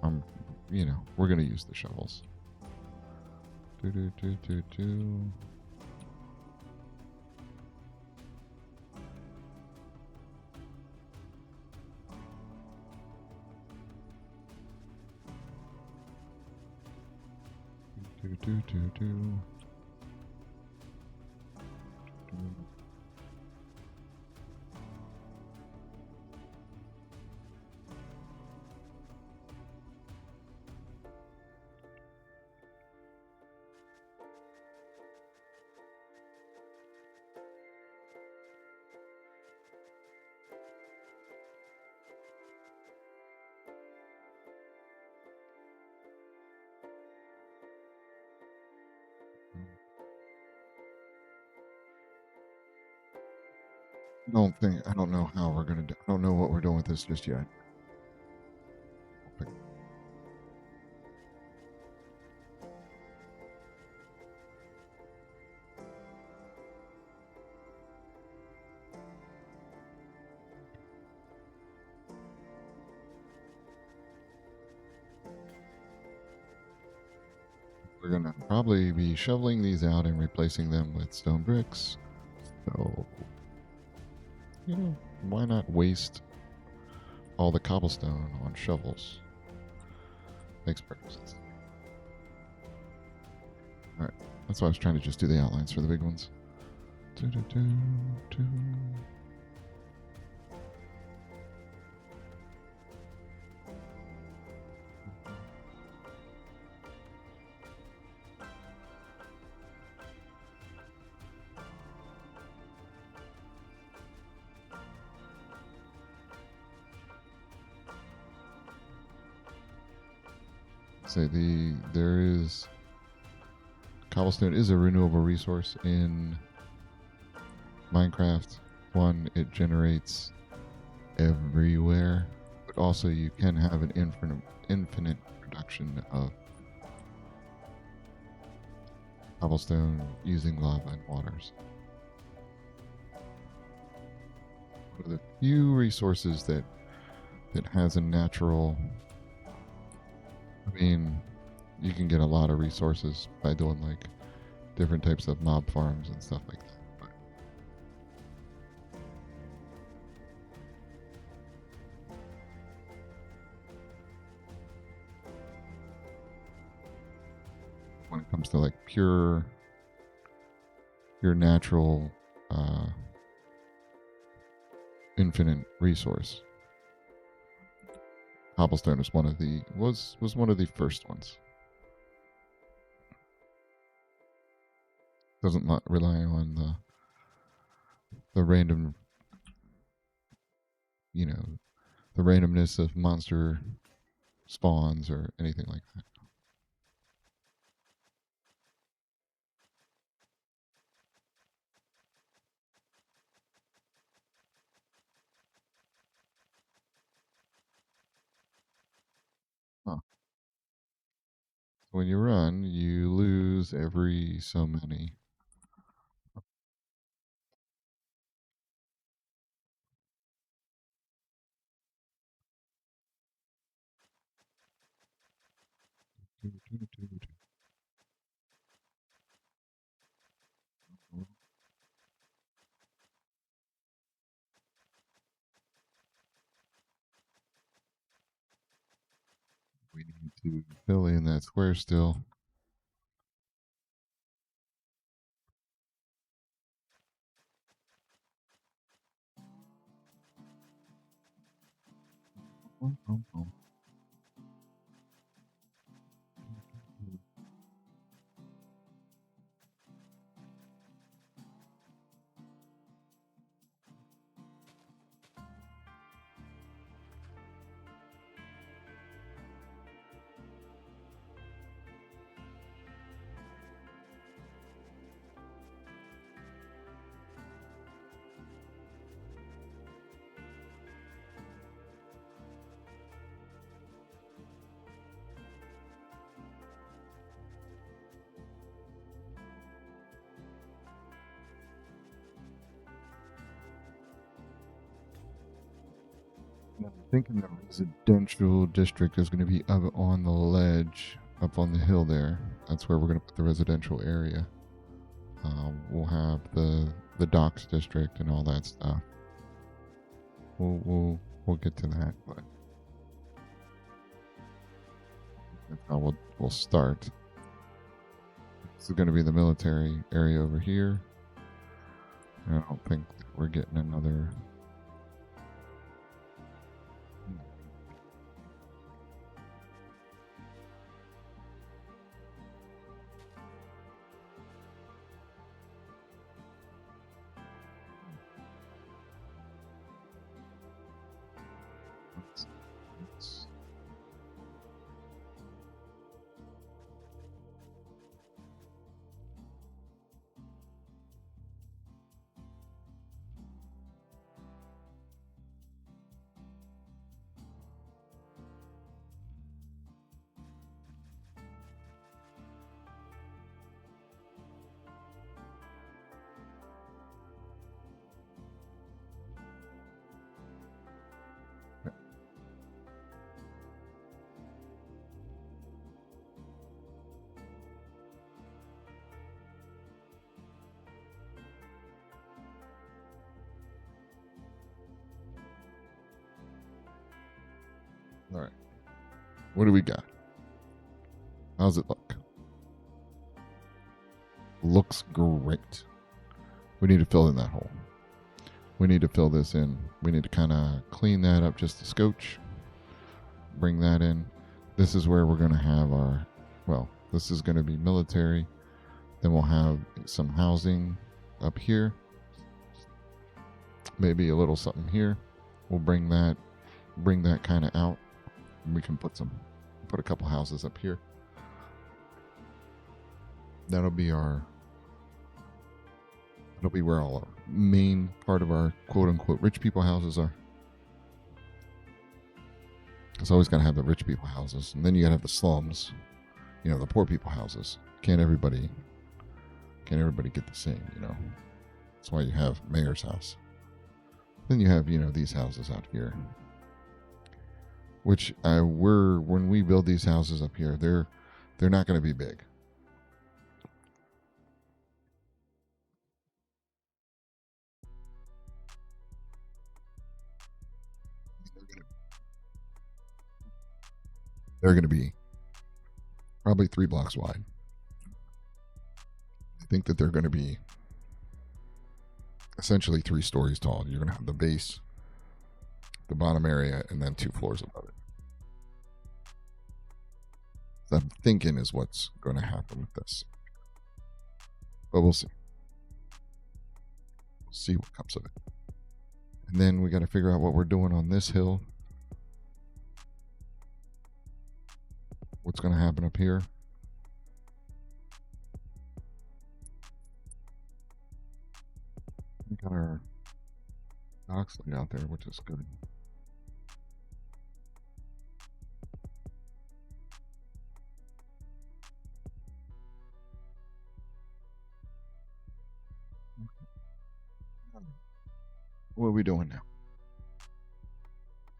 A: we're gonna use the shovels. Do. Do. I don't know how we're gonna do. I don't know what we're doing with this just yet. We're gonna probably be shoveling these out and replacing them with stone bricks. So, why not waste all the cobblestone on shovels? Makes perfect sense. All right, that's why I was trying to just do the outlines for the big ones. Do-do-do-do. Say there is cobblestone is a renewable resource in Minecraft. One, it generates everywhere, but also you can have an infinite production of cobblestone using lava and waters. One of the few resources that has a natural. I mean, you can get a lot of resources by doing like different types of mob farms and stuff like that. But when it comes to like pure natural infinite resource, cobblestone is one of the was one of the first ones. Doesn't rely on the random, the randomness of monster spawns or anything like that. Huh. When you run, you lose every so many. We need to fill in that square still. I'm thinking the residential district is going to be up on the ledge, up on the hill there. That's where we're going to put the residential area. We'll have the docks district and all that stuff. We'll get to that, but that's how we'll start. This is going to be the military area over here. I don't think that we're getting another. All right. What do we got? How's it look? Looks great. We need to fill in that hole. We need to fill this in. We need to kind of clean that up just a scotch. Bring that in. This is where we're going to have our, well, this is going to be military. Then we'll have some housing up here. Maybe a little something here. We'll bring that kind of out. We can put a couple houses up here. That'll be where all our main part of our quote unquote rich people houses are. It's always got to have the rich people houses, and then you got to have the slums, the poor people houses. Can't everybody get the same, That's why you have mayor's house. Then you have, these houses out here, which when we build these houses up here, they're not going to be big. They're going to be probably 3 blocks wide. I think that they're going to be essentially 3 stories tall. You're going to have the base, the bottom area, and then 2 floors above it. That I'm thinking is what's going to happen with this. But we'll see. We'll see what comes of it. And then we got to figure out what we're doing on this hill. What's going to happen up here? We got our docks laid out there, which is good. What are we doing now?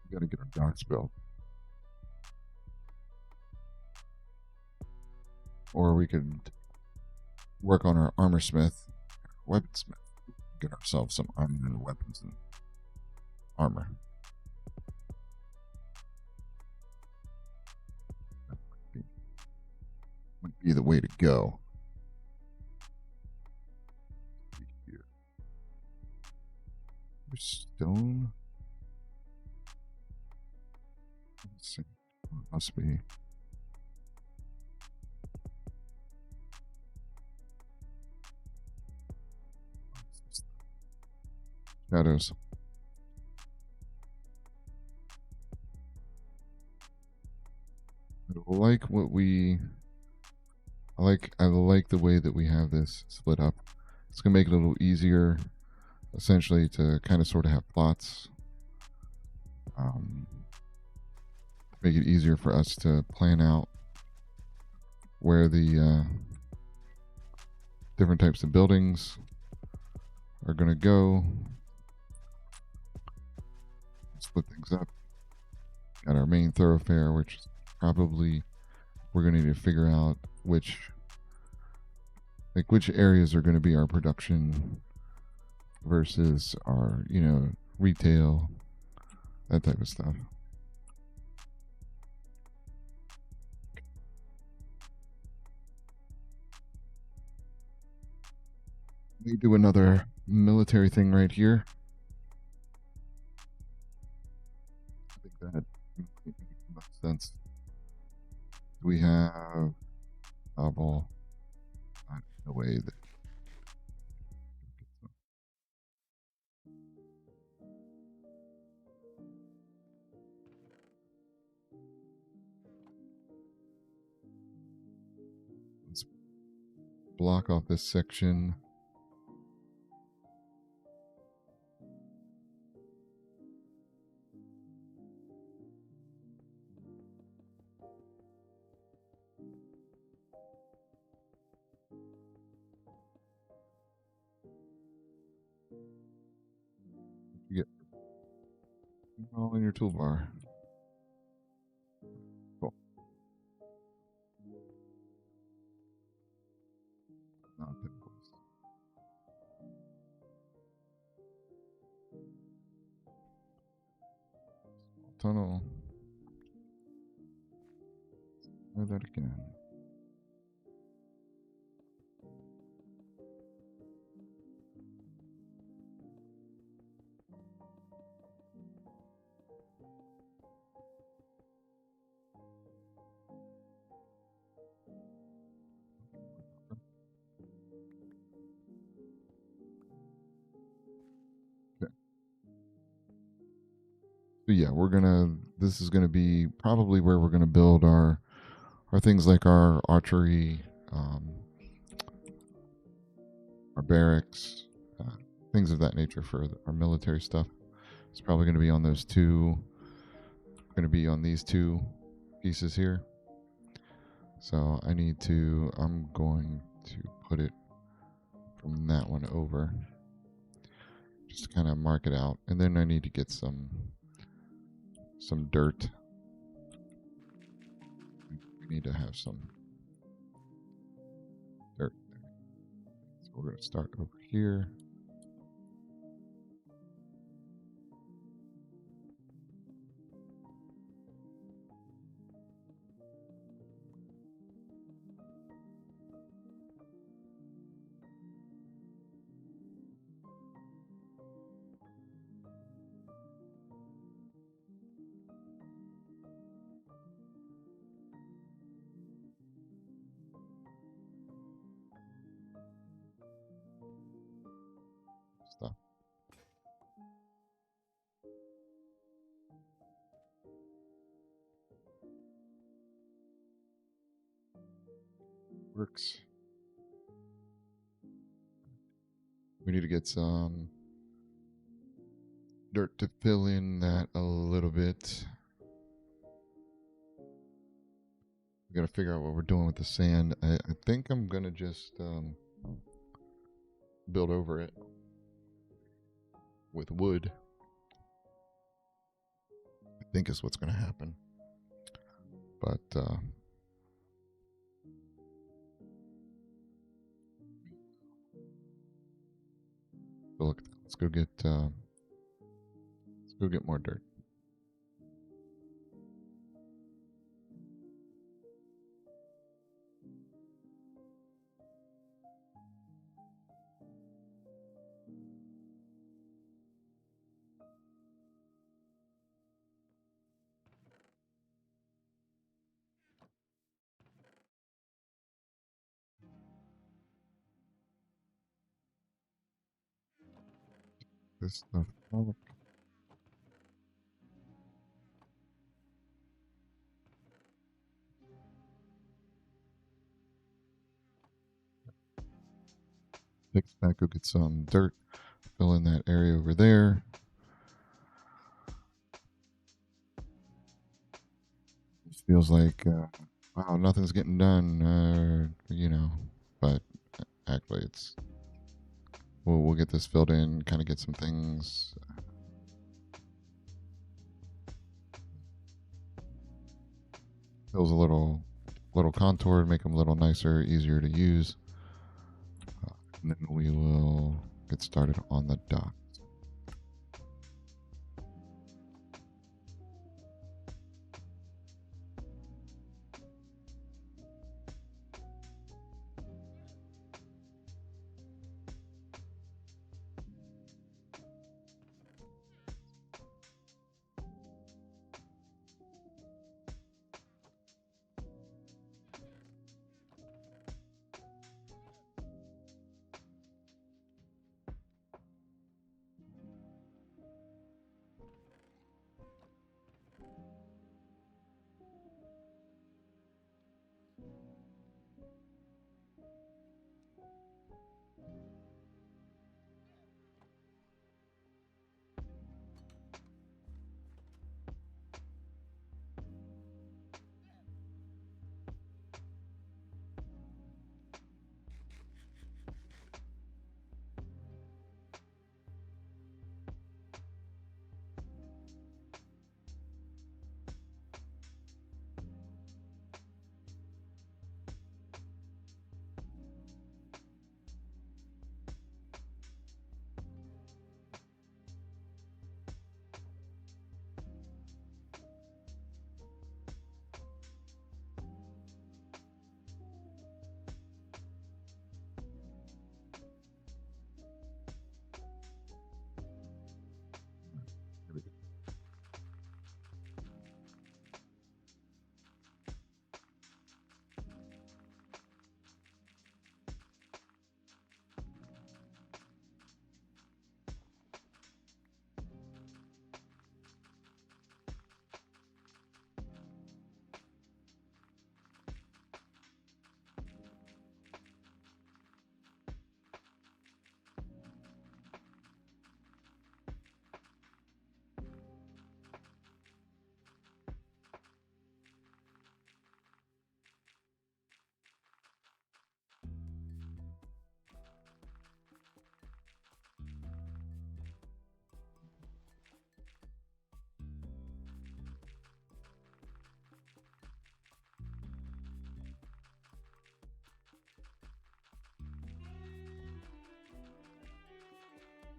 A: We got to get our docks built. Or we could work on our armor smith, weaponsmith, get ourselves some unlimited weapons and armor. That might be the way to go. Here. There's stone. Let's see. It must be. Shadows. I like the way that we have this split up. It's gonna make it a little easier, essentially, to kind of sort of have plots. Make it easier for us to plan out where the different types of buildings are gonna go. Split things up. Got our main thoroughfare, which probably we're going to need to figure out which areas are going to be our production versus our, retail, that type of stuff. We do another military thing right here. That makes sense. We have double the way that let's block off this section. All in your toolbar. Cool. Not pimples. Small tunnel. Try that again. But yeah, this is gonna be probably where we're gonna build our things like our archery, um, our barracks, uh, things of that nature for our military stuff. It's probably going to be on those two, going to be on these two pieces here. So I'm going to put it from that one over, just to kind of mark it out. And then I need to get some dirt. We need to have some dirt. So we're going to start over here. Stuff. Works. We need to get some dirt to fill in that a little bit. We got to figure out what we're doing with the sand. I think I'm gonna just build over it with wood. I think is what's gonna happen. But look, let's go get more dirt. This stuff. Take it back. Go get some dirt. Fill in that area over there. It feels like wow, nothing's getting done. But actually, we'll get this filled in. Kind of get some things. Fills a little contour, make them a little nicer, easier to use. And then we will get started on the dock.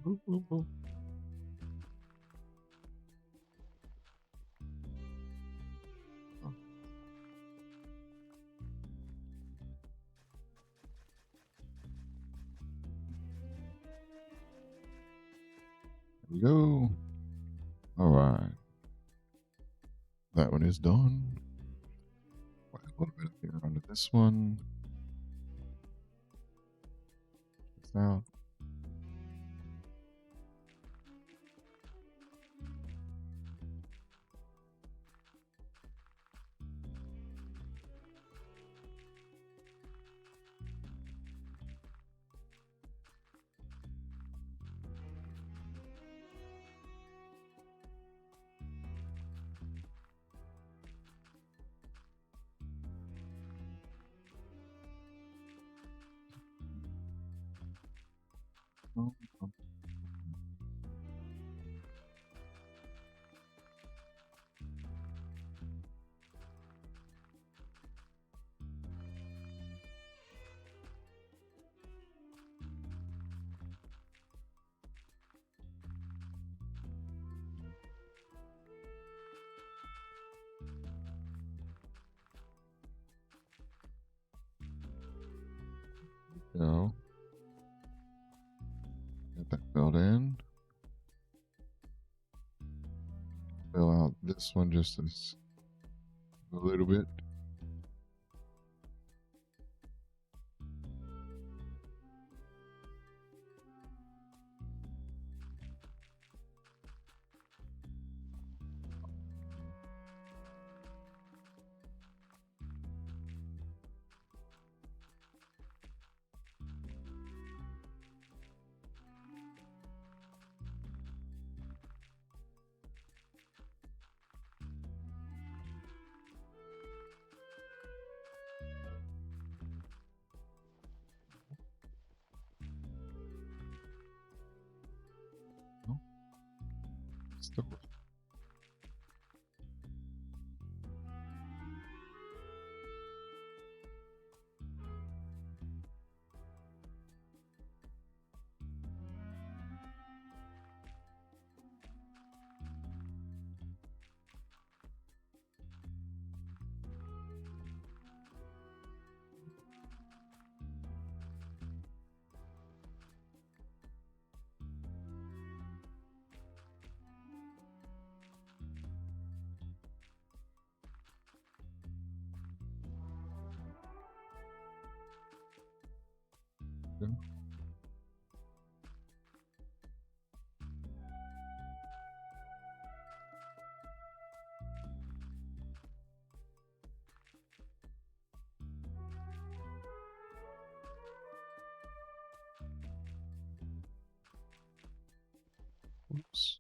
A: Boop, boop, boop. Oh, there we go. All right. That one is done. Wait a little bit up here under this one. Now, oh, oh, go. Get that filled in. Fill out this one just a little bit. Oh, still. Go. Oops.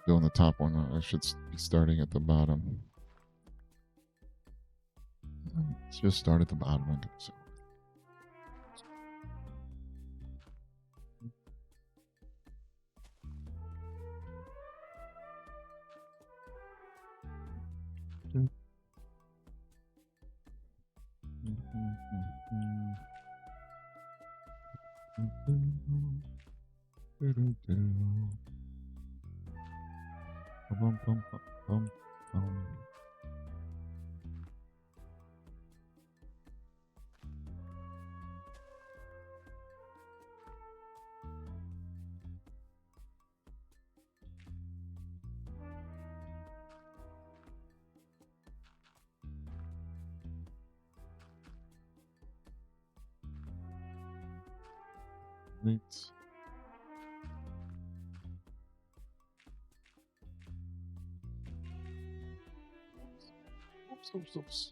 A: Go on the top one. I should be starting at the bottom. Let's just start at the bottom and go. So, bum, bum, bum, bum, bum. Right. Oops, oops, oops.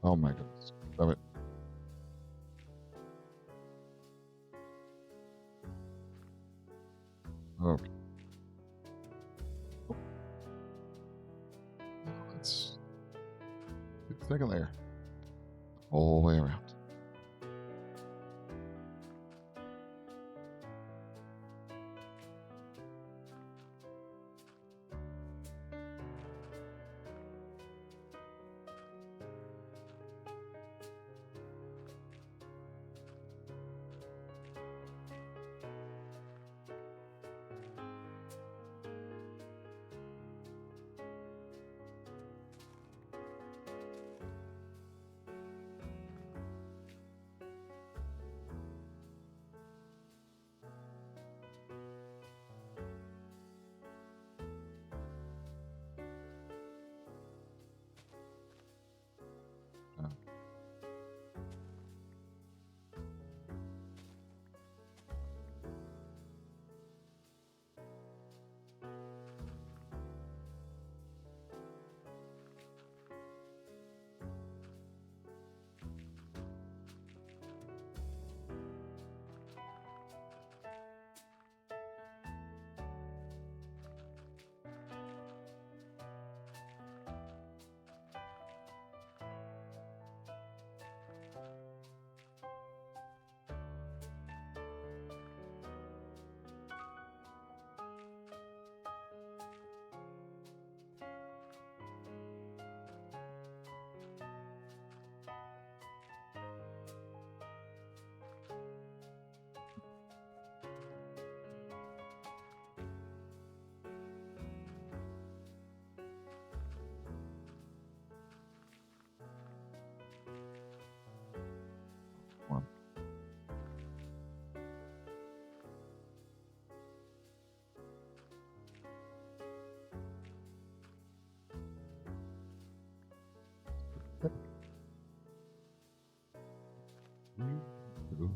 A: Oh my goodness. Love it. Okay. Let's do the second layer. All the way around. One. Two.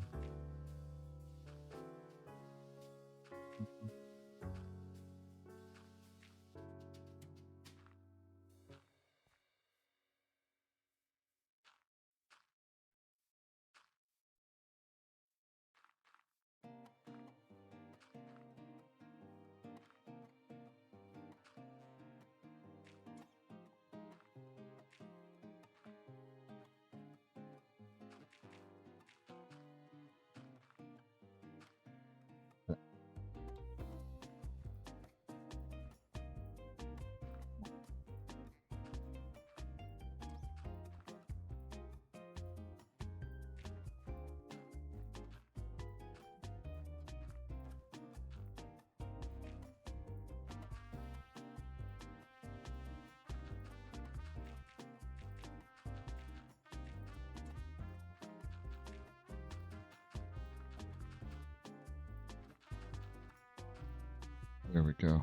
A: There we go.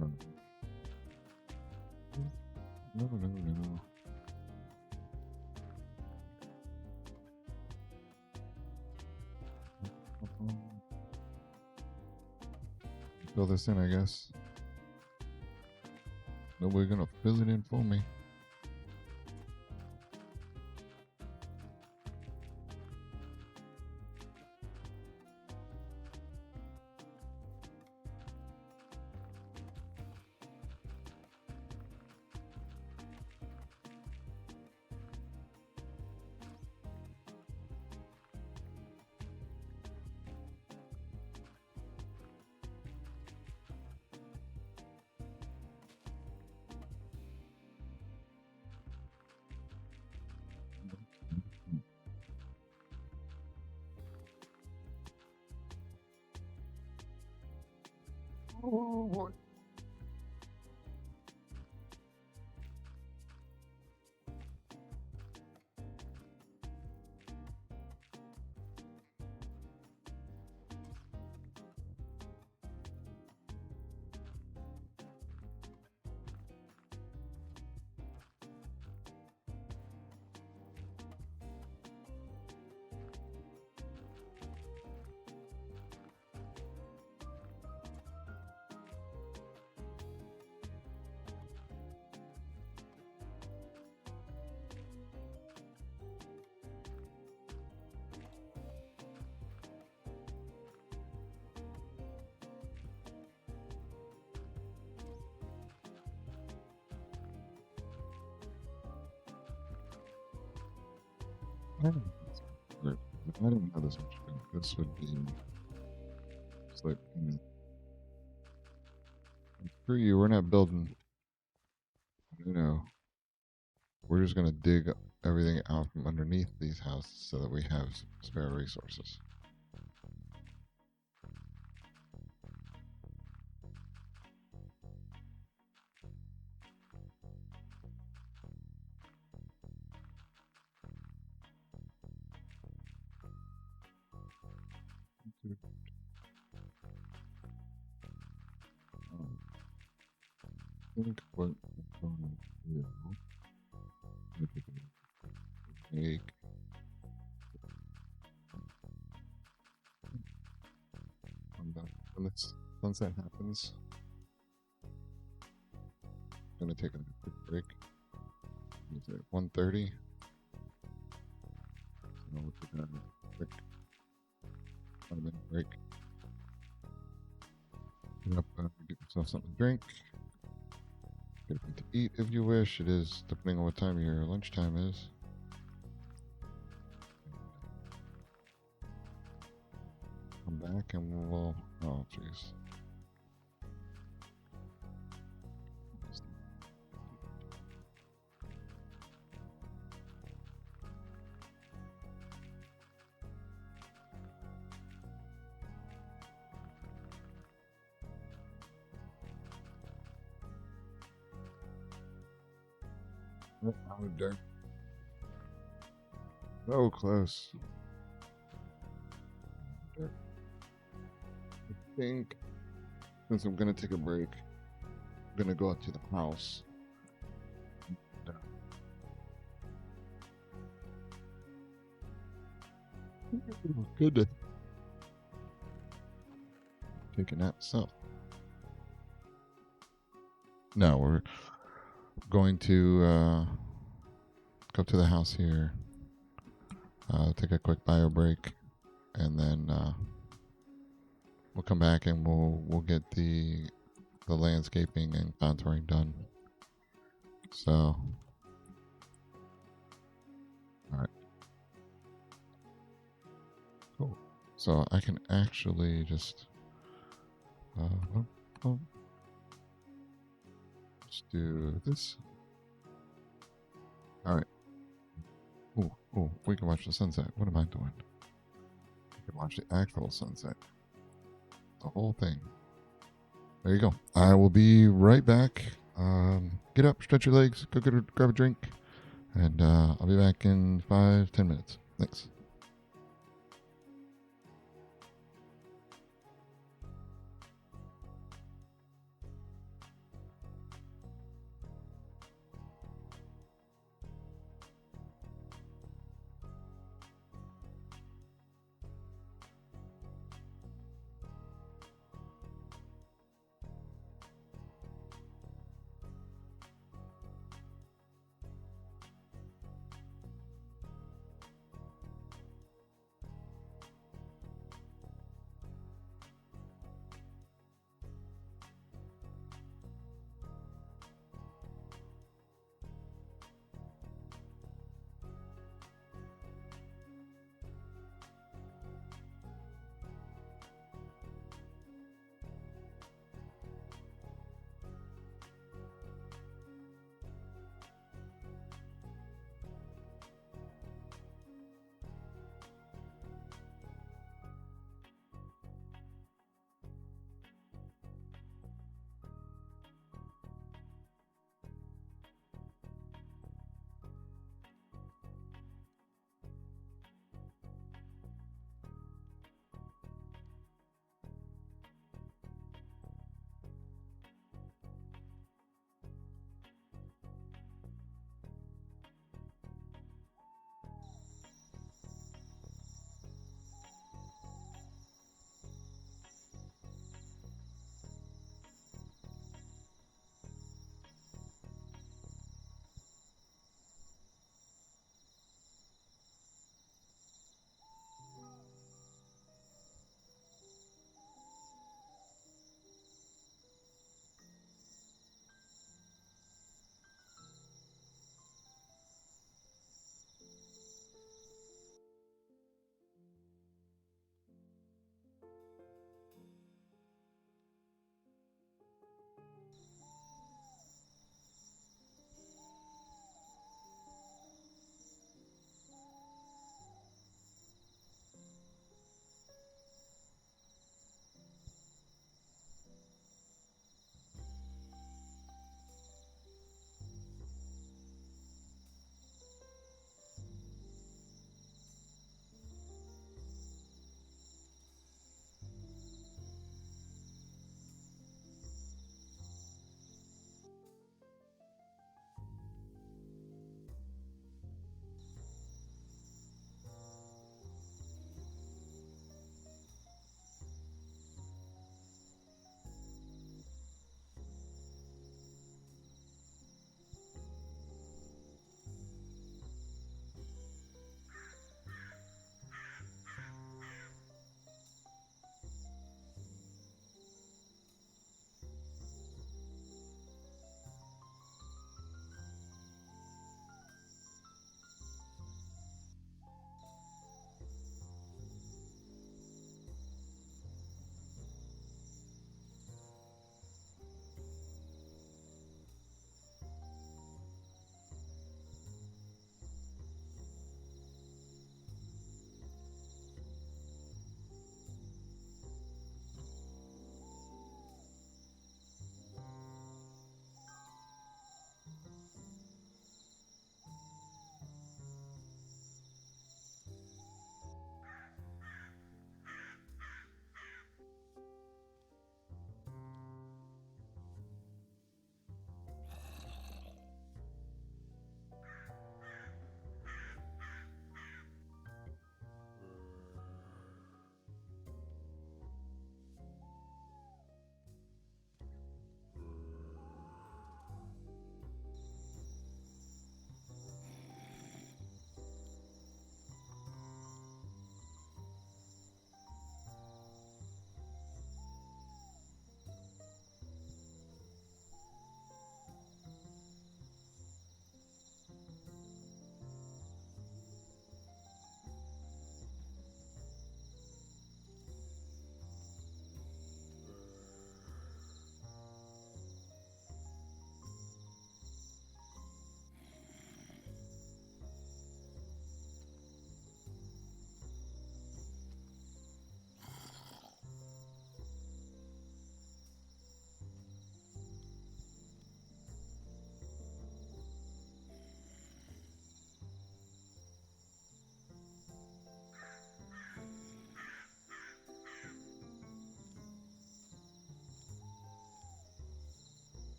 A: No. Fill this in, I guess. Nobody's gonna fill it in for me. Oh boy. I didn't know this much. This would be. It's like, screw you. We're not building. We're just gonna dig everything out from underneath these houses so that we have spare resources. I think what we're going to do make when this sunset happens. I'm gonna take a quick break. It's at 1:30. So we'll take a quick 1-minute break. Get up, get yourself something to drink. Get a bit to eat if you wish. It is depending on what time your lunchtime is. Come back and we'll. Oh, jeez. Oh, darn. So close. I think since I'm gonna take a break, I'm gonna go out to the house. Good. Take a nap. So, no, we're going to go to the house here, take a quick bio break, and then we'll come back and we'll get the landscaping and contouring done. So, all right, cool. So I can actually just let's do this. All right. Oh, we can watch the sunset. What am I doing? We can watch the actual sunset. The whole thing. There you go. I will be right back. Get up, stretch your legs, go grab a drink, and I'll be back in 5-10 minutes. Thanks.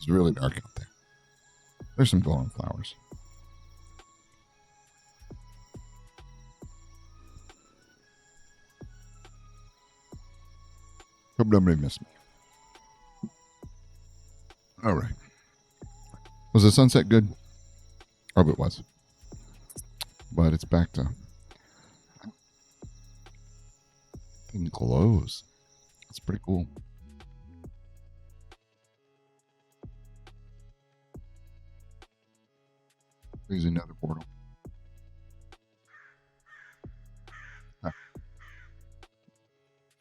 A: It's really dark out there. There's some glowing flowers. Hope nobody missed me. All right. Was the sunset good? I hope it was. But it's back to... It glows. That's pretty cool. There's another portal.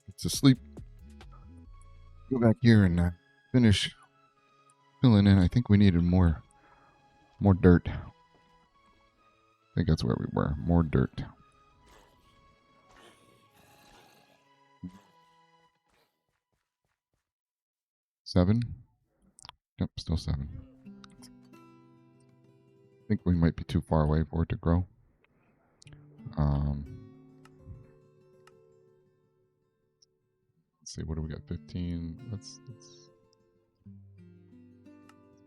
A: It's asleep. Go back here and finish filling in. I think we needed more dirt. I think that's where we were. More dirt. Seven? Yep, still 7. I think we might be too far away for it to grow. Let's see, what do we got? 15. Let's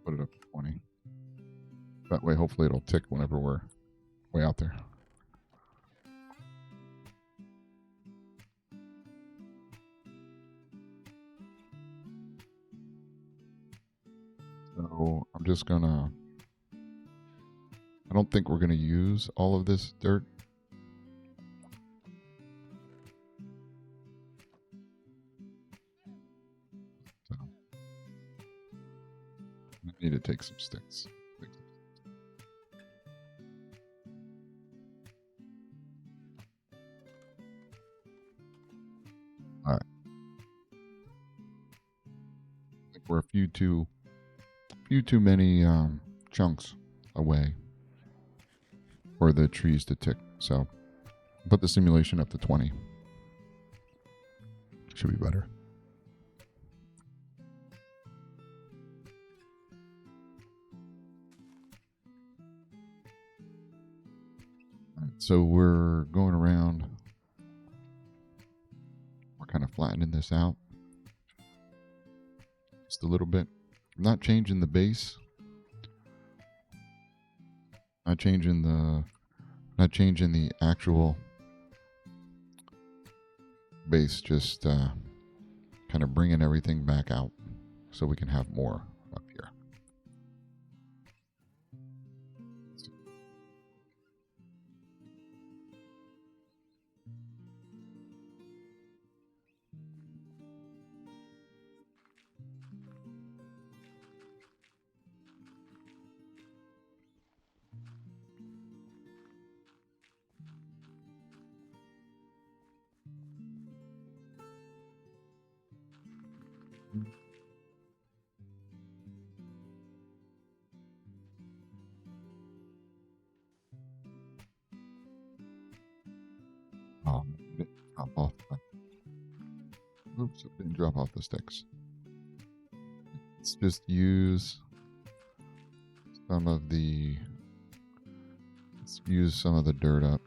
A: put it up to 20. That way, hopefully, it'll tick whenever we're way out there. So I'm just gonna... I don't think we're gonna use all of this dirt. So I need to take some sticks. All right. I think we're a few too many chunks away for the trees to tick. So put the simulation up to 20. Should be better. All right, so we're going around. We're kind of flattening this out just a little bit. I'm not changing the base. Not changing the actual base, just kind of bringing everything back out so we can have more up here. It didn't drop off. Oops, it didn't drop off the sticks. Let's just use some of the dirt up.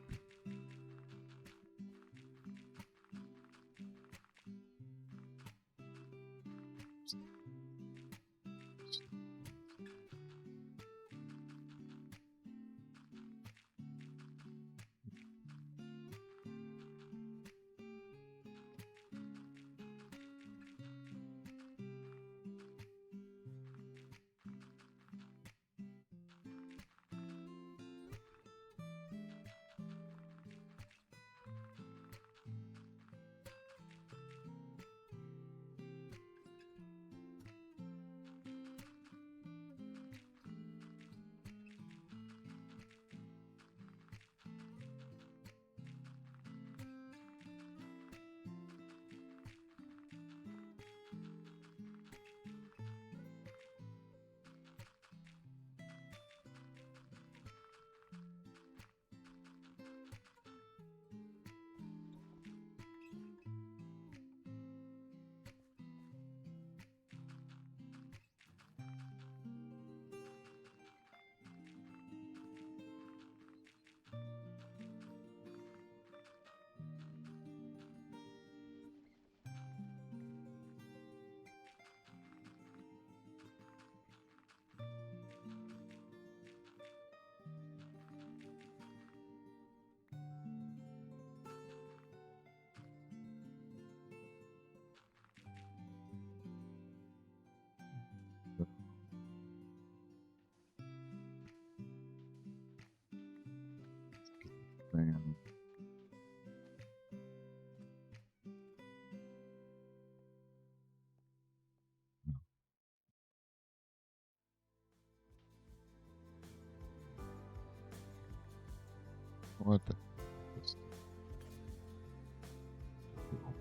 A: What the?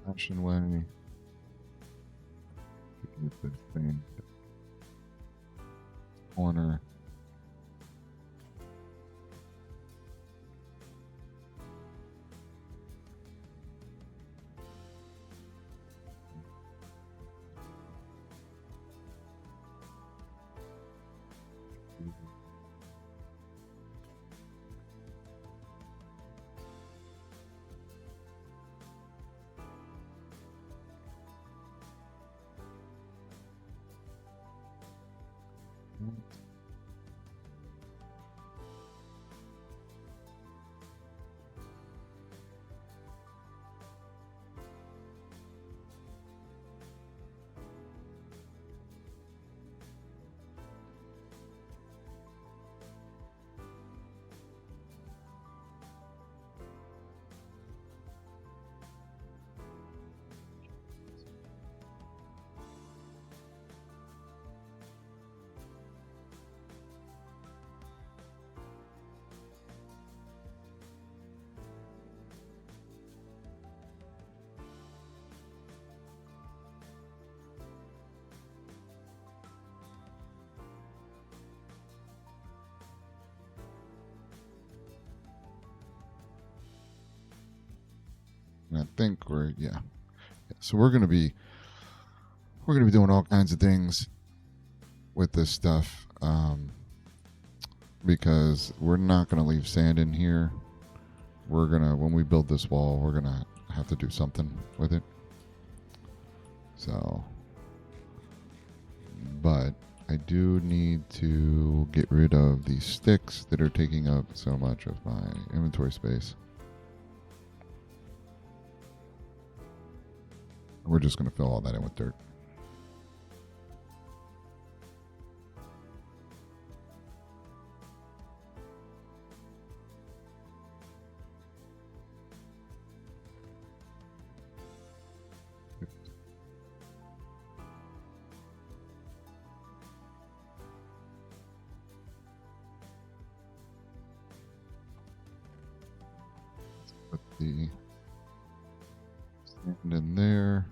A: Fashion way. Get this thing. Corner. And I think yeah. So we're gonna be doing all kinds of things with this stuff because we're not gonna leave sand in here. We're gonna when we build this wall, we're gonna have to do something with it. So, but I do need to get rid of these sticks that are taking up so much of my inventory space. We're just going to fill all that in with dirt. Put the sand in there.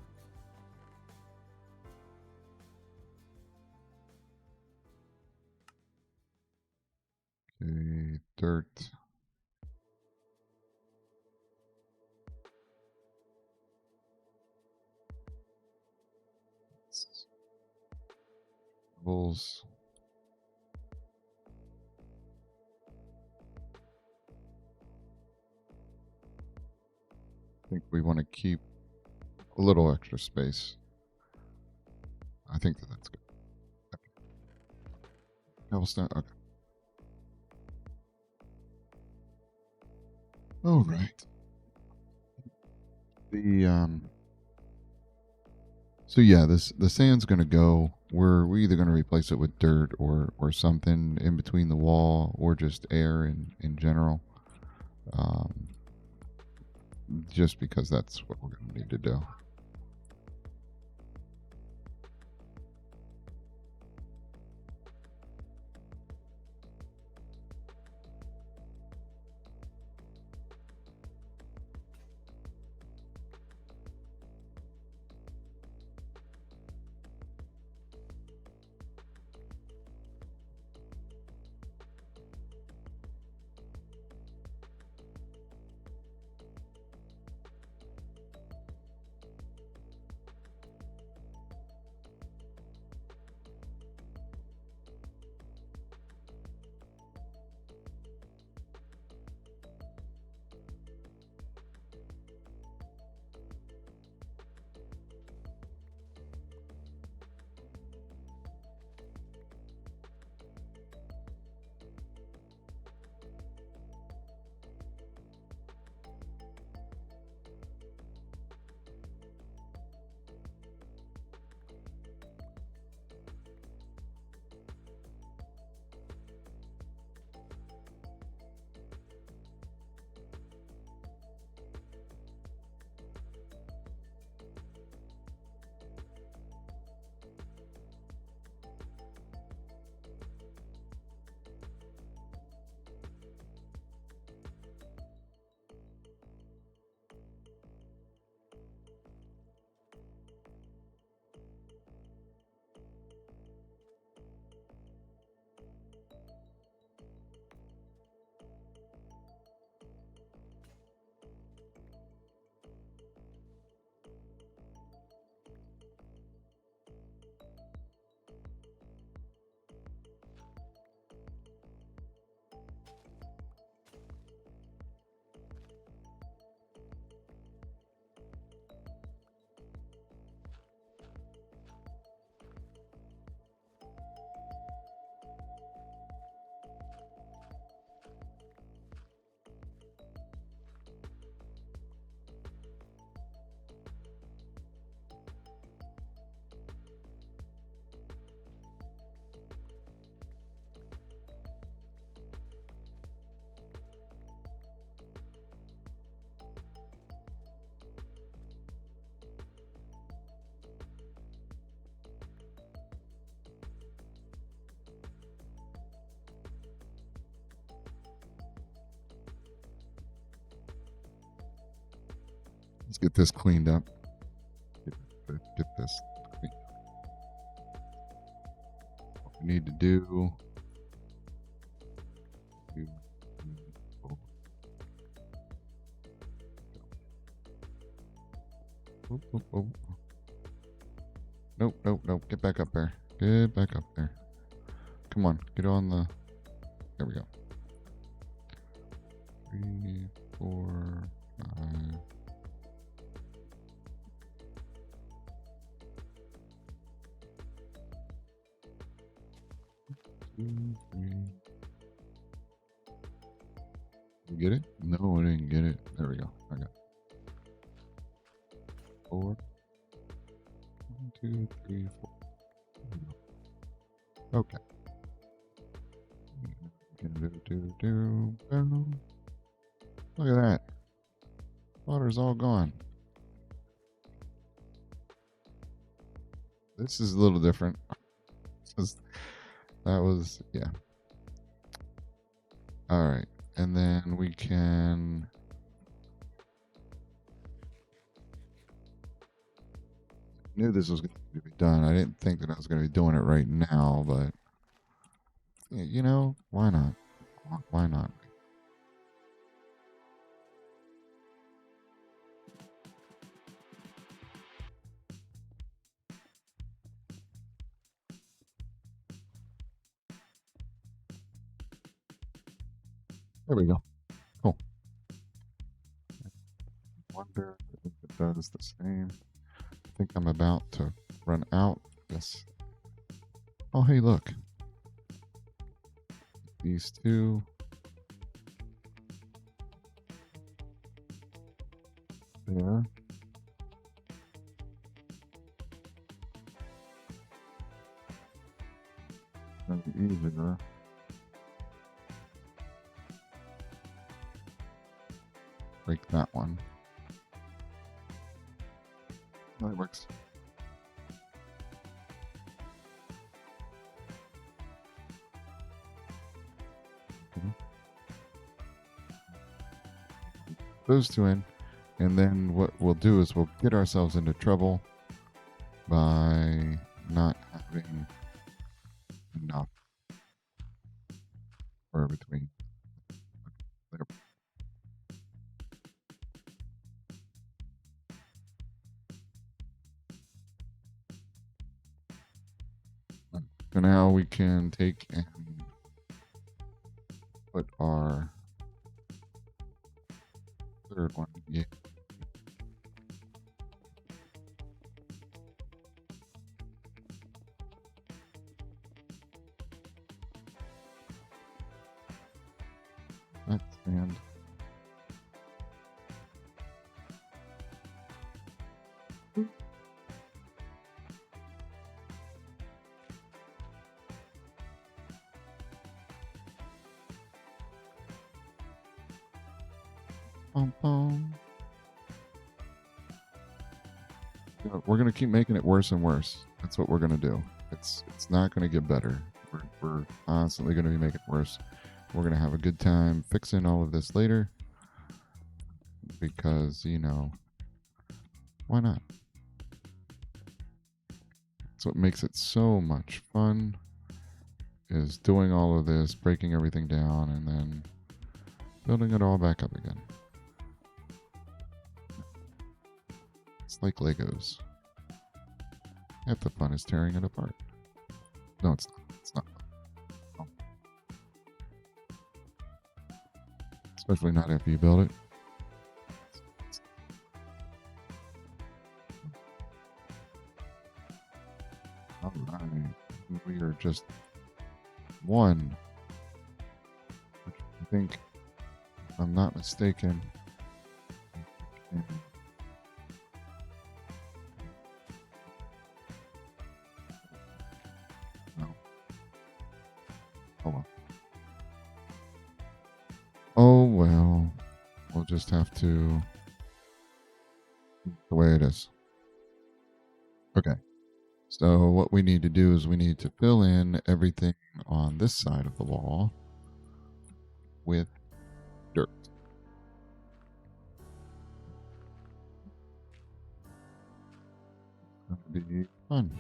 A: Okay, dirt. Bulls. I think we want to keep a little extra space. I think that's good. Okay. Cobblestone. Okay. All right. So yeah, the sand's gonna go. We're either gonna replace it with dirt or something in between the wall or just air in general. Um, just because that's what we're gonna need to do. get this cleaned up. Get this cleaned up. What we need to do. Oh. Nope. Get back up there. Get back up there. Come on. Get on the... There we go. 3, 4, 5. 2, 3. You get it? No, I didn't get it. There we go. I got it. 4. 1, 2, 3, 4. Okay. Look at that. Water's all gone. This is a little different. That was, yeah. All right. And then we can... knew this was going to be done. I didn't think that I was going to be doing it right now, but you know, why not? Why not? There we go. Cool. I wonder if it does the same. I think I'm about to run out. Yes. Oh, hey, look. These two. There. That'd be easier. Break that one. That works. Those two in, and then what we'll do is we'll get ourselves into trouble by not having enough for between. There. So now we can take and put our third one. Yeah. That's sand. We're gonna keep making it worse and worse. That's what we're gonna do. It's not gonna get better. We're constantly gonna be making it worse. We're gonna have a good time fixing all of this later because, you know, why not? That's what makes it so much fun, is doing all of this, breaking everything down, and then building it all back up again. It's like Legos. Half the fun is tearing it apart. No, it's not. It's not. No. Especially not after you build it. All right. We are just one. Which I think, if I'm not mistaken, oh well, we'll just have to the way it is. Okay, so what we need to do is we need to fill in everything on this side of the wall with dirt. Be fun.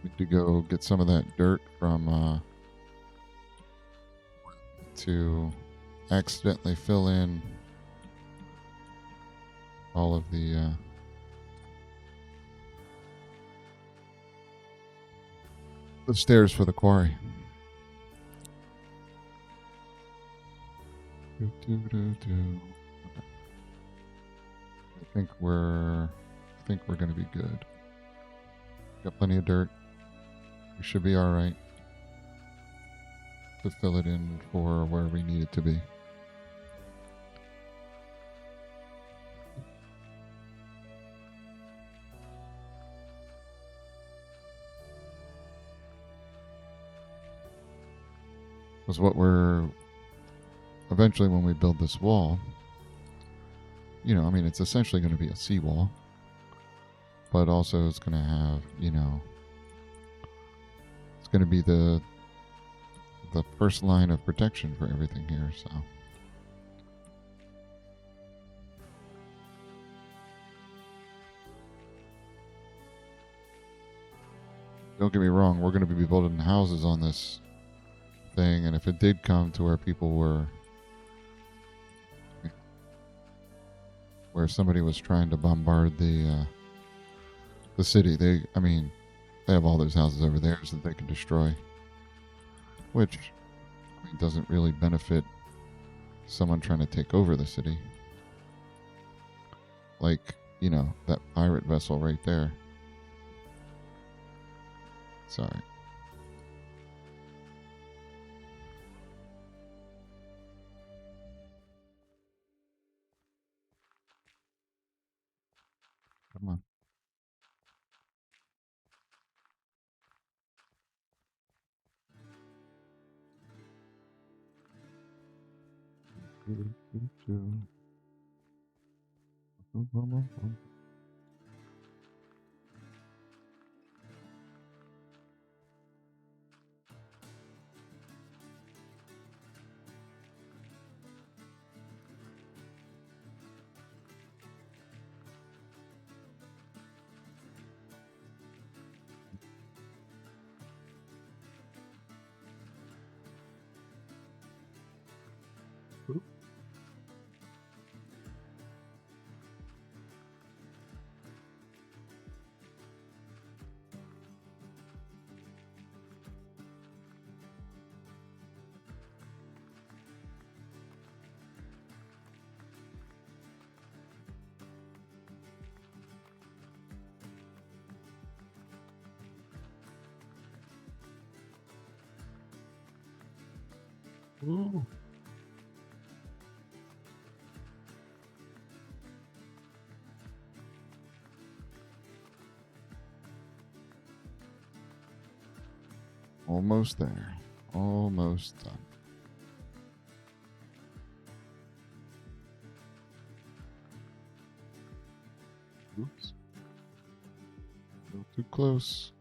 A: Need to go get some of that dirt from to accidentally fill in all of the stairs for the quarry. Okay. I think we're gonna be good. Got plenty of dirt. We should be all right to fill it in for where we need it to be. Because what we're eventually, when we build this wall, I mean, it's essentially going to be a seawall, but also it's going to have, it's going to be the first line of protection for everything here. So don't get me wrong, we're going to be building houses on this thing, and if it did come to where people where somebody was trying to bombard the city, they have all those houses over there that they can destroy, which doesn't really benefit someone trying to take over the city. Like, that pirate vessel right there. Sorry. Come on. Ooh. Almost there. Almost done. Oops. A little too close.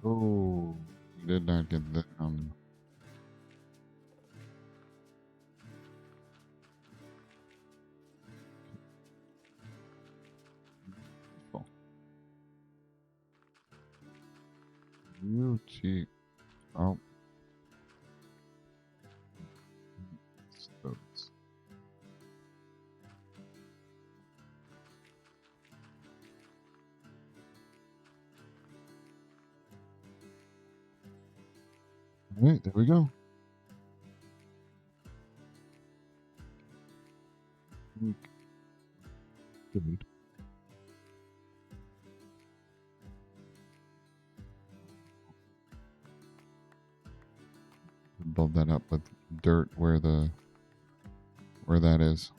A: Oh, did not get the You cheat. Oh. Stoats. All right, there we go. Good. Build that up with dirt where that is.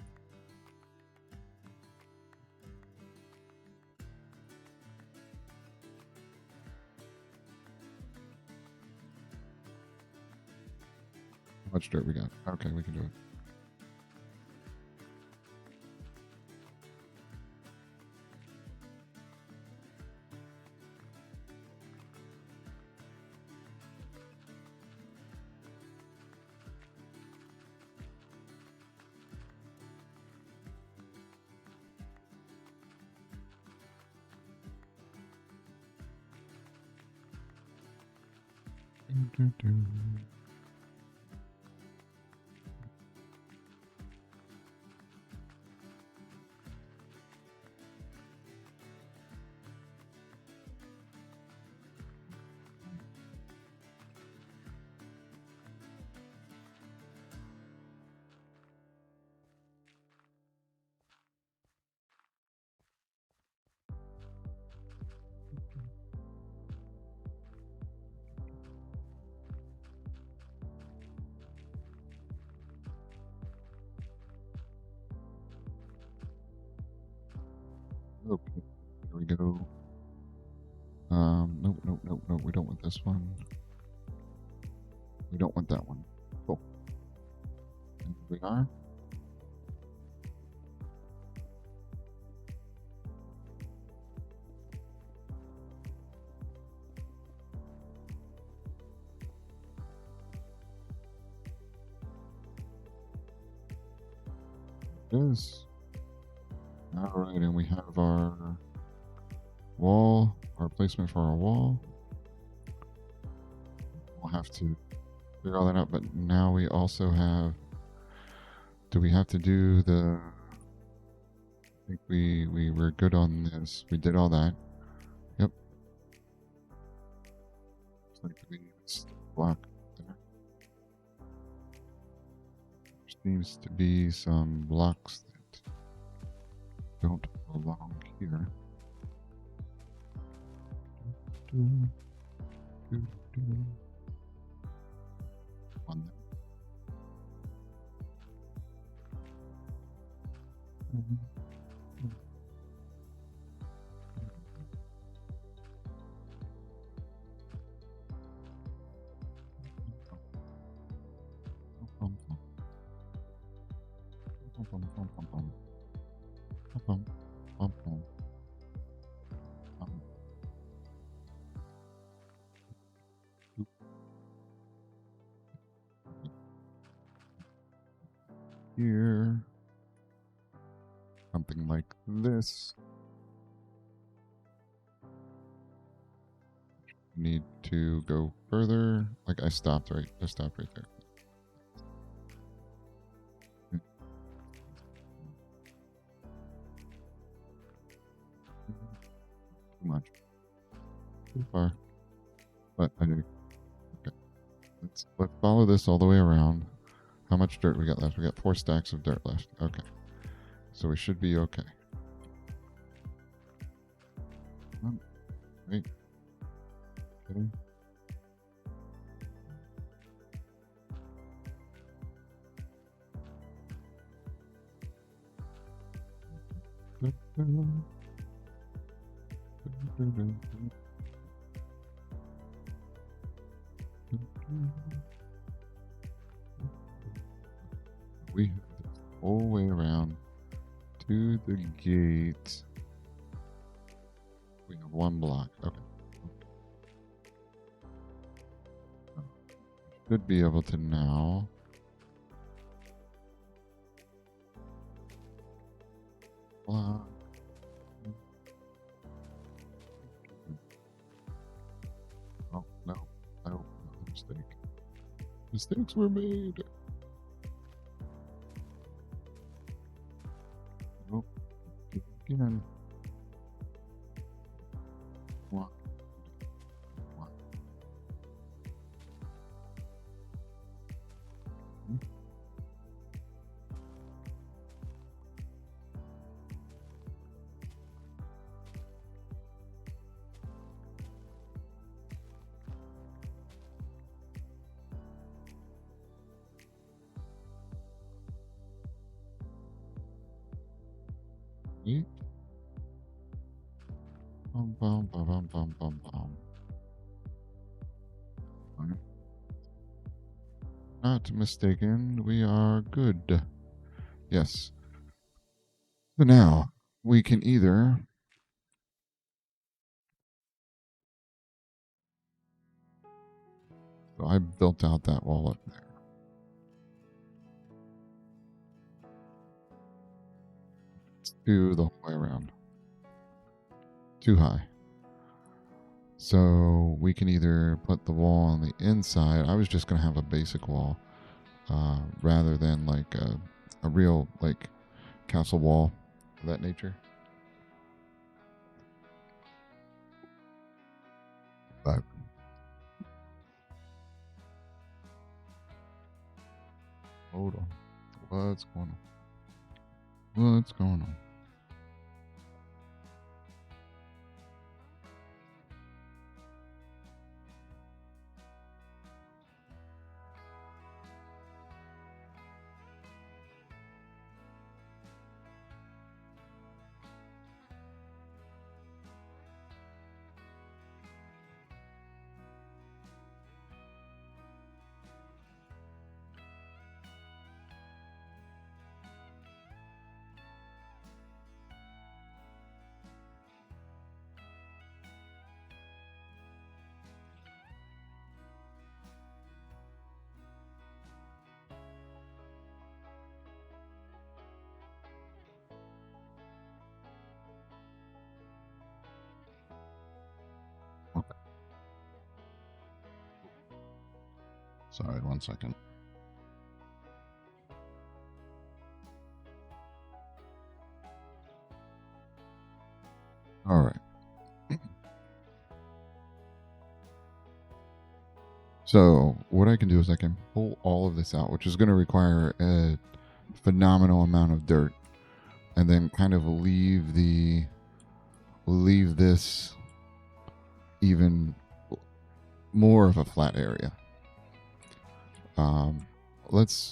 A: How much dirt we got? Okay, we can do it. Okay, there we go. Nope, nope, nope, nope. We don't want this one. We don't want that one. Cool. And we are. This. Alright, and we have our wall, our placement for our wall. We'll have to figure all that out, but now we also have. Do we have to do the. I think we were good on this. We did all that. Yep. Looks like we missed a block there. There seems to be some blocks that don't belong here. On there. Here, something like this. Need to go further. Like I stopped right there. Too much. Too far. But I did. Okay. Let's follow this all the way around. How much dirt we got left? We got 4 stacks of dirt left. Okay. So we should be okay. Come on. Wait. Okay. We have this whole way around to the gate. We have 1 block. Okay. Should be able to now. Block. Oh, no. No. Mistake. Mistakes were made. Oh, again. One. Eight. Bum, bum, bum, bum, bum, bum, bum. Not mistaken, we are good. Yes. So now we can either so I built out that wall up there. Let's do the whole way around. Too high. So we can either put the wall on the inside. I was just going to have a basic wall rather than like a real like castle wall of that nature. But hold on. What's going on? What's going on?
B: Okay. Sorry, 1 second.
A: All right. So what I can do is I can pull all of this out, which is going to require a phenomenal amount of dirt, and then kind of leave this even more of a flat area.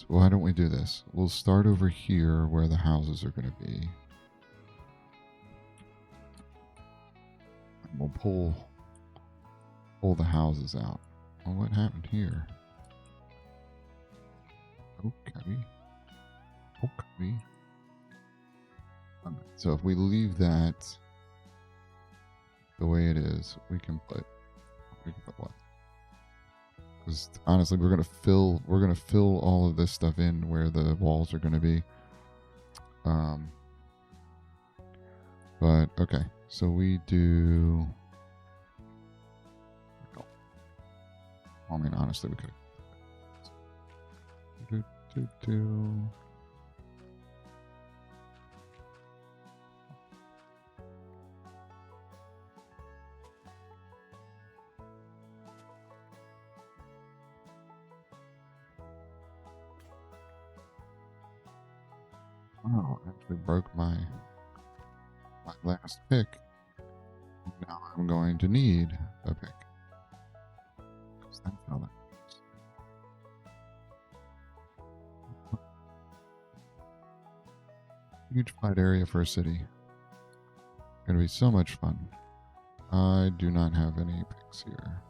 A: Why don't we do this? We'll start over here where the houses are going to be. And we'll pull the houses out. Well, what happened here? Okay. So if we leave that the way it is, we can put what? Because honestly, we're gonna fill all of this stuff in where the walls are gonna be. But okay, so we do. I mean, honestly, we could. Oh, I actually broke my last pick. Now I'm going to need a pick. Because that's how that works. Huge flat area for a city. Gonna be so much fun. I do not have any picks here.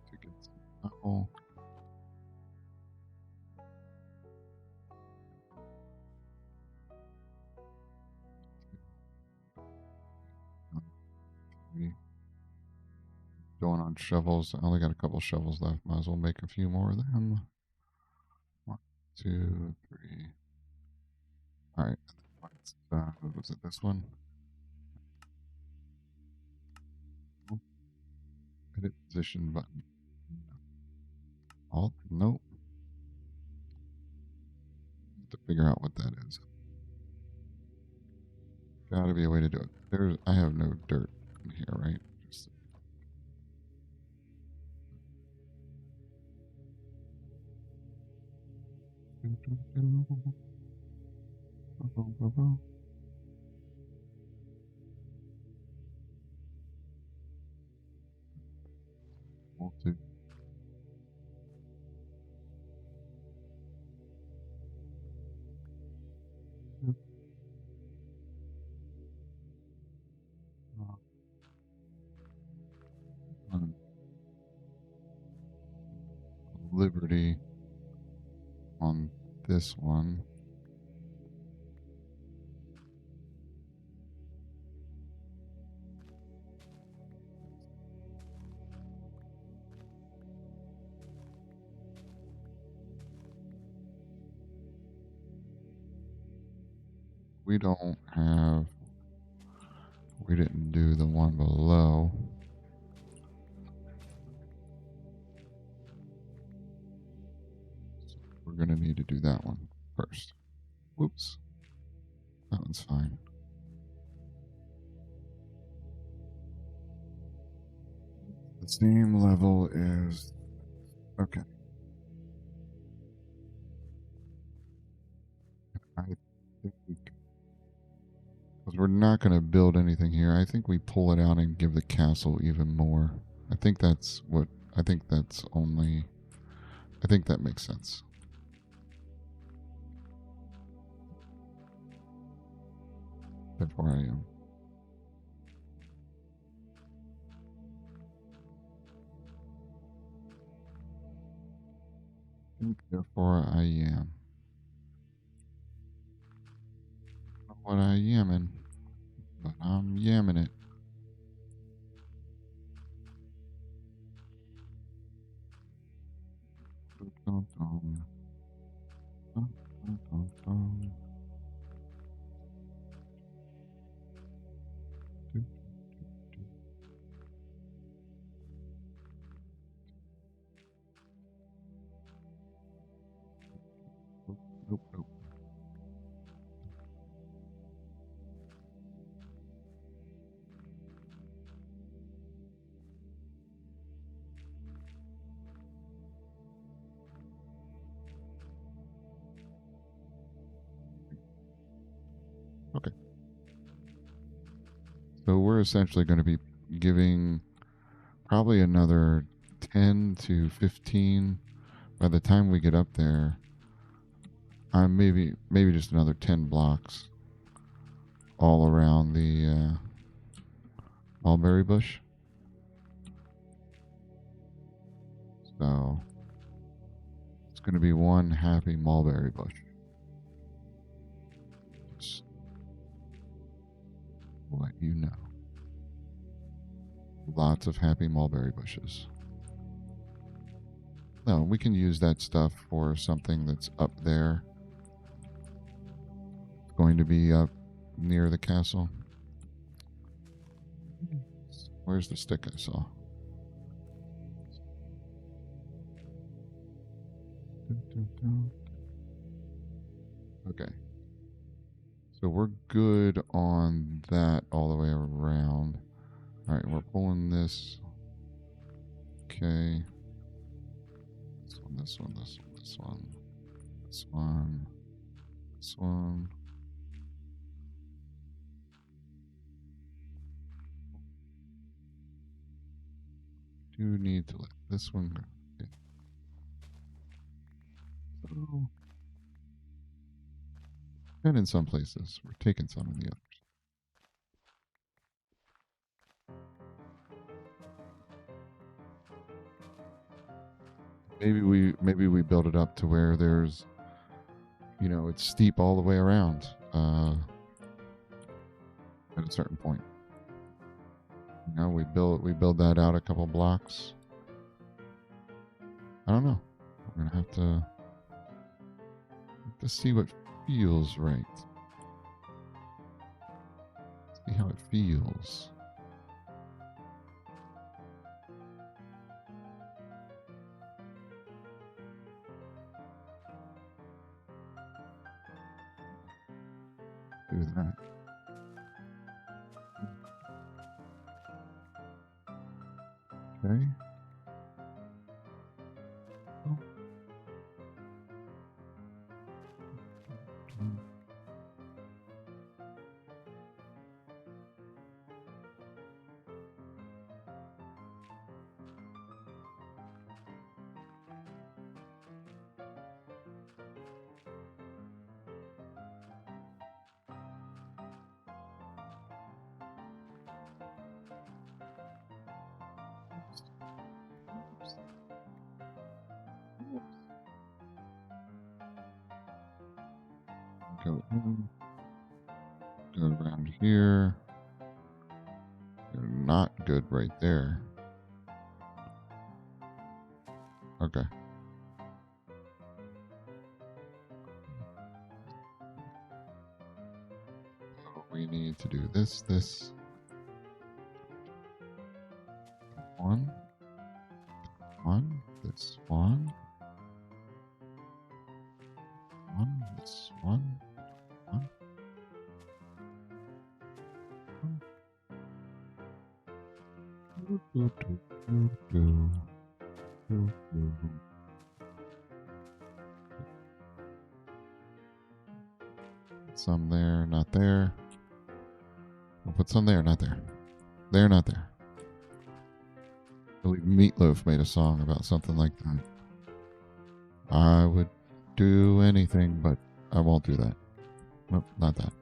A: To get some apple. Going on shovels. I only got a couple shovels left. Might as well make a few more of them. 1, 2, 3. All right. Was it this one? Edit position button. Alt? Nope. Have to figure out what that is. Gotta be a way to do it. I have no dirt in here, right? Just Liberty on this one. We We didn't do the one below. So we're going to need to do that one first. Whoops. That one's fine. The same level is... Okay. I think... Because we're not going to build anything here. I think we pull it out and give the castle even more. I think that's what... I think that's only... I think that makes sense. That's where I am. Therefore I am. Not what I yamming, but I'm yamming it. Dun, dun, dun, dun, dun, dun. Nope, nope. Okay. So we're essentially going to be giving probably another 10 to 15 by the time we get up there. Maybe just another 10 blocks all around the mulberry bush. So it's going to be one happy mulberry bush. Just to let you know. Lots of happy mulberry bushes. No, we can use that stuff for something that's up there. It's going to be up near the castle. Where's the stick I saw? Okay. So we're good on that all the way around. All right, we're pulling this. Okay. This one, this one, this one, this one, this one, this one. Do need to let this one go. Okay. So, and in some places, we're taking some in the others. Maybe we build it up to where there's, you know, it's steep all the way around at a certain point. You know, we build that out a couple blocks. I don't know. We're gonna have to see what feels right. See how it feels. Do that. Okay. Oh. Go in. Go around here. They're not good right there. Okay. So we need to do this, one. One. This one. One. This one. One. One. Do, do, do, do, do. Do, do. Some there, not there. We'll put some there, not there. There, not there. I believe Meatloaf made a song about something like that. I would do anything, but I won't do that. Nope, not that.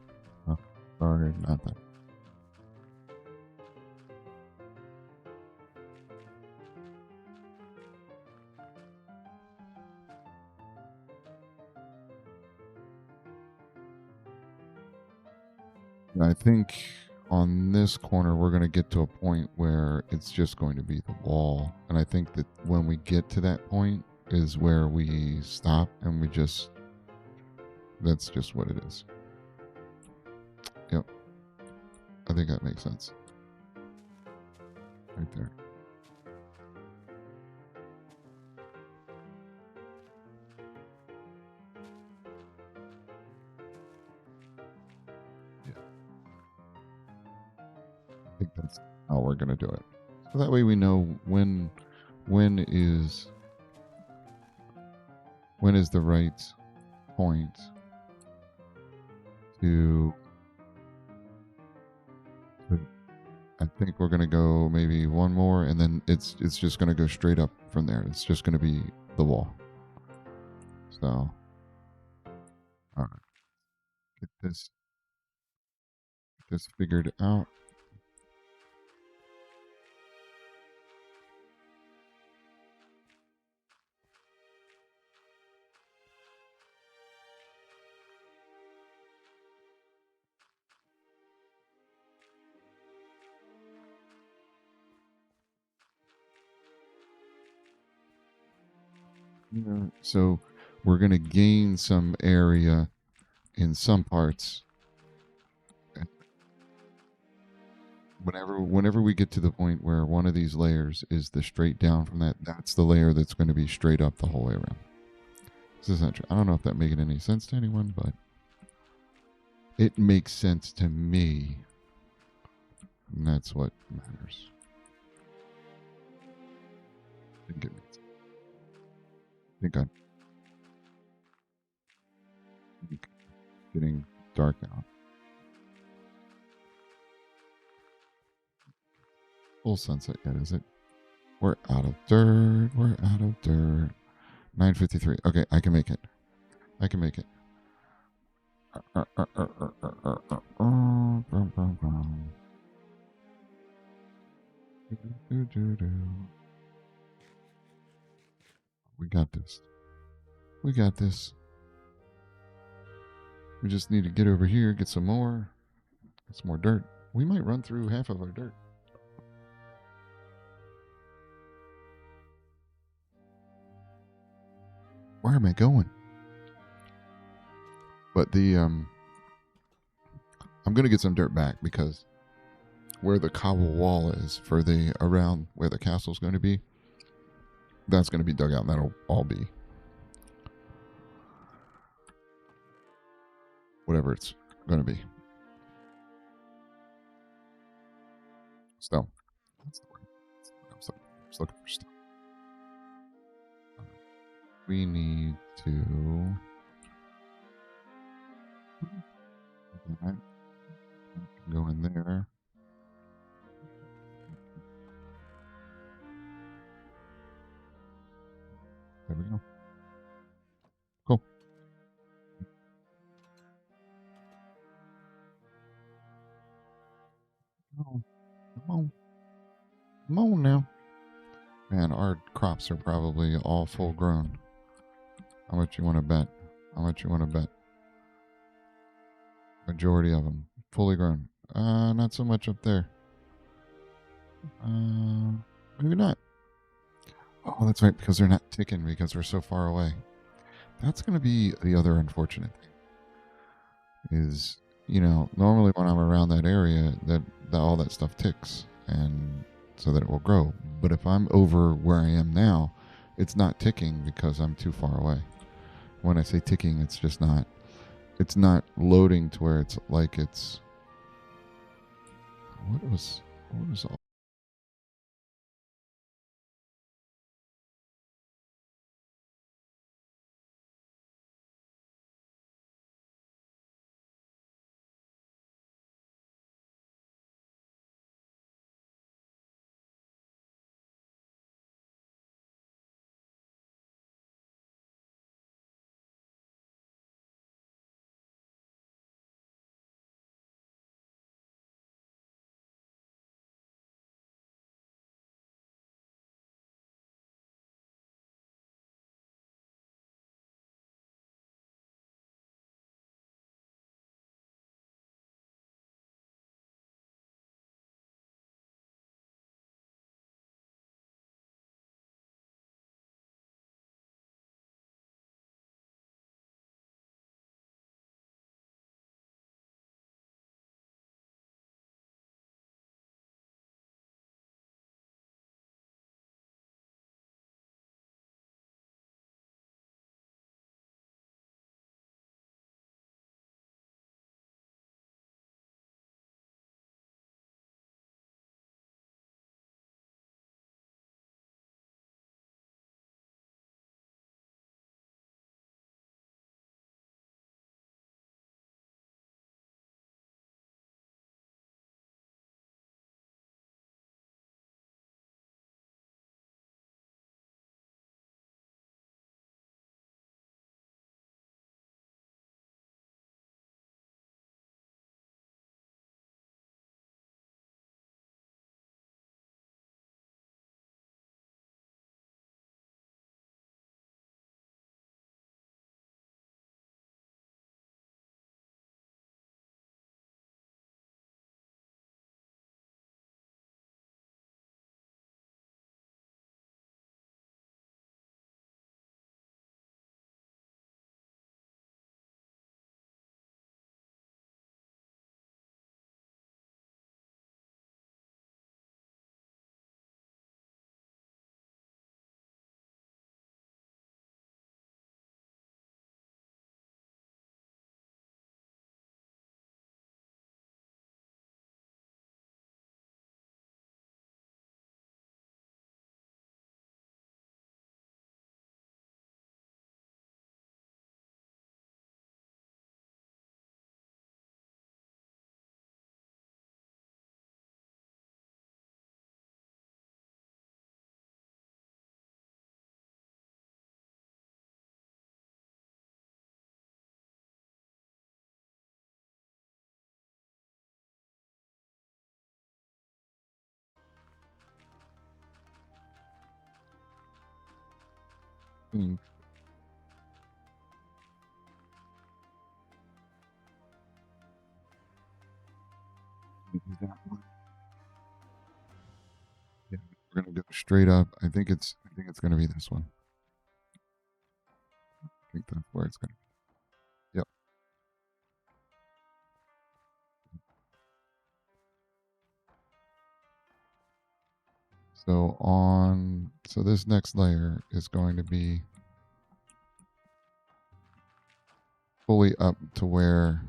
A: No, sorry, not that. I think on this corner we're going to get to a point where it's just going to be the wall, and I think that when we get to that point is where we stop and we just, that's just what it is. Yep, I think that makes sense right there. I think that's how we're going to do it. So that way we know when is the right point to I think we're going to go maybe one more, and then it's just going to go straight up from there. It's just going to be the wall. So, all right. Get this figured out. Yeah, so we're going to gain some area in some parts. Whenever we get to the point where one of these layers is the straight down from that, that's the layer that's going to be straight up the whole way around. This is not true. I don't know if that making any sense to anyone, but it makes sense to me. And that's what matters. I think it makes sense. I think I'm getting dark out. Full sunset yet, is it? We're out of dirt. We're out of dirt. 9:53. Okay, I can make it. I can make it. We got this. We got this. We just need to get over here, get some more. Get some more dirt. We might run through half of our dirt. Where am I going? But I'm gonna get some dirt back because where the cobble wall is for the around where the castle's going to be, that's going to be dug out, and that'll all be whatever it's going to be. Stone. That's the word. I'm just looking for stone. We need to. Go in there. There we go. Cool. Oh, come on. Come on now. Man, our crops are probably all full grown. How much you want to bet? How much you want to bet? Majority of them fully grown. Not so much up there. Maybe not. Oh, that's right, because they're not ticking because we're so far away. That's going to be the other unfortunate thing. Is, normally when I'm around that area, that all that stuff ticks. And so that it will grow. But if I'm over where I am now, it's not ticking because I'm too far away. When I say ticking, it's just not. It's not loading to where it's like it's. What was all? Hmm, is that one? Yeah, we're gonna go straight up. I think it's gonna be this one. I think that's where it's gonna. Yep. So this next layer is going to be fully up to where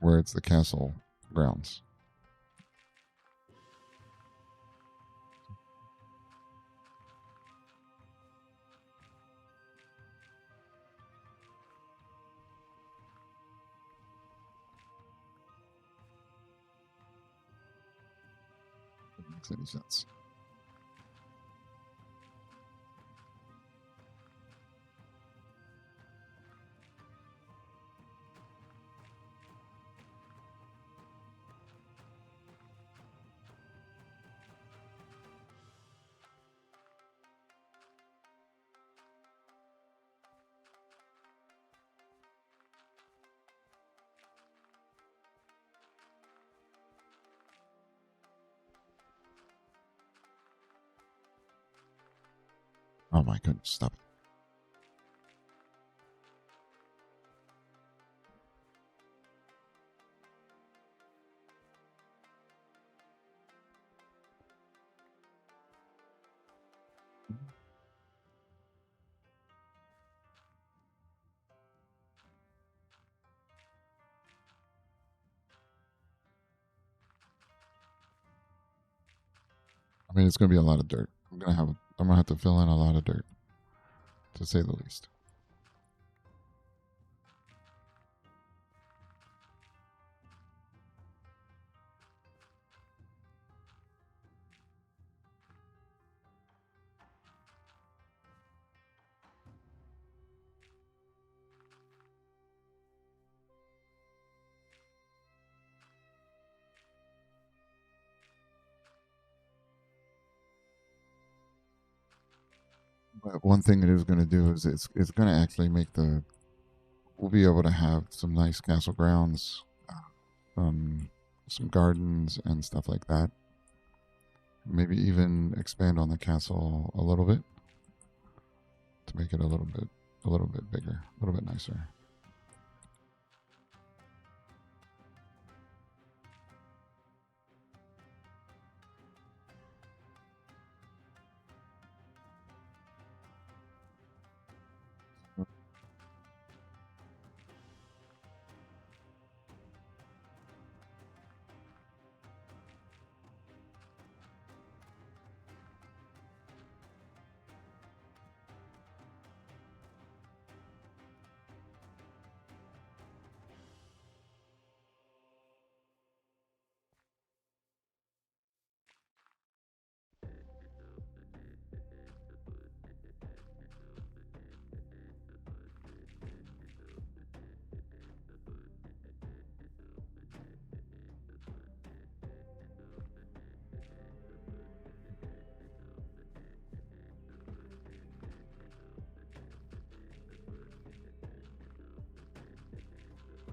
A: it's the castle grounds. If that makes any sense. Oh my goodness, stop it. I mean, it's going to be a lot of dirt. I'm gonna have to fill in a lot of dirt, to say the least. But one thing it is going to do is it's going to actually make the we'll be able to have some nice castle grounds, um, some gardens and stuff like that. Maybe even expand on the castle a little bit to make it a little bit bigger, a little bit nicer.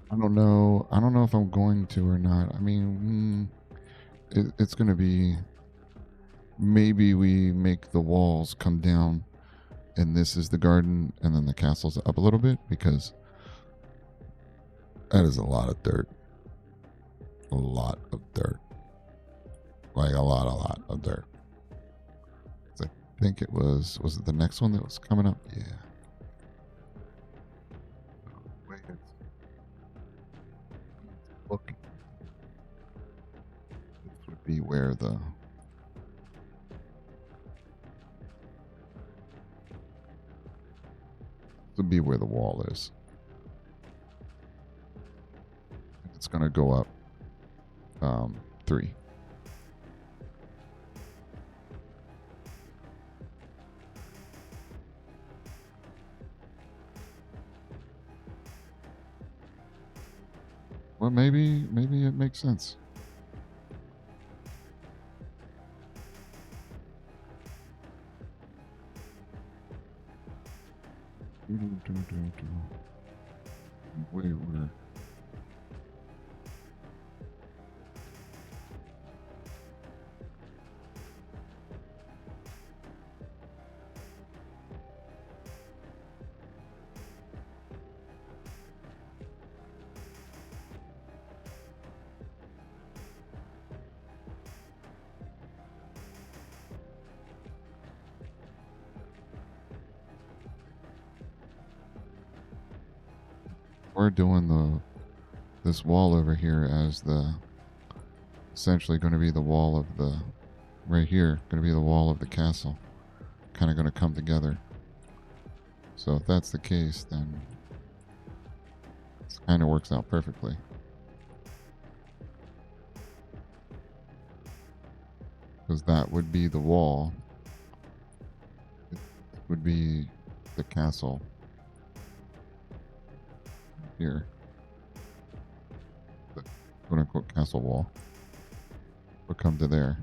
A: I don't know. I don't know if I'm going to or not. I mean, it's going to be maybe we make the walls come down and this is the garden and then the castle's up a little bit because that is a lot of dirt. A lot of dirt. Like a lot of dirt. I think it was it the next one that was coming up? Yeah. Wait. Look. This would be where the wall is. It's gonna go up 3. Well, maybe it makes sense. Wait, where? We're doing this wall over here as the essentially going to be the wall of the right here going to be the wall of the castle, kind of going to come together. So if that's the case, then it kind of works out perfectly. Because that would be the wall. It would be the castle here. The quote unquote castle wall would come to there.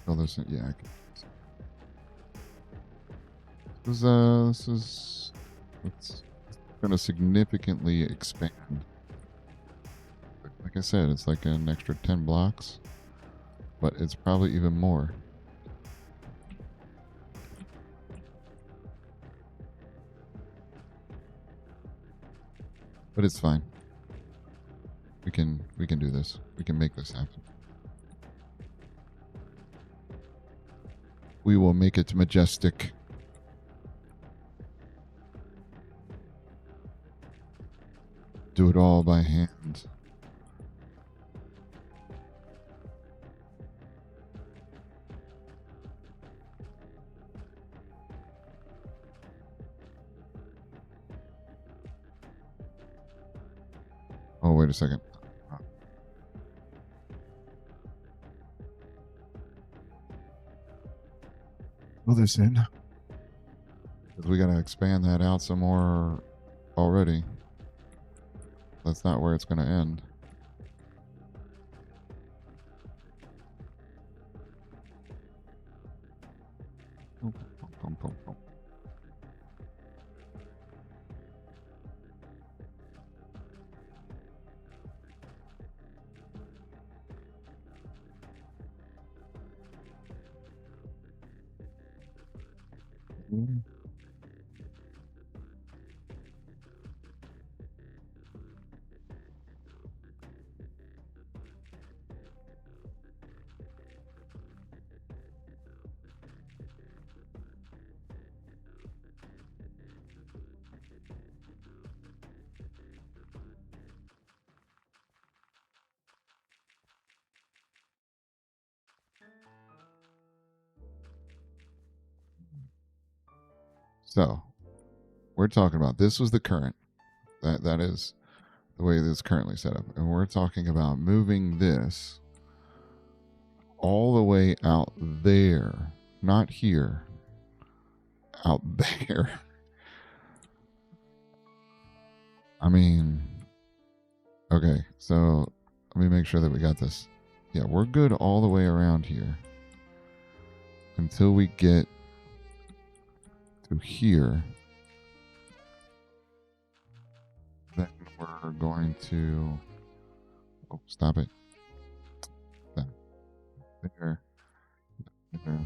A: Oh, this yeah. This is it's going to significantly expand. Like I said, it's like an extra 10 blocks, but it's probably even more. But it's fine. We can do this. We can make this happen. We will make it majestic. do it all by hand. Oh, wait a second. Fill this in. Because we got to expand that out some more already. That's not where it's going to end. So, we're talking about this was the current. That is the way this is currently set up. And we're talking about moving this all the way out there, not here, out there. I mean, okay, so let me make sure that we got this. Yeah, we're good all the way around here until we get to here. Then we're going to. Oh, stop it. There. There. There.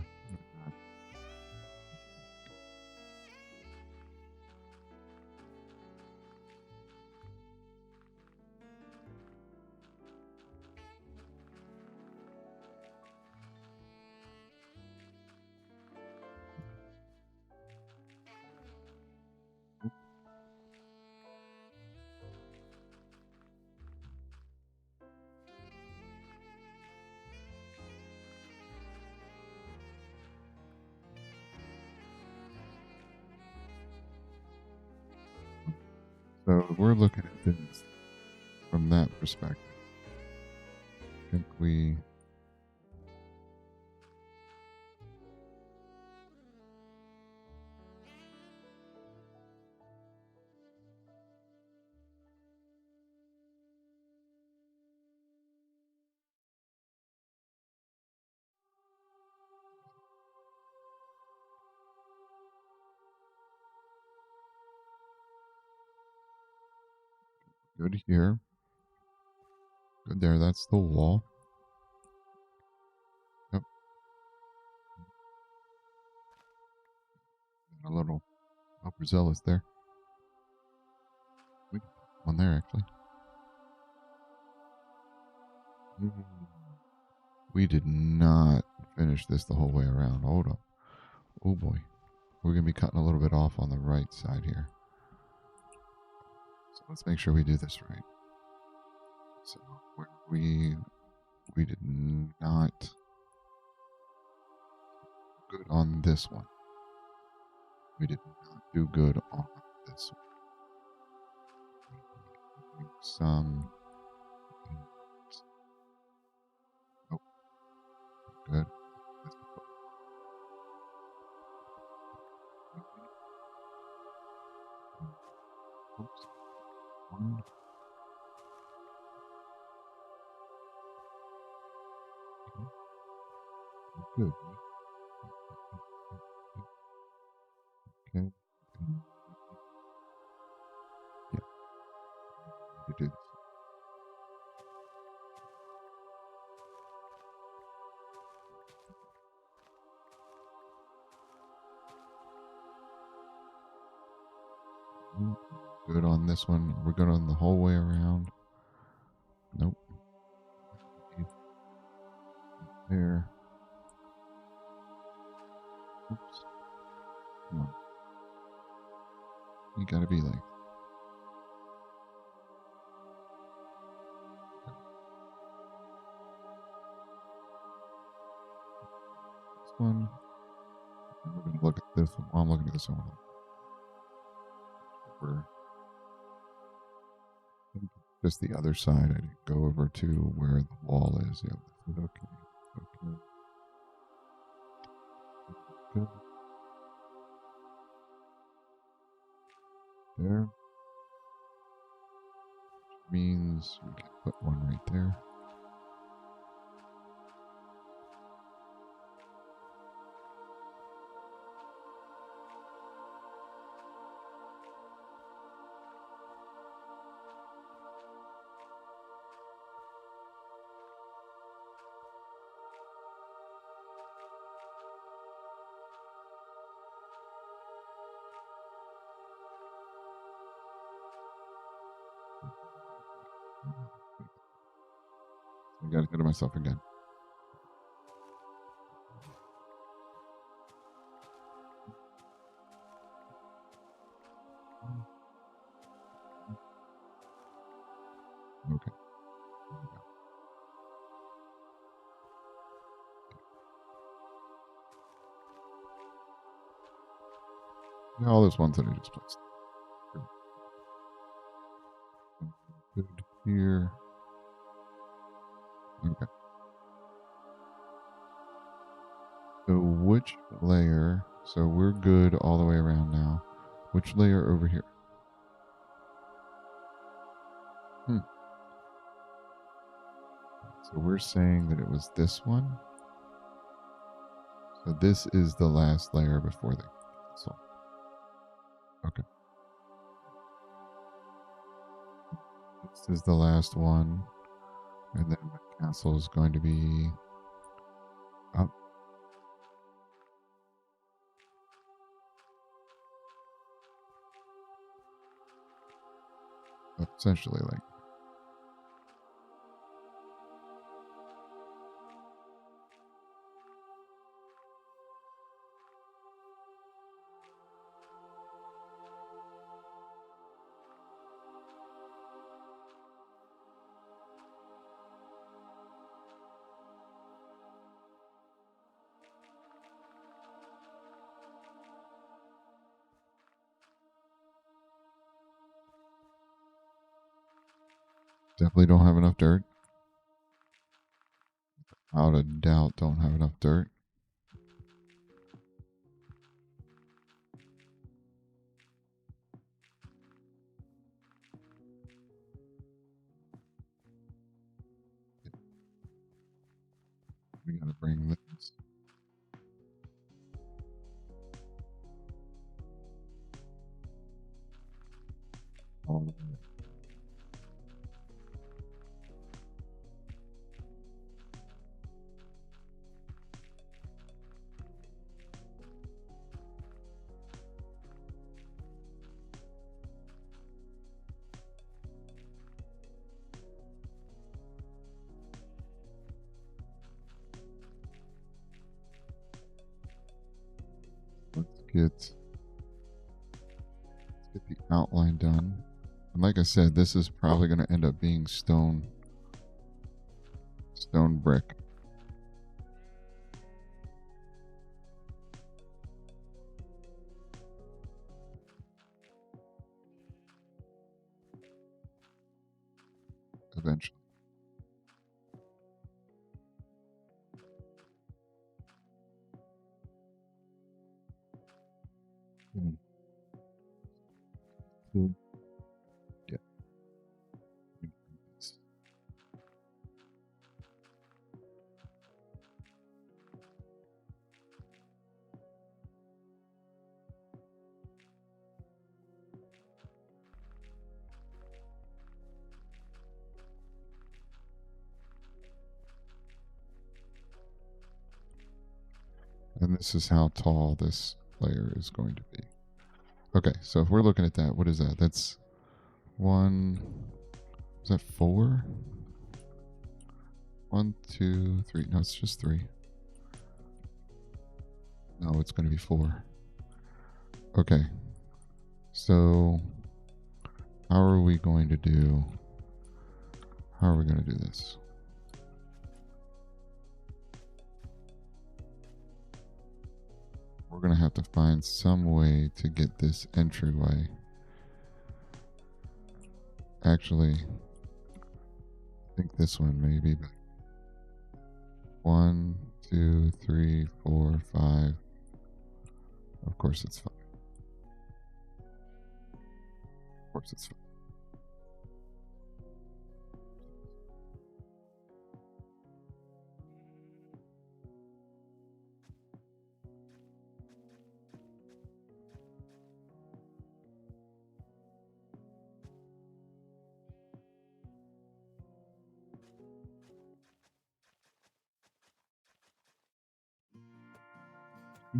A: So we're looking at things from that perspective. I think we. Good here. Good there. That's the wall. Yep. A little overzealous there. One there, actually. We did not finish this the whole way around. Hold up. Oh boy. We're going to be cutting a little bit off on the right side here. So let's make sure we do this right. So we did not good on this one. We did not do good on this one. Some. Oh, good. Oops. One. Good. Okay. Yeah. We did. Good on this one. We're good on the whole way around. Nope. There. Oops. Come on. You gotta be like. look at this one. While I'm looking at this one. Just the other side. I didn't go over to where the wall is. Yeah, this is okay. Okay. Good. There. Which means we can put one right there. I got ahead of myself again. Okay. Yeah, all those ones that I just placed. Good here. Okay. So which layer? So we're good all the way around now. Which layer over here? So we're saying that it was this one. So this is the last layer before the castle. Okay. This is the last one. And then the castle is going to be up. Essentially like. Definitely don't have enough dirt. Without a doubt, don't have enough dirt. We gotta bring this. All the way. Let's get the outline done. And like I said, this is probably going to end up being stone brick. Eventually. Good. Yeah. And this is how tall this layer is going to be. Okay, so if we're looking at that, what is that? That's one. Is that 4? 1, 2, 3. No, it's just 3. No, it's going to be 4. Okay. So, how are we going to do this? we're going to have to find some way to get this entryway. Actually, I think this one maybe. 1, 2, 3, 4, 5. Of course it's 5. Of course it's 5.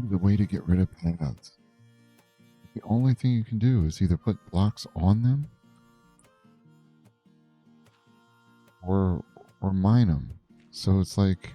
A: The way to get rid of paths. The only thing you can do is either put blocks on them or mine them. So it's like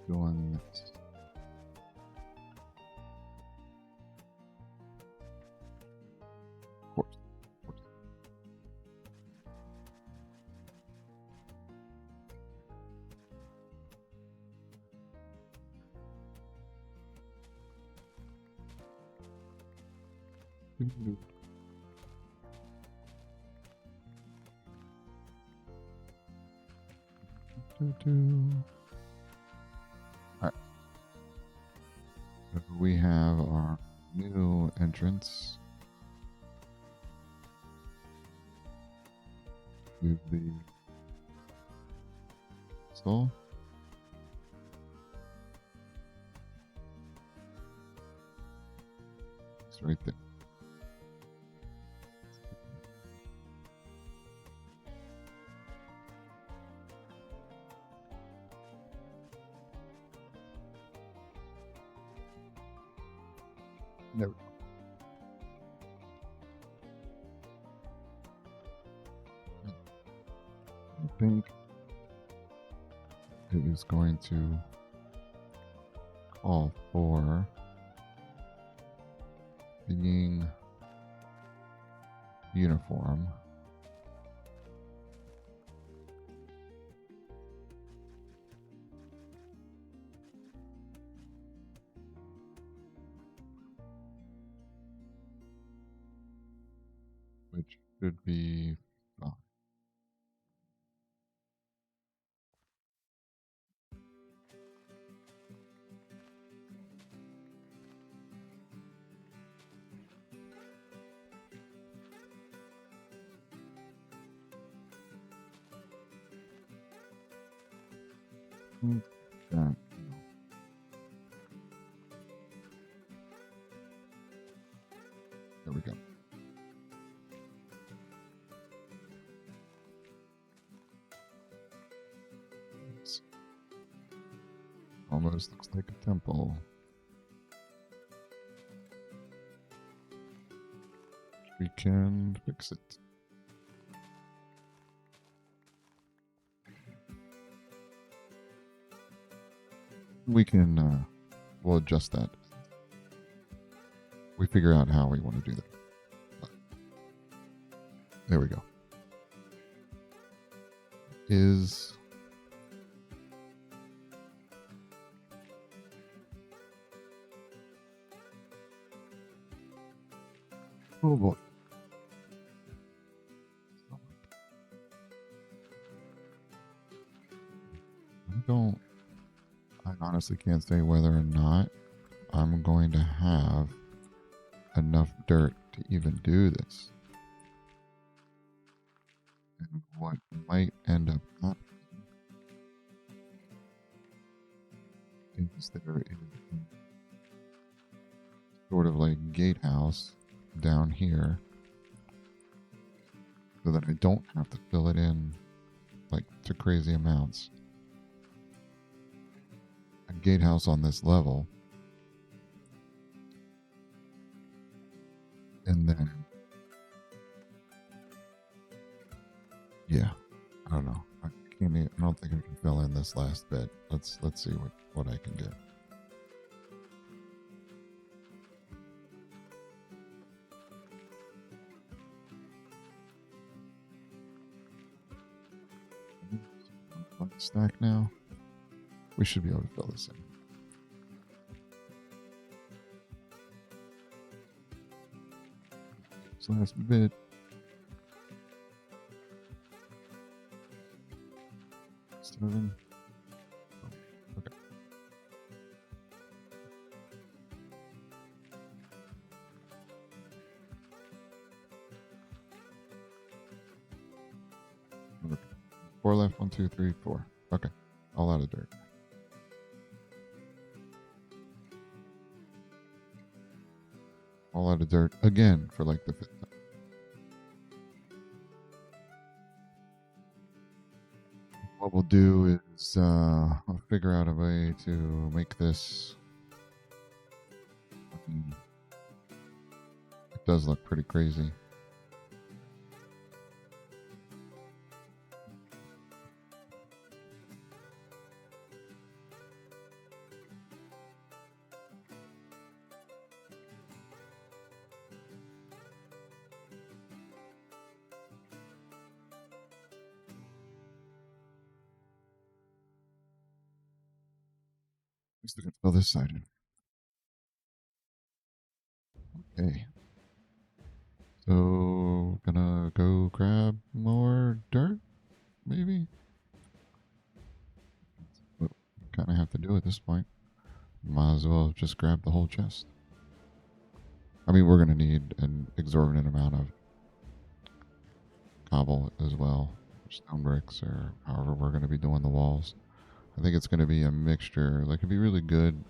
A: doing this. Of course. Alright. We have our new entrance to the stall. It's right there. There we go. I think it is going to call for being uniform. Which should be fine. That. There we go. Almost looks like a temple. We can fix it. We can, we'll adjust that. We figure out how we want to do that. There we go. Is oh boy. I honestly can't say whether or not I'm going to have enough dirt to even do this. And what might end up happening is there is sort of like gatehouse down here so that I don't have to fill it in like to crazy amounts. A gatehouse on this level, and then yeah, I don't know. I don't think I can fill in this last bit. Let's see what I can do. Stack now. We should be able to fill this in. This last bit. Seven. Oh, okay. Four left. 1, 2, 3, 4. Okay. All out of dirt. All out of dirt again for like the 5th time. What we'll do is I'll figure out a way to make this. It does look pretty crazy. Let's fill this side in. Okay. So, gonna go grab more dirt, maybe? What kind of have to do at this point. Might as well just grab the whole chest. I mean, we're gonna need an exorbitant amount of cobble as well, or stone bricks, or however we're gonna be doing the walls. I think it's gonna be a mixture. Like, it'd be really good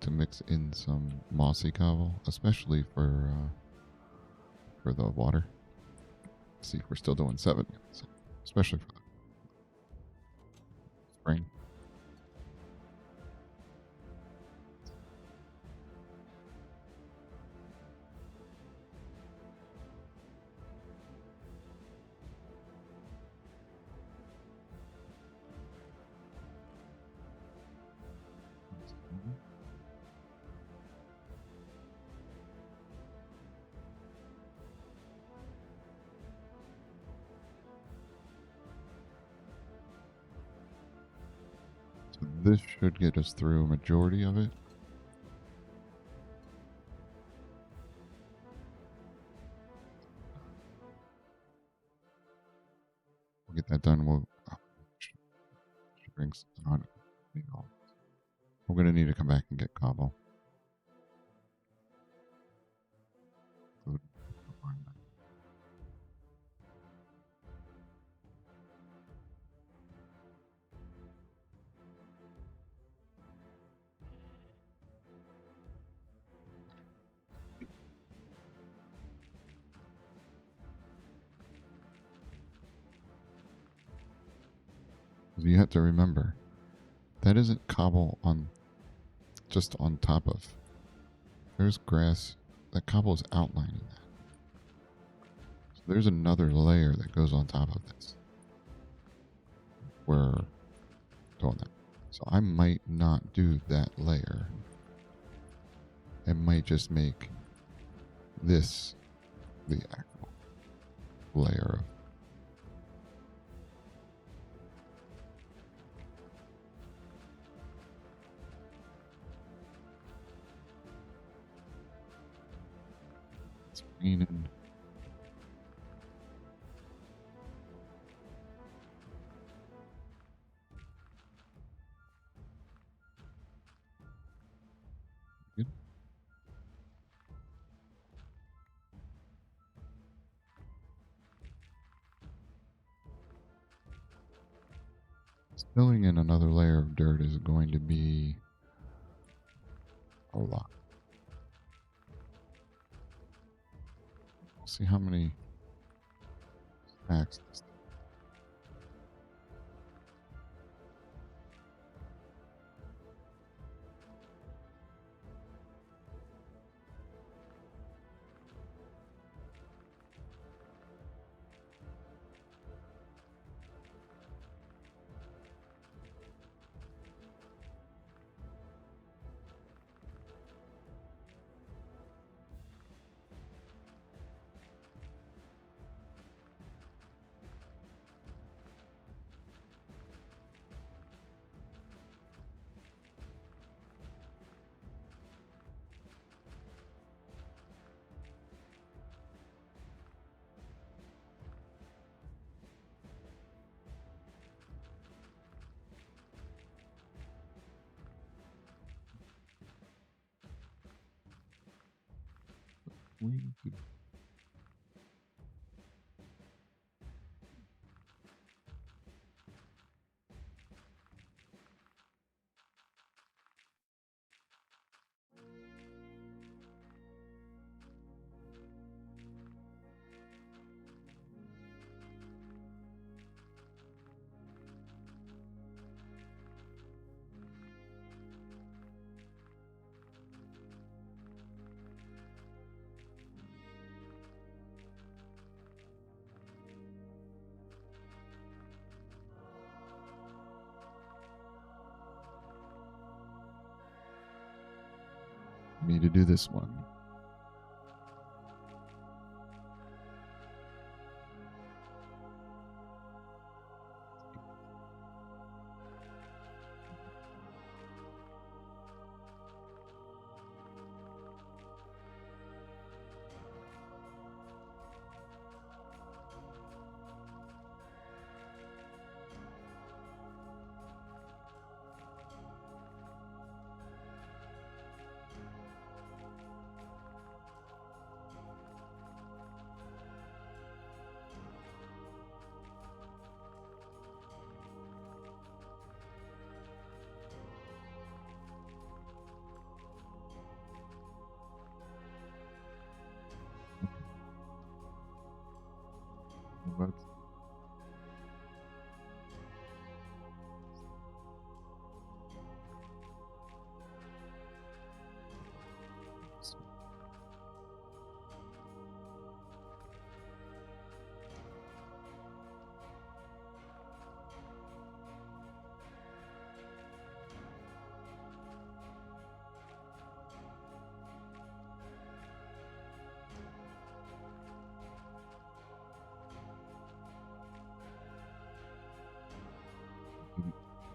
A: to mix in some mossy cobble, especially for the water. Let's see if we're still doing 7 minutes, especially for the spring. So this should get us through a majority of it. We'll get that done. We'll bring on. We're gonna need to come back and get cobble. You have to remember, that isn't cobble on just on top of. There's grass. That cobble is outlining that. So there's another layer that goes on top of this. We're doing that. So I might not do that layer. I might just make this the actual. layer of. It's raining. Good. Filling in another layer of dirt is going to be a lot. See how many stacks this. We could need to do this one. Well, that's-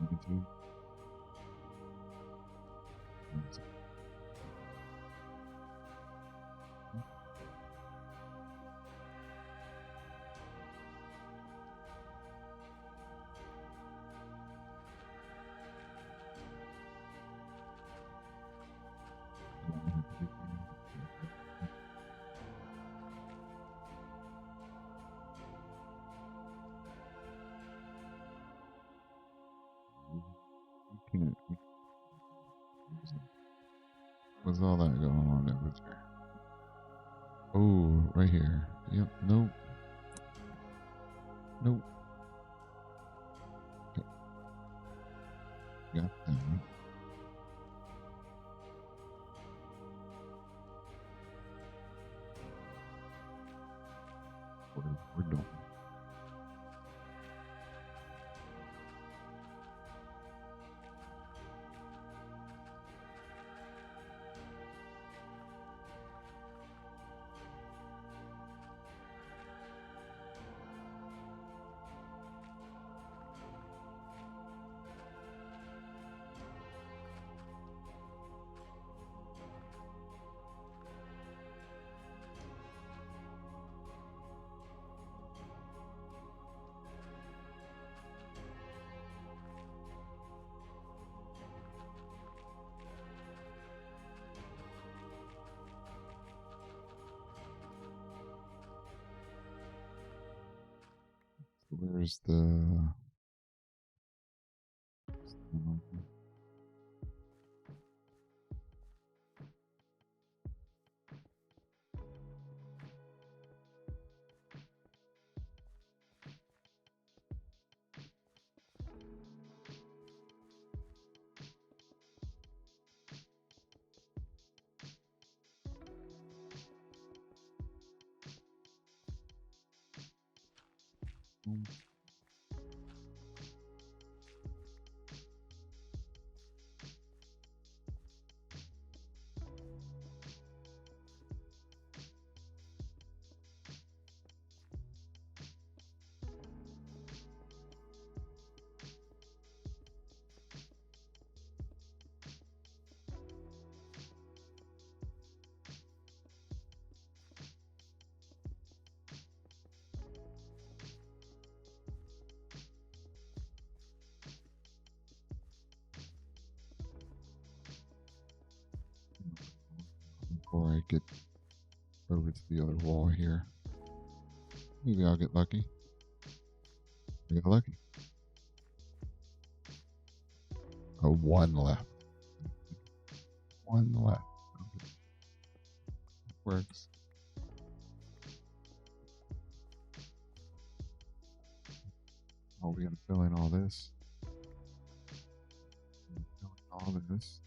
A: me too. Can't. What's all that going on over there? Oh, right here. Yep. Nope. Nope. Okay. Got that. We're done. Where's the... Before I get over to the other wall here. Maybe I'll get lucky. I got lucky. Oh, one left. One left. Okay. Works. Oh, we gotta fill in all this. Fill in all this.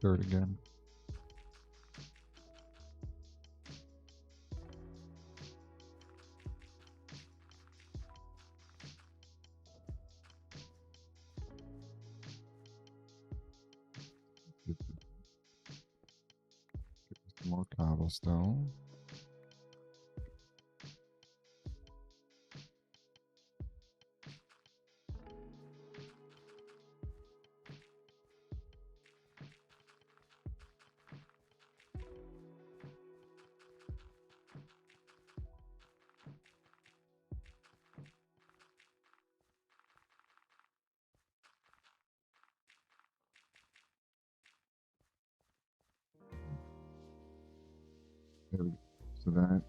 A: Dirt again. Get some more cobblestone. There we go. So that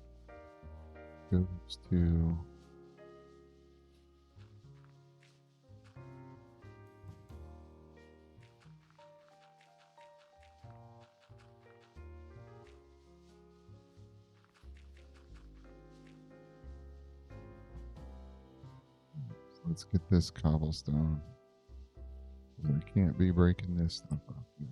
A: goes to let's get this cobblestone. I can't be breaking this stuff up here.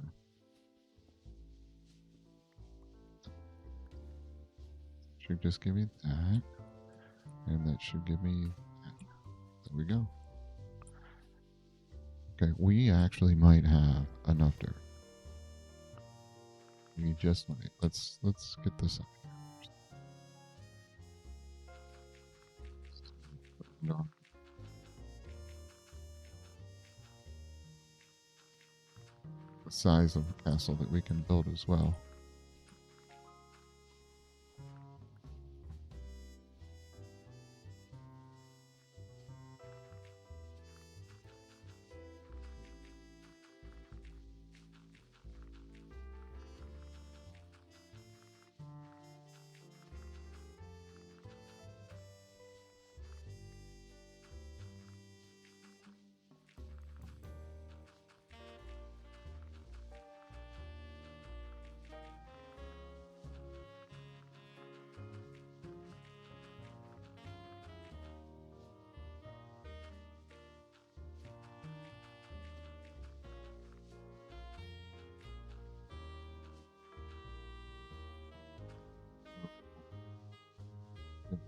A: Should just give me that. And that should give me that. There we go. Okay, we actually might have enough dirt. We just might. Let's get this up here. No. The size of the castle that we can build as well.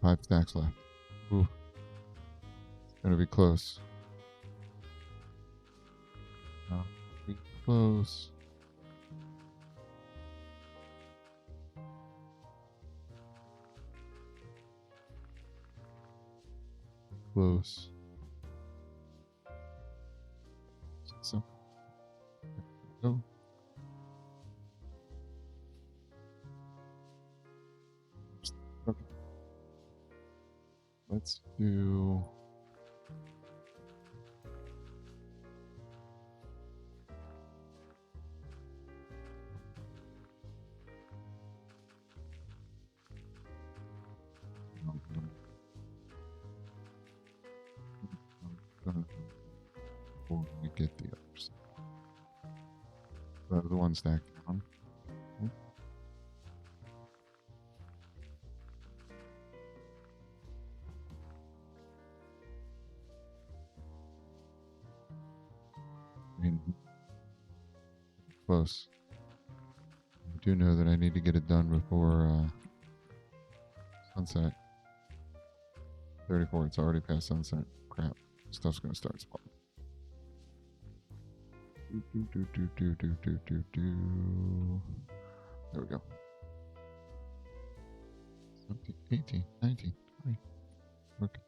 A: 5 stacks left. Ooh. It's gonna be close. Be close. Close. So, go. Okay. Let's do. Before we get the others. The one stack down. I mean, close. I do know that I need to get it done before sunset. 34, it's already past sunset. Crap. Stuff's gonna start spawning. There we go. 17, 18, 19, 20. Okay.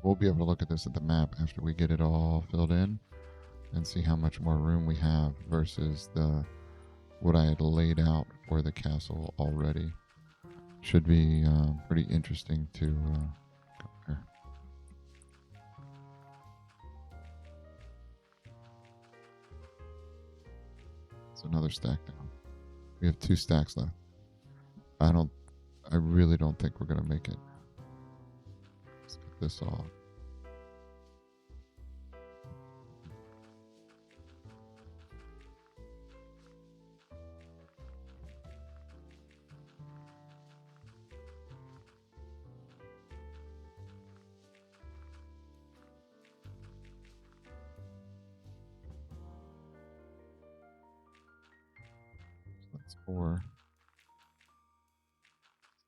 A: We'll be able to look at this at the map after we get it all filled in and see how much more room we have versus what I had laid out for the castle already. Should be pretty interesting to compare. It's another stack down. We have 2 stacks left. I really don't think we're gonna make it. Let's get this off. That's 4.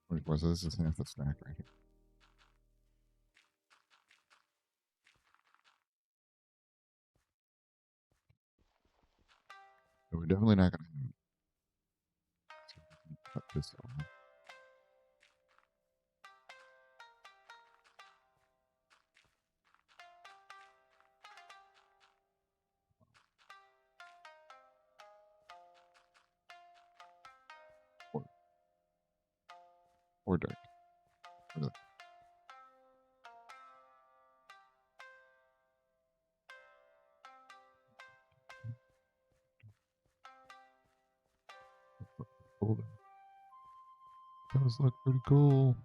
A: 24, so this is half the stack right here. So we're definitely not going to cut this off. Or dirt. Really. Those look pretty cool.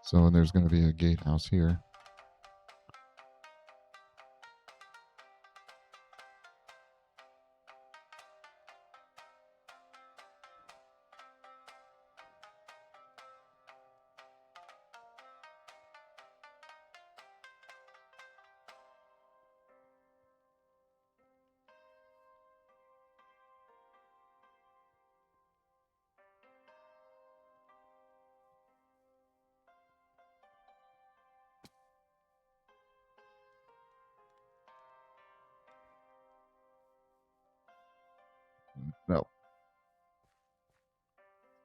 A: So there's going to be a gatehouse here. No.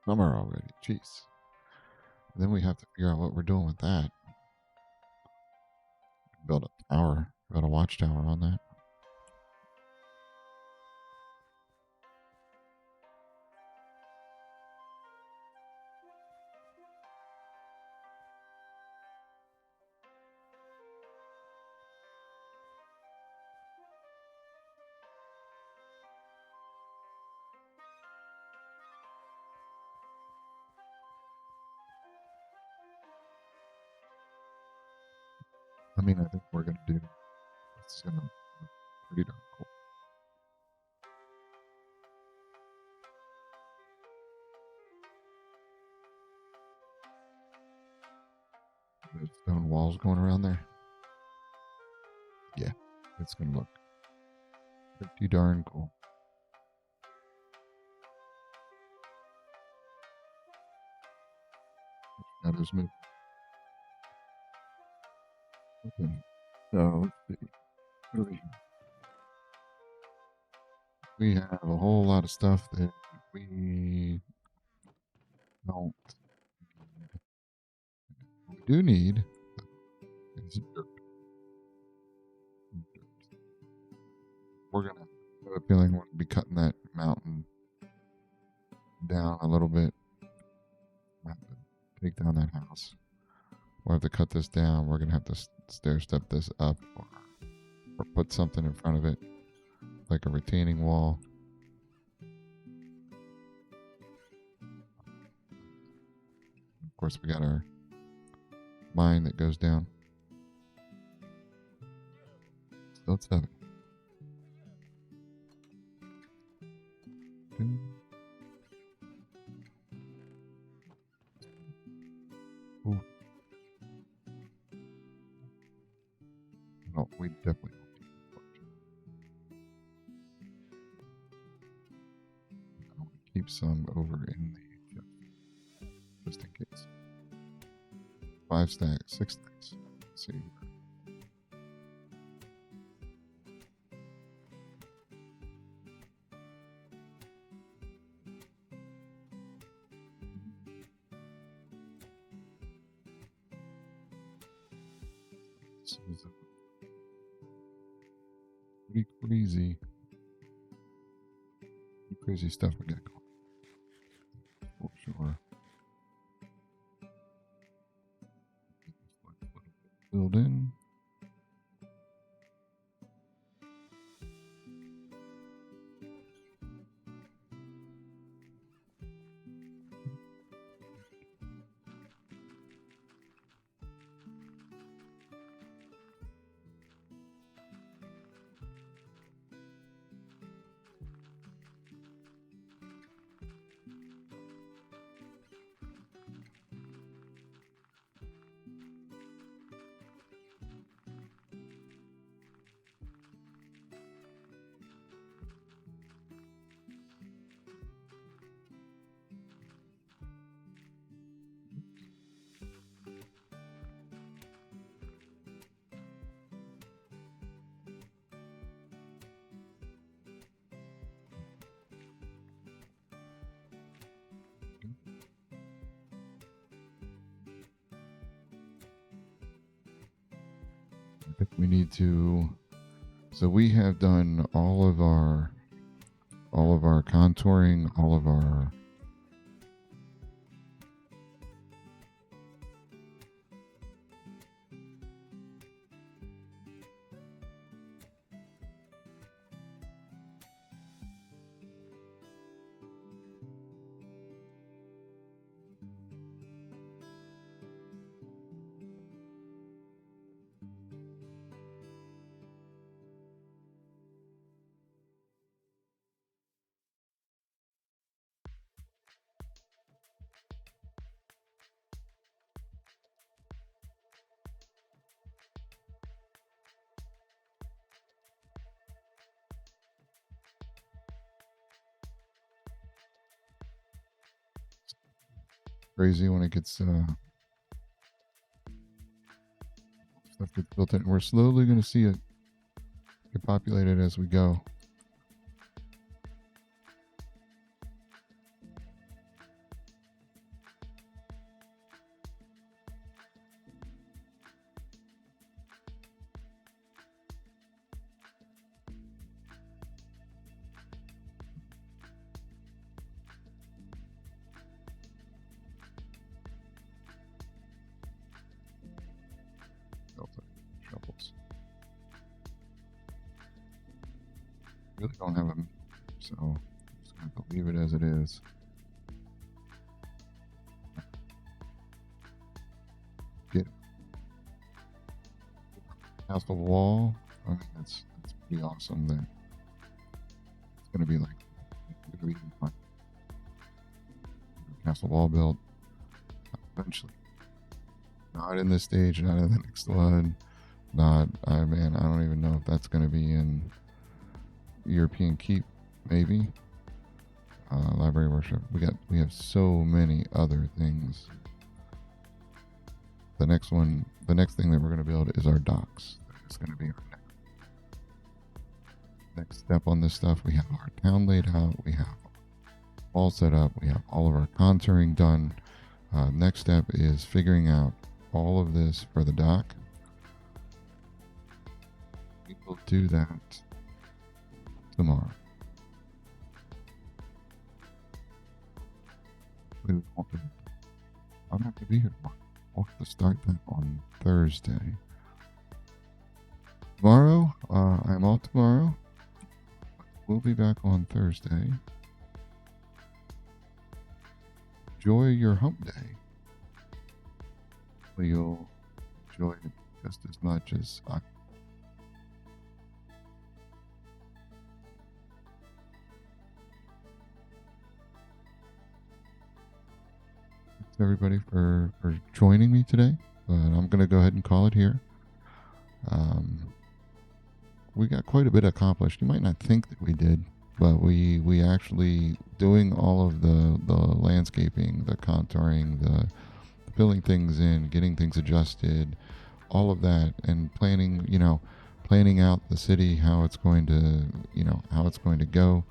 A: Summer already. Jeez. Then we have to figure out what we're doing with that. Build a tower. Build a watchtower on that. I mean, I think we're gonna do. It's gonna look pretty darn cool. The stone walls going around there. Yeah, it's gonna look pretty darn cool. Shadows move. Okay, so let's see. What do we have? We have a whole lot of stuff that we don't need. What we do need is dirt. We're gonna have a feeling we're gonna be cutting that mountain down a little bit. We'll have to take down that house. We'll have to cut this down. We're gonna have to stair step this up, or put something in front of it, like a retaining wall. Of course, we got our mine that goes down. Still at 7. Ooh. No, we definitely don't need a bunch. Keep some over in the chest, just in case. 5 stacks, 6 stacks. Let's see. This is pretty crazy. Crazy stuff we got going. For sure. Build in. I think we need to. So we have done all of our contouring, all of our crazy when it gets stuff gets built in. We're slowly going to see it get populated as we go. Shovels. Really don't have them, so I'm just going to leave it as it is. Get Castle Wall. I mean, that's pretty awesome. That it's going to be like Castle Wall built eventually. Not in this stage, not in the next one. Not, I don't even know if that's going to be in European Keep, maybe. Library Worship. We have so many other things. The next thing that we're going to build is our docks. It's going to be our next step on this stuff. We have our town laid out. We have all set up. We have all of our contouring done. Next step is figuring out all of this for the dock. We will do that tomorrow. I'll have to be here tomorrow. We'll have to start that on Thursday. Tomorrow, I'm off tomorrow. We'll be back on Thursday. Enjoy your hump day. You'll enjoy it just as much as I. Thanks everybody for joining me today. But I'm going to go ahead and call it here. We got quite a bit accomplished. You might not think that we did, but we actually doing all of the landscaping, the contouring, the filling things in, getting things adjusted, all of that, and planning out the city, how it's going to go.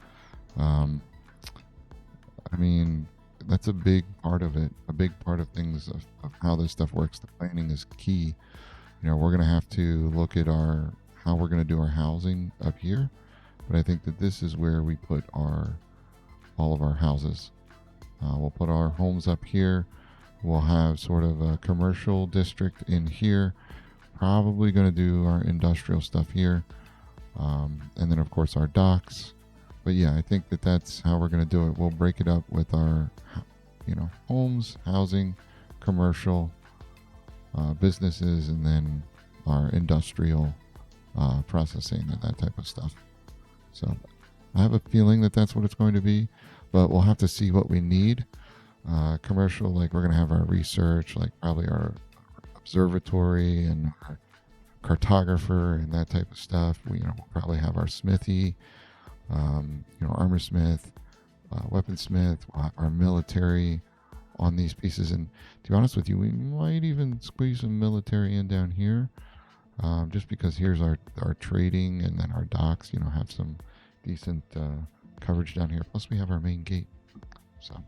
A: That's a big part of it. A big part of things of how this stuff works. The planning is key. We're going to have to look at how we're going to do our housing up here, but I think that this is where we put all of our houses. We'll put our homes up here. We'll have sort of a commercial district in here. Probably going to do our industrial stuff here, and then of course our docks. But yeah, I think that that's how we're going to do it. We'll break it up with our, homes, housing, commercial, businesses, and then our industrial processing and that type of stuff. So I have a feeling that that's what it's going to be, but we'll have to see what we need. Commercial, like we're going to have our research, like probably our observatory and our cartographer and that type of stuff. We'll probably have our smithy, armor smith, weaponsmith, we'll have our military on these pieces. And to be honest with you, we might even squeeze some military in down here, just because here's our trading, and then our docks, have some decent coverage down here. Plus we have our main gate. So,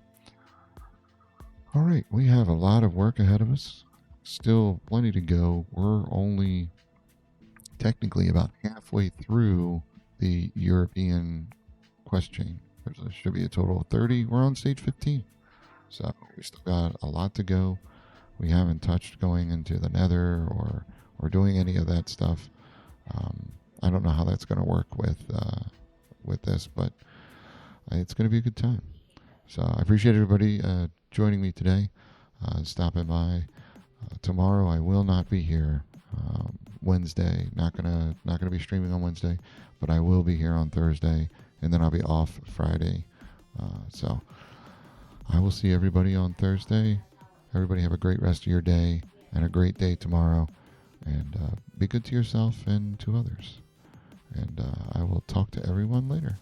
A: all right, we have a lot of work ahead of us. Still plenty to go. We're only technically about halfway through the European quest chain. There should be a total of 30. We're on stage 15. So we still got a lot to go. We haven't touched going into the nether or doing any of that stuff. I don't know how that's going to work with this, but it's going to be a good time. So I appreciate everybody joining me today, stopping by. Tomorrow I will not be here. Wednesday, not gonna be streaming on Wednesday, but I will be here on Thursday, and then I'll be off Friday. So I will see everybody on Thursday. Everybody have a great rest of your day and a great day tomorrow, and be good to yourself and to others. And I will talk to everyone later.